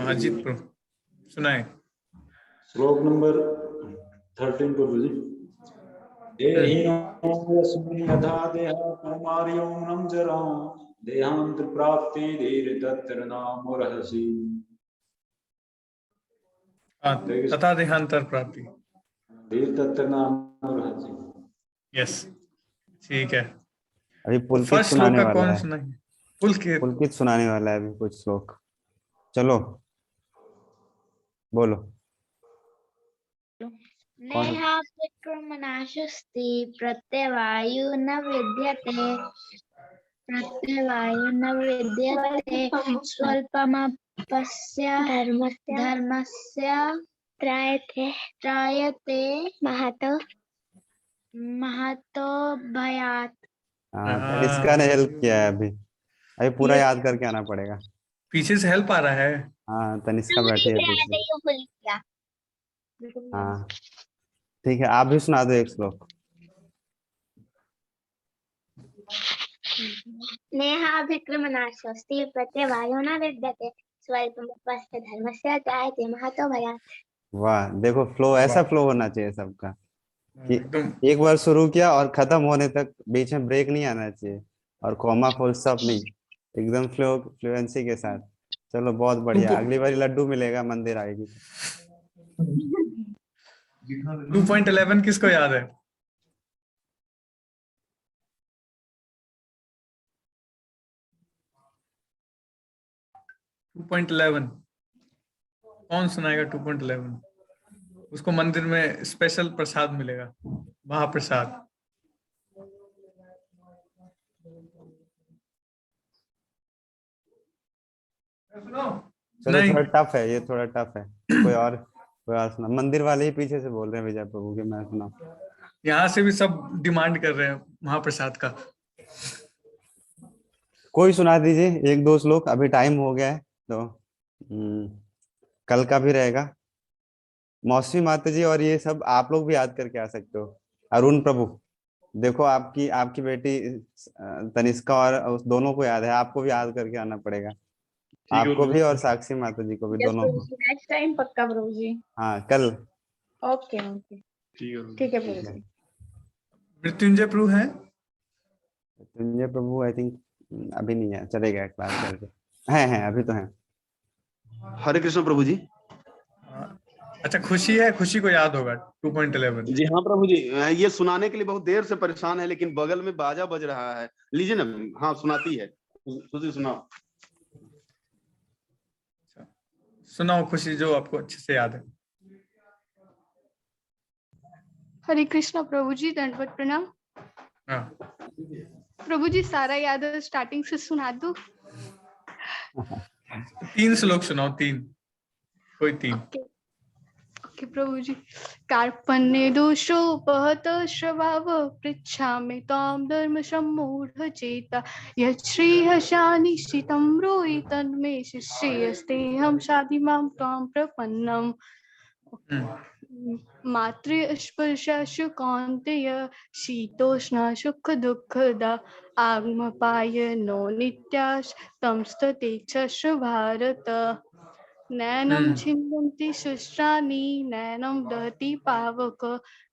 Speaker 13: अजीत प्रभु सुनाए।
Speaker 4: श्लोक नंबर 13 प्रभु जी। यथा देहा कौमार्यों नम जरा देहांत प्राप्ति धीर तत्र नामोरहसि।
Speaker 13: तथा देहांतर प्राप्ति
Speaker 4: धीर तत्र नामोरहसि।
Speaker 13: यस ठीक है।
Speaker 5: अभी पुलकित सुनाने वाला है। पुलकित सुनाने वाला है अभी कुछ श्लोक। चलो बोलो।
Speaker 17: नेहाभिकर्मणासोऽस्ति प्रत्यवायो न विद्यते स्वल्पमप्यस्य धर्मस्य त्रायते महतो भयात्।
Speaker 5: तनिष्का ने हेल्प किया है अभी पूरा याद करके आना पड़ेगा।
Speaker 13: पीछे से हेल्प आ रहा है।
Speaker 5: हाँ तनिष्का बैठी है पीछे। हाँ ठीक है आप भी सुना दो एक श्लोक।
Speaker 17: नेहाभिकर्मणासोऽस्ति प्रत्यवायो न विद्यते स्वल्पमप्यस्य धर्मस्य त्रायते महतो भयात्।
Speaker 5: वाह देखो फ्लो ऐसा फ्लो होना चाहिए सबका कि एक बार शुरू किया और खत्म होने तक बीच में ब्रेक नहीं आना चाहिए और कॉमा फुल स्टॉप नहीं, एकदम फ्लुएंसी के साथ। चलो बहुत बढ़िया। अगली बार लड्डू मिलेगा मंदिर आएगी।
Speaker 13: 2.11 किसको याद है? कौन सुनाएगा 2.11? उसको मंदिर में स्पेशल प्रसाद मिलेगा, महाप्रसाद।
Speaker 5: चलो थोड़ा टफ है ये, थोड़ा टफ है। कोई और सुना। मंदिर वाले ही पीछे से बोल रहे हैं विजय प्रभु के, मैं सुना।
Speaker 13: यहाँ से भी सब डिमांड कर रहे हैं महाप्रसाद का।
Speaker 5: कोई सुना दीजिए एक दो श्लोक, अभी टाइम हो गया है तो कल का भी रहेगा। मौसमी माता जी और ये सब आप लोग भी याद करके आ सकते हो। अरुण प्रभु देखो आपकी बेटी तनिष्का और दोनों को याद है, आपको भी याद करके आना पड़ेगा। आपको भी और साक्षी माता जी को भी, दोनों को।
Speaker 14: नेक्स्ट टाइम पक्का प्रभु जी।
Speaker 5: हाँ कल।
Speaker 14: ओके ओके ठीक है प्रभु जी।
Speaker 13: मृत्युंजय प्रभु है?
Speaker 5: मृत्युंजय प्रभु आई थिंक अभी नहीं है, चलेगा क्लास करके। हैं अभी तो हैं।
Speaker 18: हरे कृष्ण प्रभु जी।
Speaker 13: अच्छा खुशी है, खुशी को याद होगा 2.11।
Speaker 18: जी हाँ प्रभु जी, ये सुनाने के लिए बहुत देर से परेशान है लेकिन बगल में बाजा बज रहा है। लीजिए ना। हाँ सुनाती है। खुशी सुनाओ।
Speaker 13: सुनाओ खुशी जो आपको अच्छे से याद है।
Speaker 19: हरे कृष्णा प्रभु जी, दंडवत प्रणाम। प्रभु जी सारा याद है, स्टार्टिंग से सुना दो।
Speaker 13: 3 श्लोक सुनाओ, 3 कोई 3।
Speaker 19: ओके प्रभु जी। कार्पण्य दोषोपहत स्वभाव पृच्छामि त्वां धर्म सम्मूढ़ चेता यत् श्रीयशानिश्चितं ब्रूहि तन्मे शिष्यस्तेऽहं शाधि मां त्वां प्रपन्नम्। मातृस्पर्शाशु कौन्तेय शीतोष्ण सुख दुःखदा आगमपायनो नित्यास् तंस्ततेजस्व भारत। नैनं छिन्दन्ति शुष्राणि नैनं दहति पावक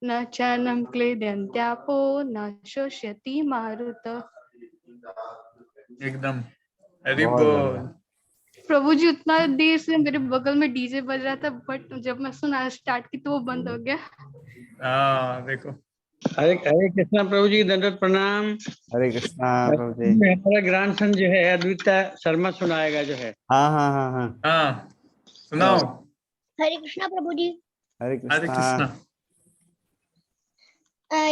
Speaker 19: न चैनं क्लेदन्त्यापो न शोष्यति मारुत।
Speaker 13: एकदम अरे बोल।
Speaker 19: प्रभु जी उतना देर से मेरे बगल में डीजे बज रहा था, बट जब मैं सुना स्टार्ट की तो वो बंद हो गया।
Speaker 13: देखो
Speaker 16: हरे हरे कृष्णा प्रभु जी, दंडवत प्रणाम।
Speaker 5: हरे कृष्णा प्रभु जी।
Speaker 16: हमारा ग्रैंडसन जो है अद्विता शर्मा सुनाएगा जो है।
Speaker 5: हाँ हाँ हाँ हाँ
Speaker 13: हाँ सुनाओ।
Speaker 17: हरे कृष्णा प्रभु जी।
Speaker 5: Hare
Speaker 13: Hare Krishna.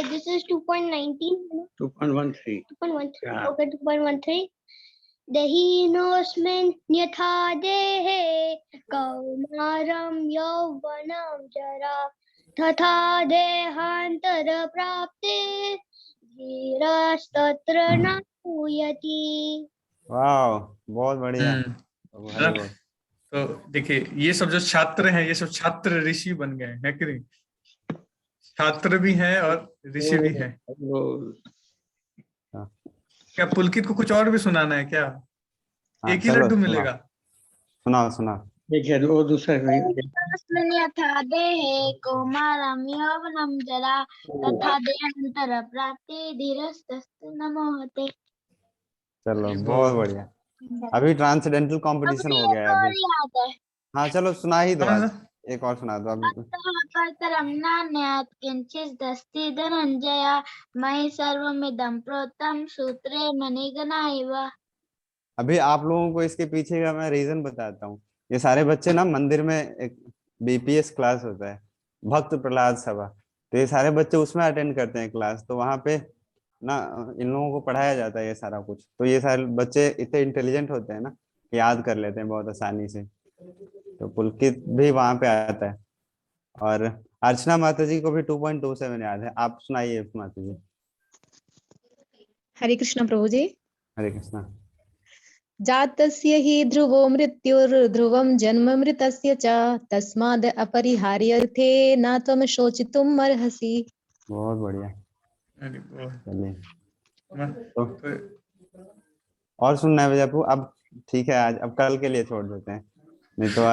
Speaker 17: This is 2.19.
Speaker 16: 2.13.
Speaker 17: 2.13.
Speaker 16: Yeah.
Speaker 17: Okay, 2.13. दहीनोऽस्मिन् यथा देहे कौमारं यौवनं जरा तथा देहान्तरप्राप्ते धीरस्तत्र न भूयति।
Speaker 5: वाह, बहुत बढ़िया।
Speaker 13: है ना? तो देखिए ये सब जो छात्र हैं, ये सब छात्र ऋषि बन गए हैं कि नहीं? छात्र भी हैं और ऋषि भी हैं। क्या पुलकित को कुछ और भी सुनाना है क्या? एक ही लड्डू मिलेगा?
Speaker 5: सुनाओ सुनाओ।
Speaker 16: देखिए वो दूसरा
Speaker 17: यथा देहे कौमारं यौवनं जरा तथा देहान्तरप्राप्ते धीरस्तत्र न मोहते।
Speaker 5: चलो बहुत बढ़िया। अभी ट्रांसडेंटल कंपटीशन हो गया है अभी। हाँ चलो सुना ही दो आज, एक और सुना दो अभी।
Speaker 17: परतरं नान्यत् किंचिदस्ति धनंजय मयि सर्वमिदं प्रोक्तं सूत्रे मणिगणा इव।
Speaker 5: अभी आप लोगों को इसके पीछे का मैं रीजन बताता हूँ। ये सारे बच्चे ना मंदिर में एक बीपीएस क्लास होता है, भक्त प्रहलाद सभा, तो ये सारे बच्चे उसमें अटेंड करते हैं क्लास। तो वहां पे ना इन लोगों को पढ़ाया जाता है ये सारा कुछ। तो ये सारे बच्चे इतने इंटेलिजेंट होते हैं ना, याद कर लेते हैं बहुत आसानी से। तो पुलकित भी वहां पे आता है और अर्चना माता जी को भी 2.27 याद है। आप सुनाइए माता जी।
Speaker 3: हरे कृष्ण प्रभु जी।
Speaker 5: हरे कृष्णा।
Speaker 3: जातस्य हि ध्रुवो मृत्युर्ध्रुवं जन्म मृतस्य च तस्माद् अपरिहार्यर्थे न त्वं शोचितुम् अर्हसि।
Speaker 5: बहुत बढ़िया। चलिए तो और सुनना है विजयपु? अब ठीक है, आज अब कल के लिए छोड़ देते हैं, नहीं तो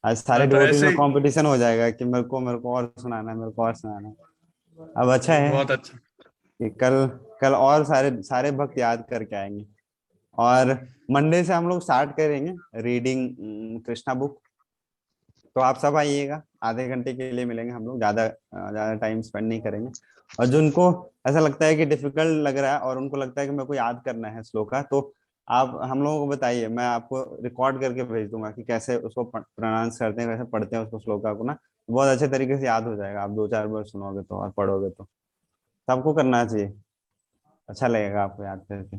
Speaker 5: आज सारे डिवोटीज में कंपटीशन हो जाएगा कि मेरे को और सुनाना है, मेरे को और सुनाना है। अब अच्छा है
Speaker 13: बहुत अच्छा
Speaker 5: कि कल और सारे भक्त याद करके आएंगे। और मंडे से हम लोग स्टार्ट करेंगे रीडिंग कृष्णा बुक। तो आप सब आइएगा, आधे घंटे के लिए मिलेंगे हम लोग, ज्यादा टाइम स्पेंड नहीं करेंगे। और जिनको ऐसा लगता है कि डिफिकल्ट लग रहा है और उनको लगता है कि मेरे को याद करना है श्लोका, तो आप हम लोगों को बताइए, मैं आपको रिकॉर्ड करके भेज दूंगा कि कैसे उसको प्रोनाउंस करते हैं, कैसे पढ़ते हैं उसको श्लोका को ना, बहुत अच्छे तरीके से याद हो जाएगा। आप 2-4 बार सुनोगे तो और पढ़ोगे तो सबको करना चाहिए, अच्छा लगेगा आपको याद करके।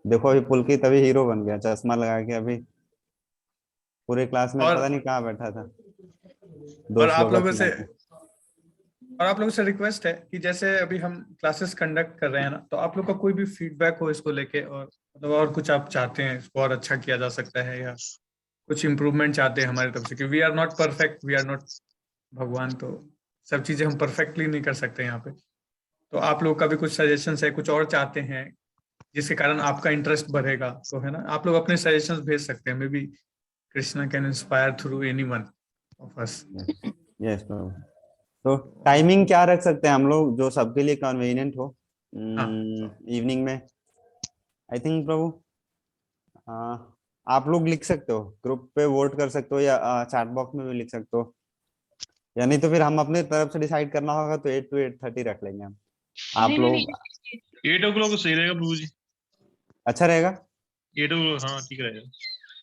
Speaker 5: देखो अभी पुलकित अभी हीरो बन गया, चश्मा लगा के अभी पूरे क्लास में पता नहीं कहाँ बैठा था।
Speaker 13: और आप लोगों से रिक्वेस्ट है कि जैसे अभी हम क्लासेस कंडक्ट कर रहे हैं ना, तो आप लोग का कोई भी फीडबैक हो इसको लेके, और मतलब और कुछ आप चाहते हैं इसको और अच्छा किया जा सकता है, या कुछ इम्प्रूवमेंट चाहते हैं हमारी तरफ से, क्योंकि we are not perfect, we are not भगवान, तो सब चीजें हम परफेक्टली नहीं कर सकते यहाँ पे। तो आप लोग का भी कुछ सजेशन है, कुछ और चाहते हैं जिसके कारण आपका इंटरेस्ट बढ़ेगा, तो है ना, आप लोग अपने सजेशंस भेज सकते हैं। Maybe Krishna can inspire through anyone of us.
Speaker 5: Yes Prabhu. तो टाइमिंग क्या रख सकते हैं हम लोग जो सबके लिए कन्वीनियंट हो? इवनिंग में आई थिंक प्रभु आप लोग लिख सकते हो, ग्रुप पे वोट कर सकते हो, या चैट बॉक्स में भी लिख सकते हो, या नहीं तो फिर हम अपने तरफ से डिसाइड करना होगा तो 8 to 8:30 रख लेंगे हम। आप लोग
Speaker 20: 8 o'clock सही रहेगा प्रभु जी।
Speaker 5: अच्छा रहेगा
Speaker 20: 8 o'clock, हाँ ठीक रहेगा।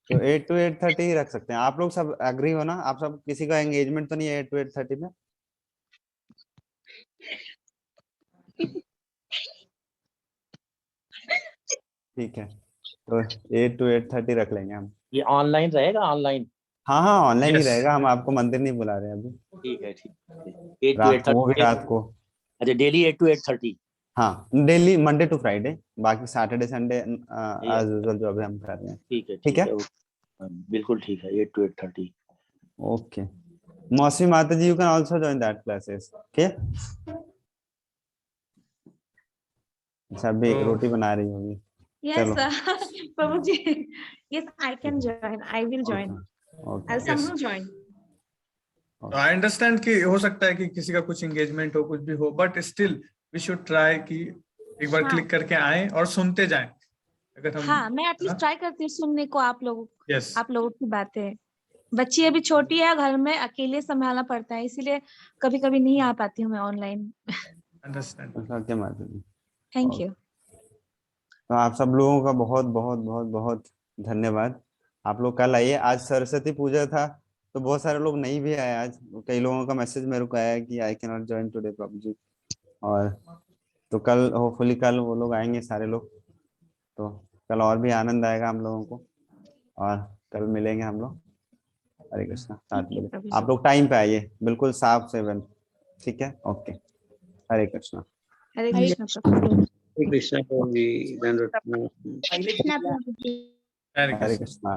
Speaker 5: तो 8 to 8:30 ही रख सकते हैं। आप लोग सब एग्री हो ना? आप सब किसी का एंगेजमेंट तो नहीं है 8 to 8:30 में? ठीक है, तो 8 to 8:30 रख लेंगे हम।
Speaker 15: ये ऑनलाइन रहेगा? ऑनलाइन?
Speaker 5: हाँ ऑनलाइन ही रहेगा, हम आपको मंदिर नहीं बुला रहे अभी।
Speaker 15: ठीक है 8 to 8:30
Speaker 5: वो भी रात को।
Speaker 15: अच्छा डेली 8 to 8:30?
Speaker 5: हाँ डेली मंडे टू फ्राइडे, बाकी सैटरडे संडे एज यूजुअल जो अभी हम कर रहे हैं।
Speaker 15: ठीक है बिल्कुल ठीक है 8 to 8:30।
Speaker 5: ओके मौसी माता जी, you can also join that classes. Okay अच्छा अभी रोटी बना रही होगी।
Speaker 14: Yes, Prabhu ji. Yes, I can join. I will join. I'll somehow join.
Speaker 13: तो आई अंडरस्टैंड कि हो सकता है कि किसी का कुछ एंगेजमेंट हो, कुछ भी हो, but still we should try कि एक बार क्लिक करके आए और सुनते जाएं। अगर हम
Speaker 14: हाँ मैं एटलीस्ट ट्राई करती हूँ सुनने को आप लोगों की बातें। बच्ची अभी छोटी है, घर में अकेले संभालना पड़ता है, इसीलिए कभी कभी नहीं आ पाती हूँ मैं ऑनलाइन।
Speaker 13: अंडरस्टैंड।
Speaker 5: सत्य माता जी।
Speaker 14: Thank you.
Speaker 5: तो आप सब लोगों का बहुत बहुत बहुत बहुत धन्यवाद। आप लोग कल आइए। आज सरस्वती पूजा था तो बहुत सारे लोग नहीं भी आए आज। कई लोगों का मैसेज मेरे को आया कि I can not join today Prabhu ji. और तो कल होपफुली कल वो लोग आएंगे सारे लोग, तो कल और भी आनंद आएगा हम लोगों को और कल मिलेंगे हम लोग। हरे कृष्णा 7 बजे। आप लोग टाइम पे आइए, बिल्कुल साफ से बन, ठीक है? ओके, हरे कृष्णा।
Speaker 14: हरे कृष्णा प्रभु।
Speaker 16: हरे कृष्णा प्रभु जी।
Speaker 17: कृष्णा प्रभु जी।
Speaker 13: हरे
Speaker 5: हरे
Speaker 13: कृष्णा।
Speaker 5: कृष्णा।